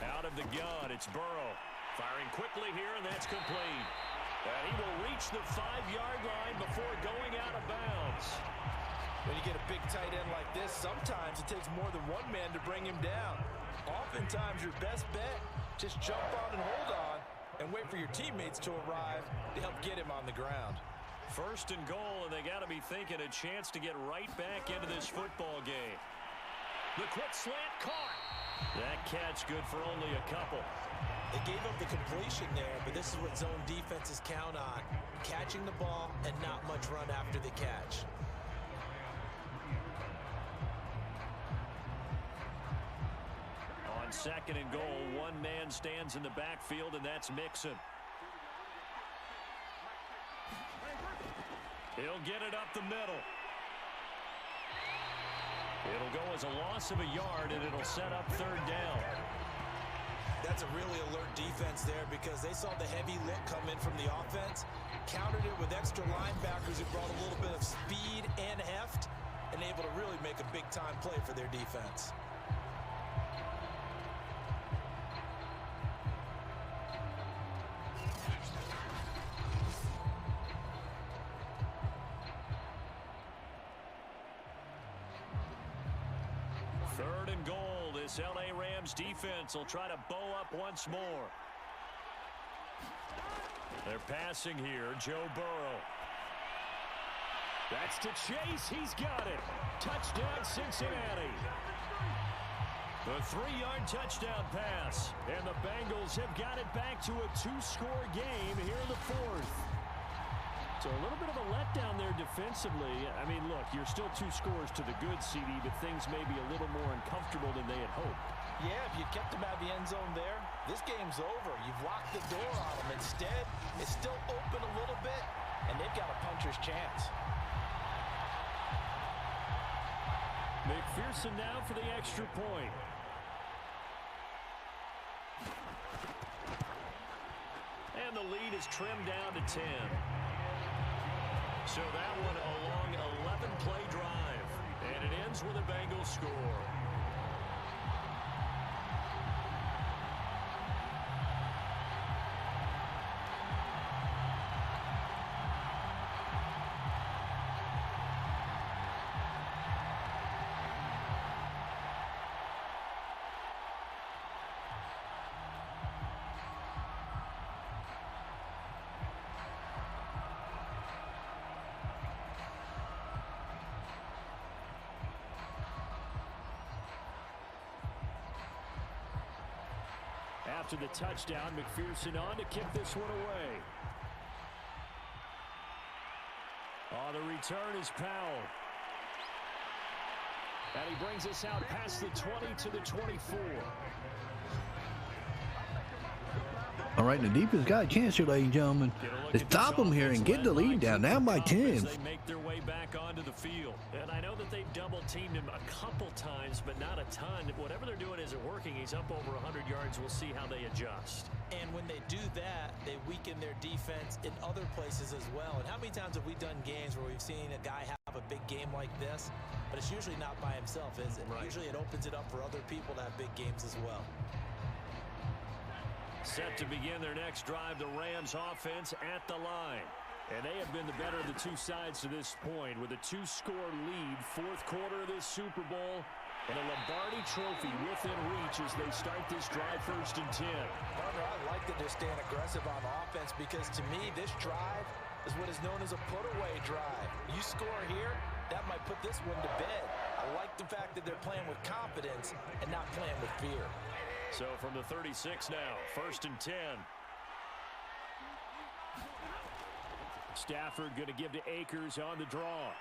Out of the gun, it's Burrow. Firing quickly here, and that's complete. And he will reach the 5-yard line before going out of bounds. When you get a big tight end like this, sometimes it takes more than one man to bring him down. Oftentimes, your best bet, just jump on and hold on and wait for your teammates to arrive to help get him on the ground. 1st and goal, and they got to be thinking a chance to get right back into this football game. The quick slant caught. That catch good for only a couple. They gave up the completion there, but this is what zone defenses count on. Catching the ball and not much run after the catch. On 2nd and goal, one man stands in the backfield, and that's Mixon. He'll get it up the middle. It'll go as a loss of a yard, and it'll set up 3rd down. That's a really alert defense there because they saw the heavy look come in from the offense, countered it with extra linebackers who brought a little bit of speed and heft, and able to really make a big-time play for their defense. This LA Rams defense will try to bow up once more. They're passing here, Joe Burrow. That's to Chase. He's got it. Touchdown, Cincinnati. The 3-yard touchdown pass. And the Bengals have got it back to a 2-score game here in the 4th. So a little bit of a letdown there defensively. I mean, look, you're still 2 scores to the good, CD, but things may be a little more uncomfortable than they had hoped. Yeah, if you kept them out of the end zone there, this game's over. You've locked the door on them. Instead, it's still open a little bit, and they've got a puncher's chance. McPherson now for the extra point. And the lead is trimmed down to 10. So that one a long 11-play drive. And it ends with a Bengals score. After the touchdown, McPherson on to kick this one away. Oh, the return is Powell. And he brings us out past the 20 to the 24. All right, the defense got a chance here, ladies and gentlemen, to stop them here and get the lead down now by 10. They make their way back onto the field. And I know that they've double-teamed him a couple times, but not a ton. Whatever they're doing isn't working. He's up over 100 yards. We'll see how they adjust. And when they do that, they weaken their defense in other places as well. And how many times have we done games where we've seen a guy have a big game like this? But it's usually not by himself, is it? Right. Usually it opens it up for other people to have big games as well. Set to begin their next drive, the Rams offense at the line. And they have been the better of the two sides to this point with a 2-score lead. Fourth quarter of this Super Bowl. And a Lombardi trophy within reach as they start this drive 1st and 10. Partner, I like that they're staying aggressive on offense because to me, this drive is what is known as a put-away drive. You score here, that might put this one to bed. I like the fact that they're playing with confidence and not playing with fear. So from the 36 now, 1st and 10. Stafford going to give to Akers on the draw.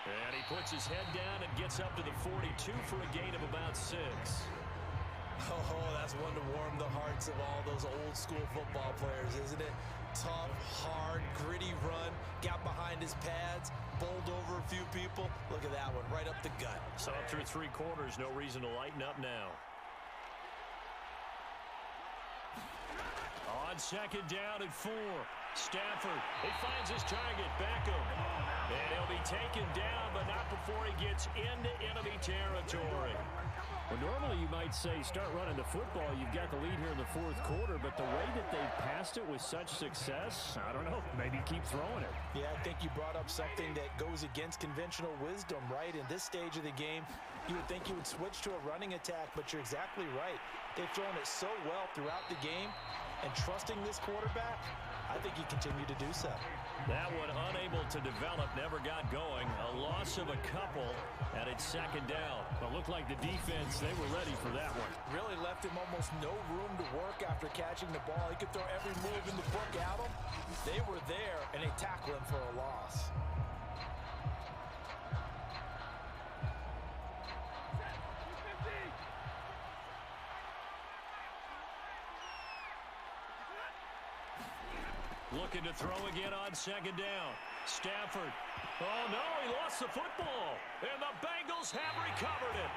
And he puts his head down and gets up to the 42 for a gain of about 6. Oh, that's one to warm the hearts of all those old school football players, isn't it? Tough, hard, gritty run, got behind his pads, bowled over a few people. Look at that one, right up the gut. So up through 3 quarters, no reason to lighten up now. On 2nd down and 4. Stafford, he finds his target, Beckham. And he'll be taken down, but not before he gets into enemy territory. Well, normally you might say start running the football. You've got the lead here in the 4th quarter, but the way that they passed it with such success, I don't know, maybe keep throwing it. Yeah, I think you brought up something that goes against conventional wisdom, right? In this stage of the game, you would think you would switch to a running attack, but you're exactly right. They've thrown it so well throughout the game, and trusting this quarterback, I think you continue to do so. That one unable to develop, never got going. A loss of a couple, and it's 2nd down. But looked like the defense, they were ready for that one. Really left him almost no room to work after catching the ball. He could throw every move in the book at him. They were there, and they tackled him for a loss. Looking to throw again on 2nd down. Stafford. Oh, no, he lost the football. And the Bengals have recovered it.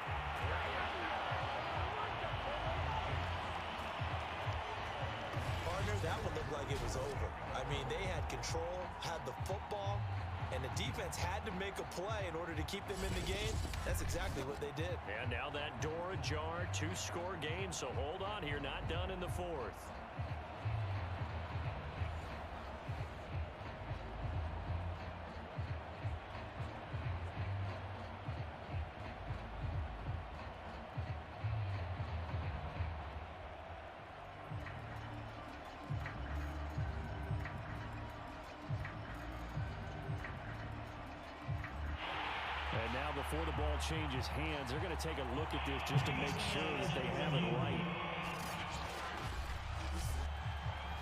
Partner, that one looked like it was over. I mean, they had control, had the football, and the defense had to make a play in order to keep them in the game. That's exactly what they did. And now that door ajar, 2-score game, so hold on here, not done in the 4th. And now before the ball changes hands, they're going to take a look at this just to make sure that they have it right.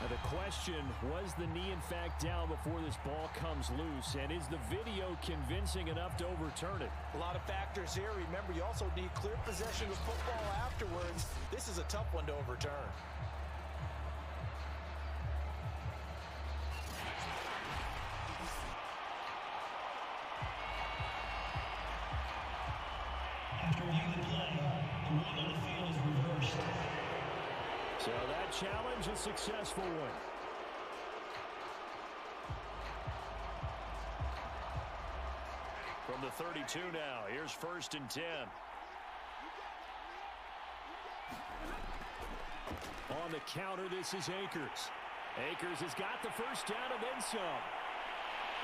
Now the question, was the knee in fact down before this ball comes loose? And is the video convincing enough to overturn it? A lot of factors here. Remember, you also need clear possession of football afterwards. This is a tough one to overturn. So that challenge, a successful one. From the 32 now, here's 1st and 10. On the counter, this is Akers. Akers has got the 1st down and then some.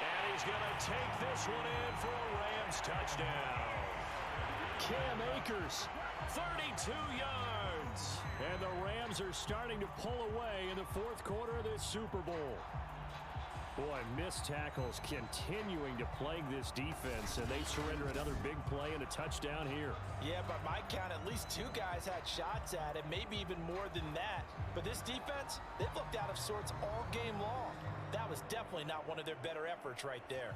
And he's going to take this one in for a Rams touchdown. Cam Akers, 32 yards. And the Rams are starting to pull away in the 4th quarter of this Super Bowl. Boy, missed tackles continuing to plague this defense, and they surrender another big play and a touchdown here. Yeah, by my count, at least 2 guys had shots at it, maybe even more than that. But this defense, they've looked out of sorts all game long. That was definitely not one of their better efforts right there.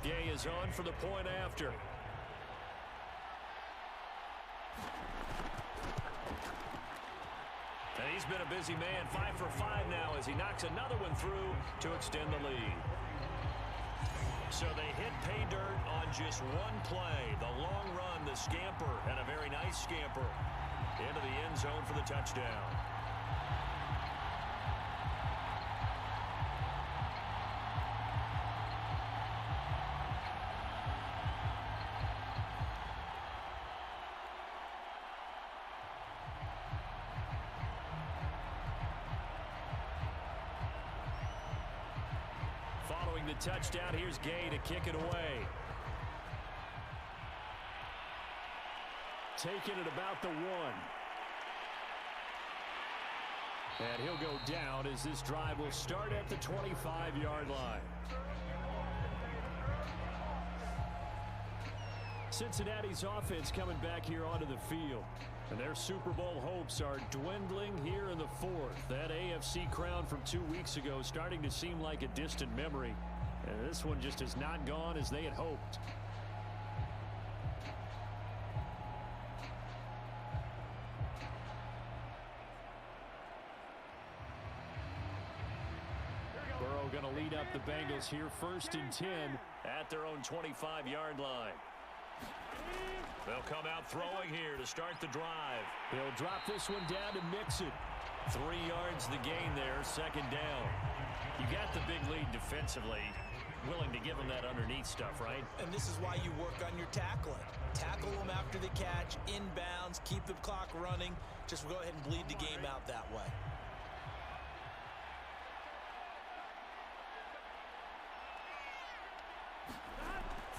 Yeah, Gay is on for the point after. And he's been a busy man, 5 for 5 now as he knocks another one through to extend the lead. So they hit pay dirt on just one play. The long run, the scamper, and a very nice scamper into the end zone for the touchdown. Following the touchdown, here's Gay to kick it away. Taking it about the 1. And he'll go down as this drive will start at the 25-yard line. Cincinnati's offense coming back here onto the field. And their Super Bowl hopes are dwindling here in the 4th. That AFC crown from 2 weeks ago starting to seem like a distant memory. And this one just has not gone as they had hoped. Burrow going to lead up the Bengals here 1st and 10 at their own 25-yard line. They'll come out throwing here to start the drive. He'll drop this one down to mix it. 3 yards the gain there, 2nd down. You got the big lead defensively. Willing to give them that underneath stuff, right? And this is why you work on your tackling. Tackle them after the catch, inbounds, keep the clock running. Just go ahead and bleed the game out that way.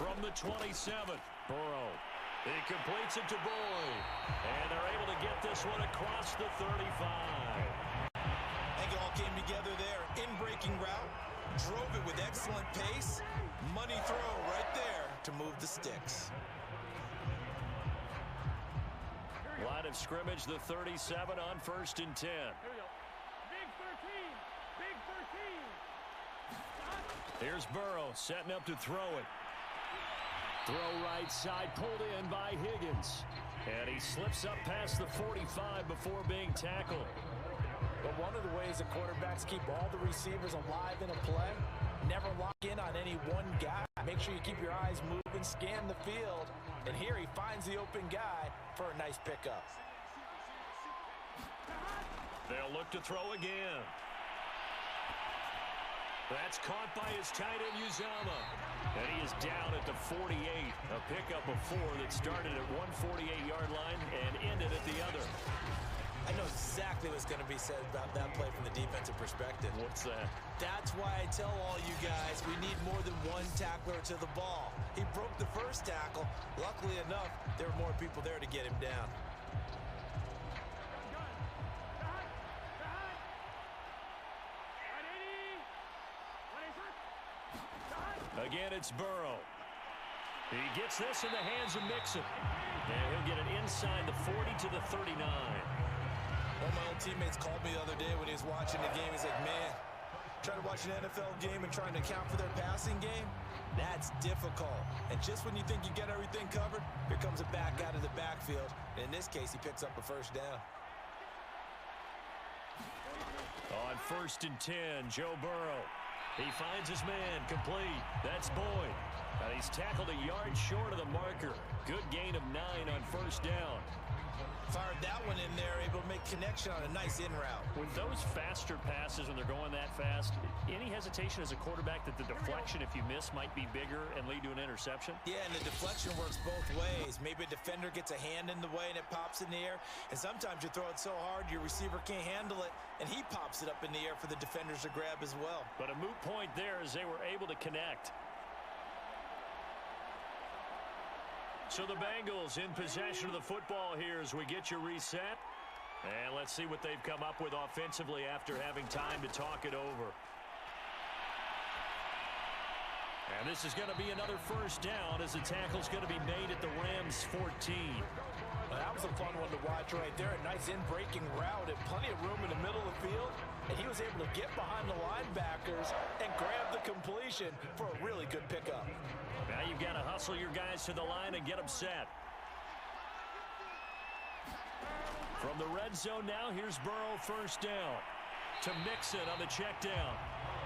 From the 27, Burrow. He completes it to Boyd. And they're able to get this one across the 35. I think it all came together there. In-breaking route. Drove it with excellent pace. Money throw right there to move the sticks. Line of scrimmage, the 37 on 1st and 10. Here we go. Big 13. Big 13. Here's Burrow setting up to throw it. Throw right side, pulled in by Higgins. And he slips up past the 45 before being tackled. But one of the ways that quarterbacks keep all the receivers alive in a play, never lock in on any one guy. Make sure you keep your eyes moving, scan the field. And here he finds the open guy for a nice pickup. They'll look to throw again. That's caught by his tight end, Uzama. And he is down at the 48. A pickup of 4 that started at 148-yard line and ended at the other. I know exactly what's going to be said about that play from the defensive perspective. What's that? That's why I tell all you guys we need more than one tackler to the ball. He broke the first tackle. Luckily enough, there were more people there to get him down. Again, it's Burrow. He gets this in the hands of Mixon. And he'll get it inside the 40 to the 39. One of my old teammates called me the other day when he was watching the game. He's like, man, trying to watch an NFL game and trying to account for their passing game, that's difficult. And just when you think you get everything covered, here comes a back out of the backfield. And in this case, he picks up a first down. On 1st and 10, Joe Burrow. He finds his man, complete. That's Boyd. And he's tackled a yard short of the marker. Good gain of 9 on 1st down. Fired that one in there, able to make connection on a nice in route. With those faster passes when they're going that fast, any hesitation as a quarterback that the deflection, if you miss, might be bigger and lead to an interception? Yeah, and the deflection works both ways. Maybe a defender gets a hand in the way and it pops in the air. And sometimes you throw it so hard your receiver can't handle it, and he pops it up in the air for the defenders to grab as well. But a moot point there as they were able to connect. So the Bengals in possession of the football here as we get you reset. And let's see what they've come up with offensively after having time to talk it over. And this is going to be another first down as the tackle's going to be made at the Rams 14. Well, that was a fun one to watch right there. A nice in-breaking route and plenty of room in the middle of the field. and he was able to get behind the linebackers and grab the completion for a really good pickup. Now you've got to hustle your guys to the line and get them set. From the red zone now, here's Burrow, first down. To Mixon on the check down.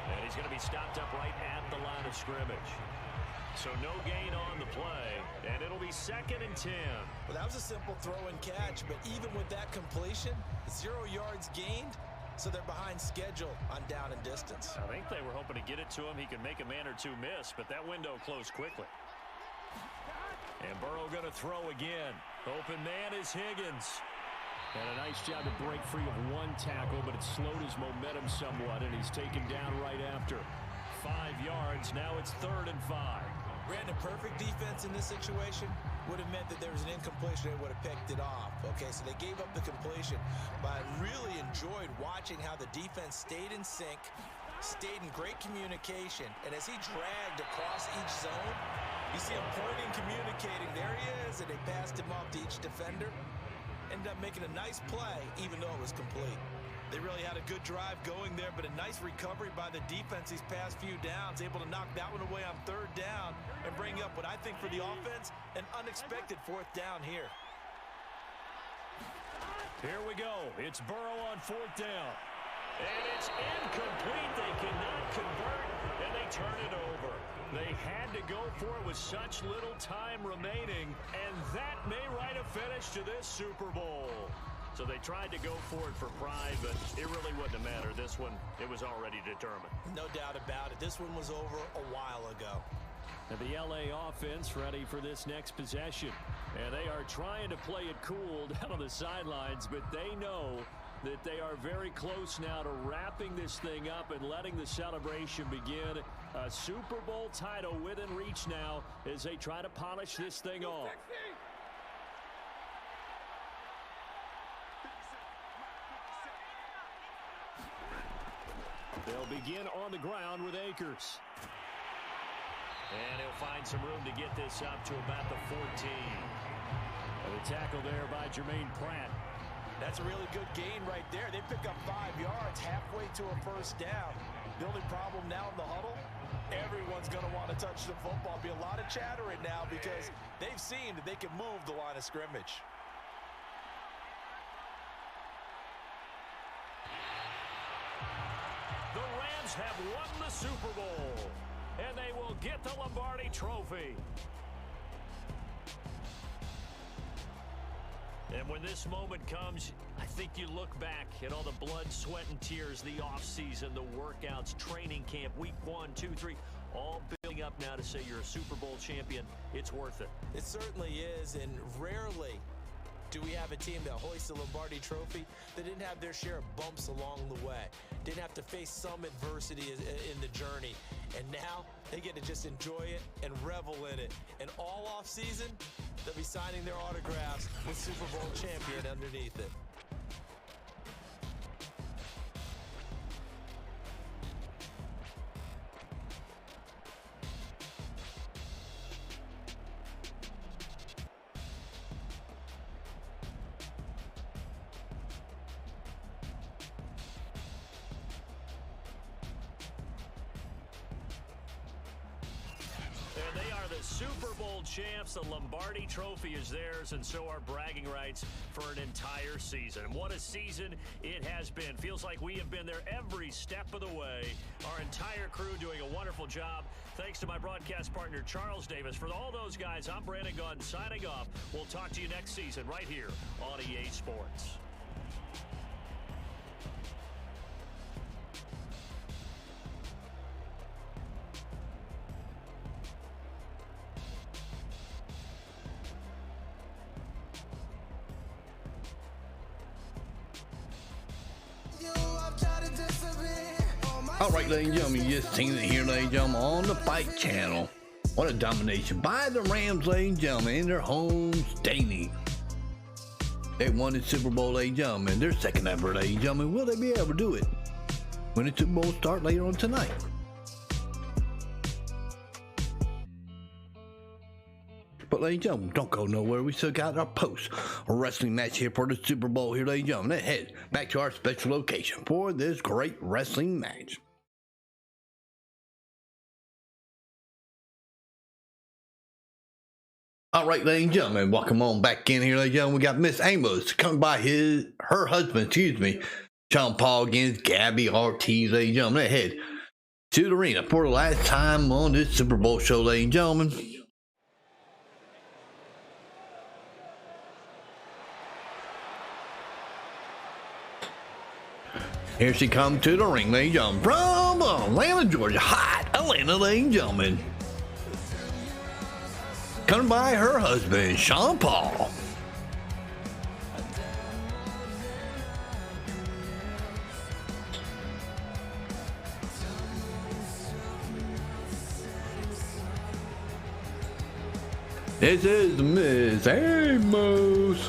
And he's going to be stopped up right at the line of scrimmage. So no gain on the play, and it'll be 2nd and 10. Well, that was a simple throw and catch, but even with that completion, 0 yards gained, so they're behind schedule on down and distance. I think they were hoping to get it to him. He could make a man or two miss, but that window closed quickly. And Burrow going to throw again. Open man is Higgins. And a nice job to break free of one tackle, but it slowed his momentum somewhat, and he's taken down right after. 5 yards. Now it's 3rd and 5. Brandon, perfect defense in this situation would have meant that there was an incompletion. They would have picked it off. Okay, so they gave up the completion, but I really enjoyed watching how the defense stayed in sync, stayed in great communication, and as he dragged across each zone, you see him pointing, communicating. There he is, and they passed him off to each defender. Ended up making a nice play, even though it was complete. They really had a good drive going there, but a nice recovery by the defense these past few downs, able to knock that one away on 3rd down and bring up what I think for the offense, an unexpected 4th down here. Here we go. It's Burrow on 4th down. And it's incomplete. They cannot convert, and they turn it over. They had to go for it with such little time remaining, and that may write a finish to this Super Bowl. So they tried to go for it for pride, but it really wouldn't have mattered. This one, it was already determined. No doubt about it. This one was over a while ago. And the LA offense ready for this next possession. And they are trying to play it cool down on the sidelines, but they know that they are very close now to wrapping this thing up and letting the celebration begin. A Super Bowl title within reach now as they try to polish this thing off. They'll begin on the ground with Akers. And he'll find some room to get this up to about the 14. And the tackle there by Jermaine Pratt. That's a really good gain right there. They pick up 5 yards halfway to a first down. The only problem now in the huddle, everyone's going to want to touch the football. Be a lot of chattering now because they've seen that they can move the line of scrimmage. The Rams have won the Super Bowl, and they will get the Lombardi Trophy. And when this moment comes, I think you look back at all the blood, sweat, and tears, the offseason, the workouts, training camp, week 1, 2, 3, all building up now to say you're a Super Bowl champion. It's worth it. It certainly is, and rarely do we have a team that hoists the Lombardi Trophy that didn't have their share of bumps along the way, didn't have to face some adversity in the journey, and now they get to just enjoy it and revel in it. And all offseason, they'll be signing their autographs with Super Bowl champion underneath it. And they are the Super Bowl champs. The Lombardi Trophy is theirs, and so are bragging rights for an entire season. And what a season it has been. Feels like we have been there every step of the way. Our entire crew doing a wonderful job. Thanks to my broadcast partner, Charles Davis. For all those guys, I'm Brandon Gunn signing off. We'll talk to you next season right here on EA Sports. All right, ladies and gentlemen, you just seen it here, ladies and gentlemen, on the Fight Channel. What a domination by the Rams, ladies and gentlemen, in their home stadium. They won the Super Bowl, ladies and gentlemen. Their second ever, ladies and gentlemen. Will they be able to do it when the Super Bowl start later on tonight? But ladies and gentlemen, don't go nowhere. We still got our post wrestling match here for the Super Bowl here, ladies and gentlemen. Let's head back to our special location for this great wrestling match. All right, ladies and gentlemen, welcome on back in here, ladies and gentlemen. We got Miss Amos coming by her husband, Sean Paul against Gabby Ortiz, ladies and gentlemen. Let's head to the arena for the last time on this Super Bowl show, ladies and gentlemen. Here she comes to the ring, ladies and gentlemen, from Atlanta, Georgia. Hot Atlanta, ladies and gentlemen. Coming by her husband, Sean Paul. This is Miss Amos.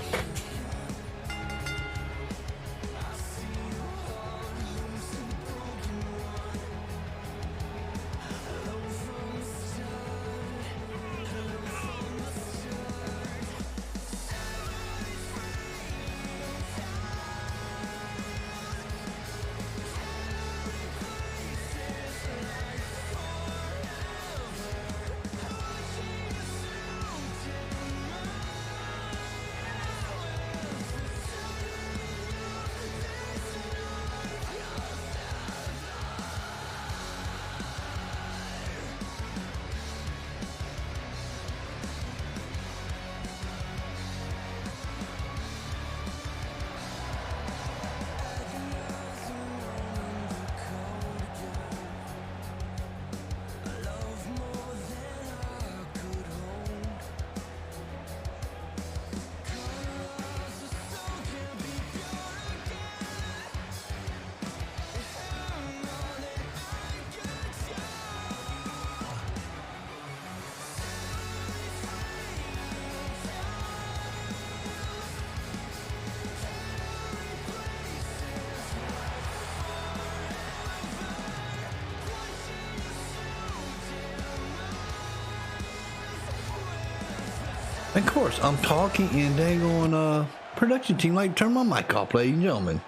Of course, I'm talking and dang on production team like turn my mic off, ladies and gentlemen.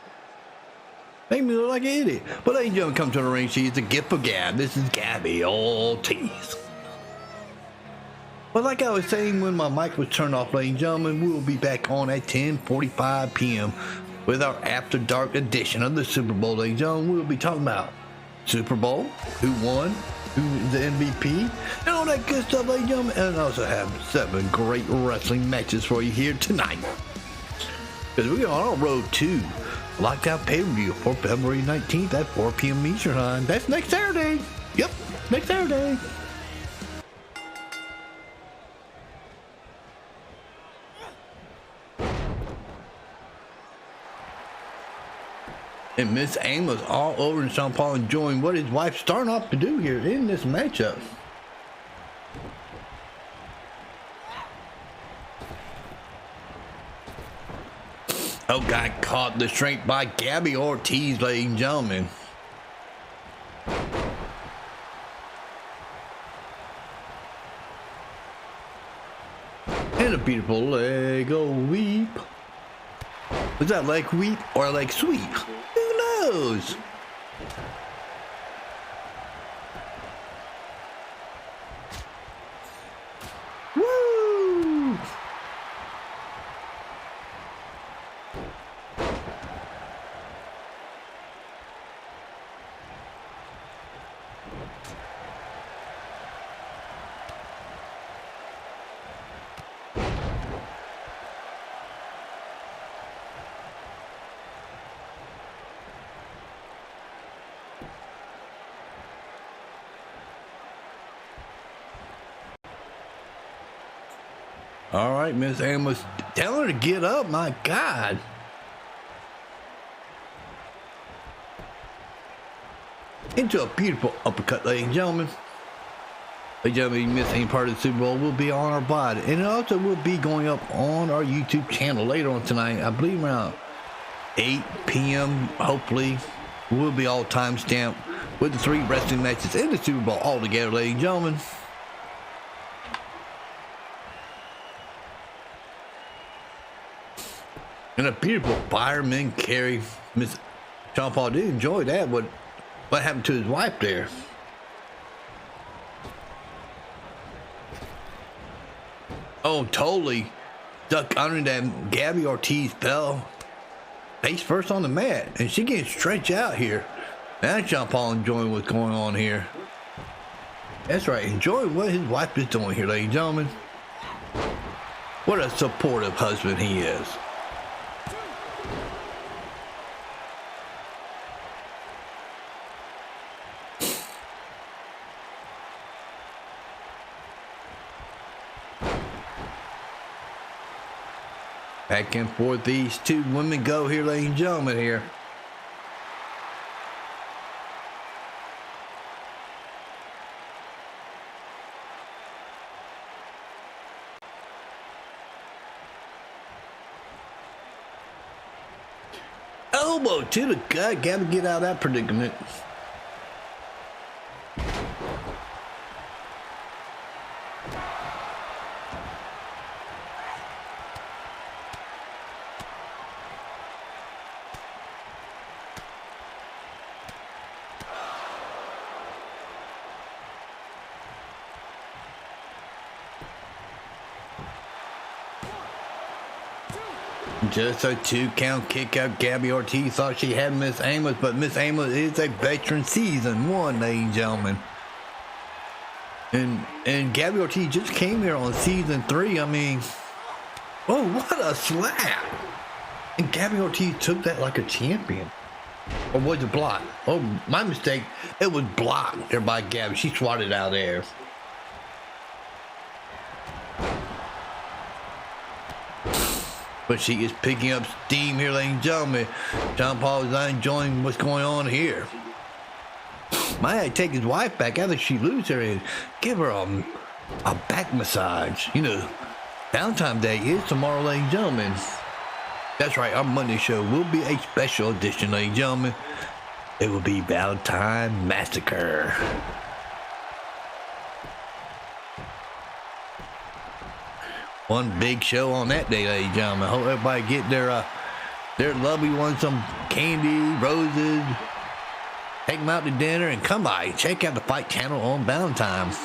Make me look like an idiot. But ladies and gentlemen, come to the ring. She's the gift of Gab. This is Gabby Ortiz. But like I was saying when my mic was turned off, ladies and gentlemen, we will be back on at 10:45 p.m. with our After Dark edition of the Super Bowl, ladies and gentlemen. We'll be talking about Super Bowl, who won, who's the MVP, and all that good stuff, ladies and gentlemen. And I also have 7 great wrestling matches for you here tonight. Because we are on our road to Lockdown Pay-Per-View for February 19th at 4 p.m. Eastern Time. That's next Saturday. Yep, next Saturday. And Miss Amos all over and Sean Paul enjoying what his wife's starting off to do here in this matchup. Oh, got caught the strength by Gabby Ortiz, ladies and gentlemen. And a beautiful leg sweep. Was that leg sweep or leg sweep? Who knows? Woo! All right, Miss Amos, tell her to get up, my God. Into a beautiful uppercut, ladies and gentlemen. Ladies and gentlemen, if you missed any part of the Super Bowl, will be on our VOD. And it also will be going up on our YouTube channel later on tonight. I believe around 8 p.m. Hopefully, we'll be all time stamped with the 3 wrestling matches in the Super Bowl all together, ladies and gentlemen. And a beautiful fireman carry. Miss John Paul did enjoy that. What happened to his wife there? Oh, totally duck under that. Gabby Ortiz fell face first on the mat, and she getting stretched out here. Now John Paul enjoying what's going on here. That's right, enjoying what his wife is doing here, ladies and gentlemen. What a supportive husband he is. Back and forth these two women go here, ladies and gentlemen, here. Elbow to the gut. Gabby get out of that predicament. Just a 2-count kick out. Gabby Ortiz thought she had Miss Amos, but Miss Amos is a veteran season 1, ladies and gentlemen. And Gabby Ortiz just came here on season 3. I mean, oh, what a slap! And Gabby Ortiz took that like a champion. Or was it blocked? Oh, my mistake. It was blocked there by Gabby. She swatted out there. But she is picking up steam here, ladies and gentlemen. John Paul is not enjoying what's going on here. Might take his wife back after she loses her and give her a back massage. You know, Valentine's Day is tomorrow, ladies and gentlemen. That's right, our Monday show will be a special edition, ladies and gentlemen. It will be Valentine Massacre. One big show on that day, ladies and gentlemen. Hope everybody get their lovely ones some candy, roses. Take them out to dinner and come by. Check out the Fight Channel on Valentine's.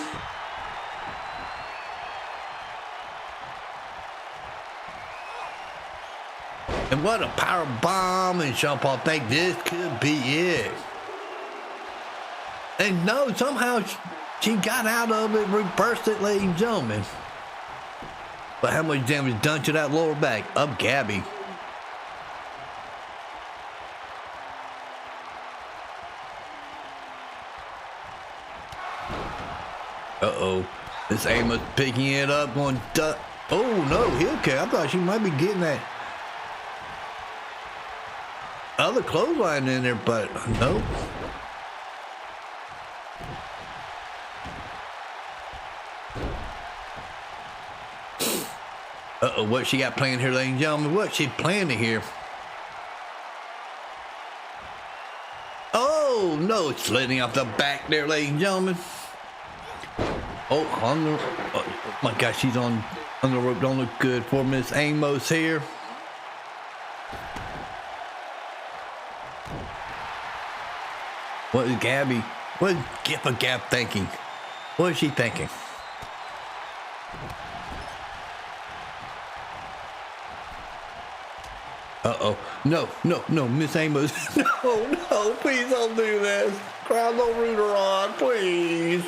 And what a power bomb! And Sean Paul think this could be it. And no, somehow she got out of it, reversed it, ladies and gentlemen. But how much damage done to that lower back of Gabby? Uh-oh. This Amos picking it up, going duck. Oh, no, heel kick. I thought she might be getting that other clothesline in there, but nope. Uh-oh, what she got planned here, ladies and gentlemen? What she planning here? Oh, no, it's sliding off the back there, ladies and gentlemen. Oh my gosh, she's on the rope. Don't look good for Miss Amos here. What is Gabby? What is Gab thinking? What is she thinking? Uh-oh. No, Miss Amos. No, please don't do this. Crowd, don't root her on, please.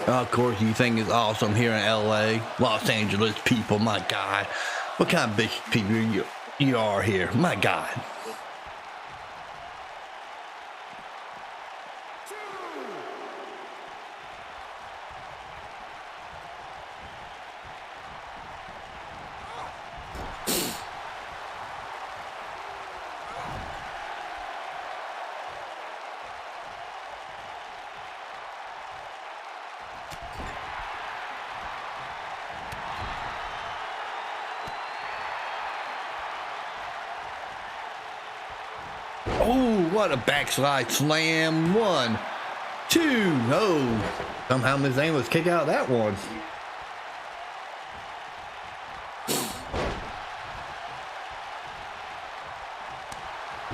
Of course, you think it's awesome here in LA, Los Angeles people. My God, what kind of big people you are here? My God. Oh, what a backslide slam. 1, 2. No. Somehow Miss Amos kick out of that one.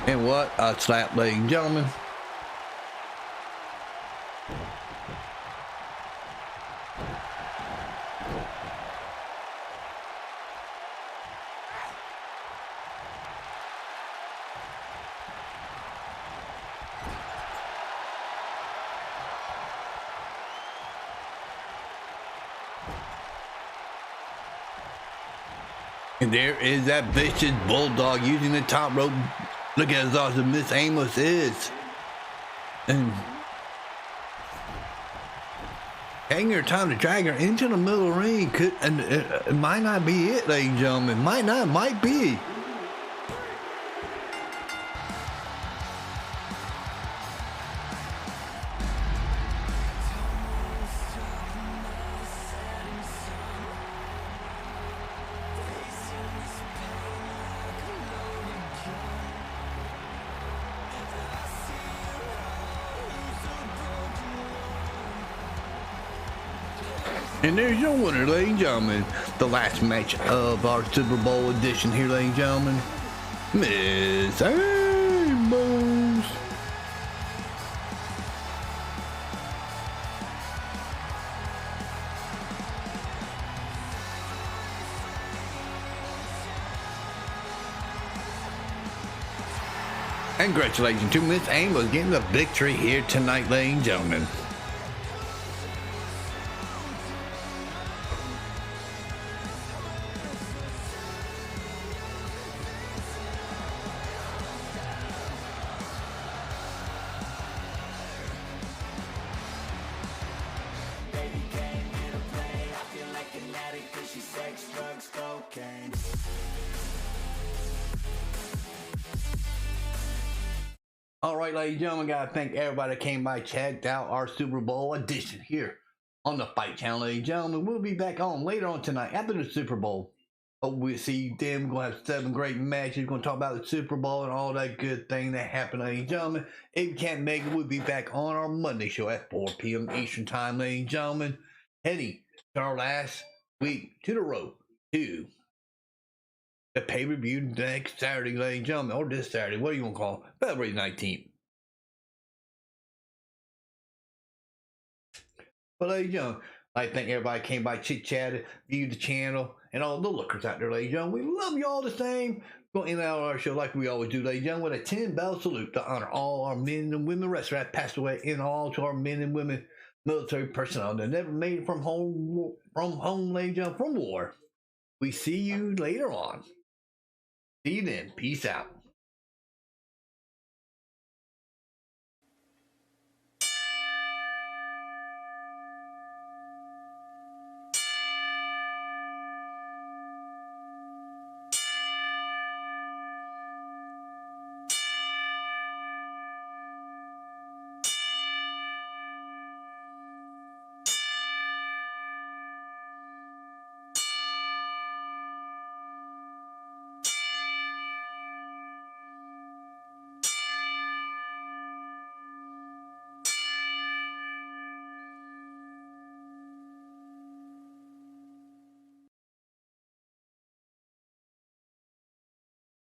And what a slap, ladies and gentlemen. And there is that vicious bulldog using the top rope. Look at as awesome Miss Amos is. And taking her time to drag her into the middle of the ring could, and it might not be it, ladies and gentlemen. Might be. And there's your winner, ladies and gentlemen. The last match of our Super Bowl edition here, ladies and gentlemen. Miss Amos. And congratulations to Miss Amos getting the victory here tonight, ladies and gentlemen. All right, ladies and gentlemen, gotta thank everybody that came by, checked out our Super Bowl edition here on the Fight Channel, ladies and gentlemen. We'll be back on later on tonight after the Super Bowl. Hope we'll see you then. We're gonna have 7 great matches. We're gonna talk about the Super Bowl and all that good thing that happened, ladies and gentlemen. If you can't make it, we'll be back on our Monday show at 4 p.m. Eastern Time, ladies and gentlemen. Heading to our last week to the road to the pay-per-view next Saturday, ladies and gentlemen, or this Saturday, what do you want to call it? February 19th. But ladies and gentlemen, I thank everybody came by, chit-chatted, viewed the channel, and all the lookers out there, ladies and gentlemen. We love you all the same. Going in and out of our show like we always do, ladies and gentlemen, with a 10-bell salute to honor all our men and women wrestlers that passed away, and all to our men and women military personnel that never made it from home, ladies and gentlemen, from war. We see you later on. See you then. Peace out.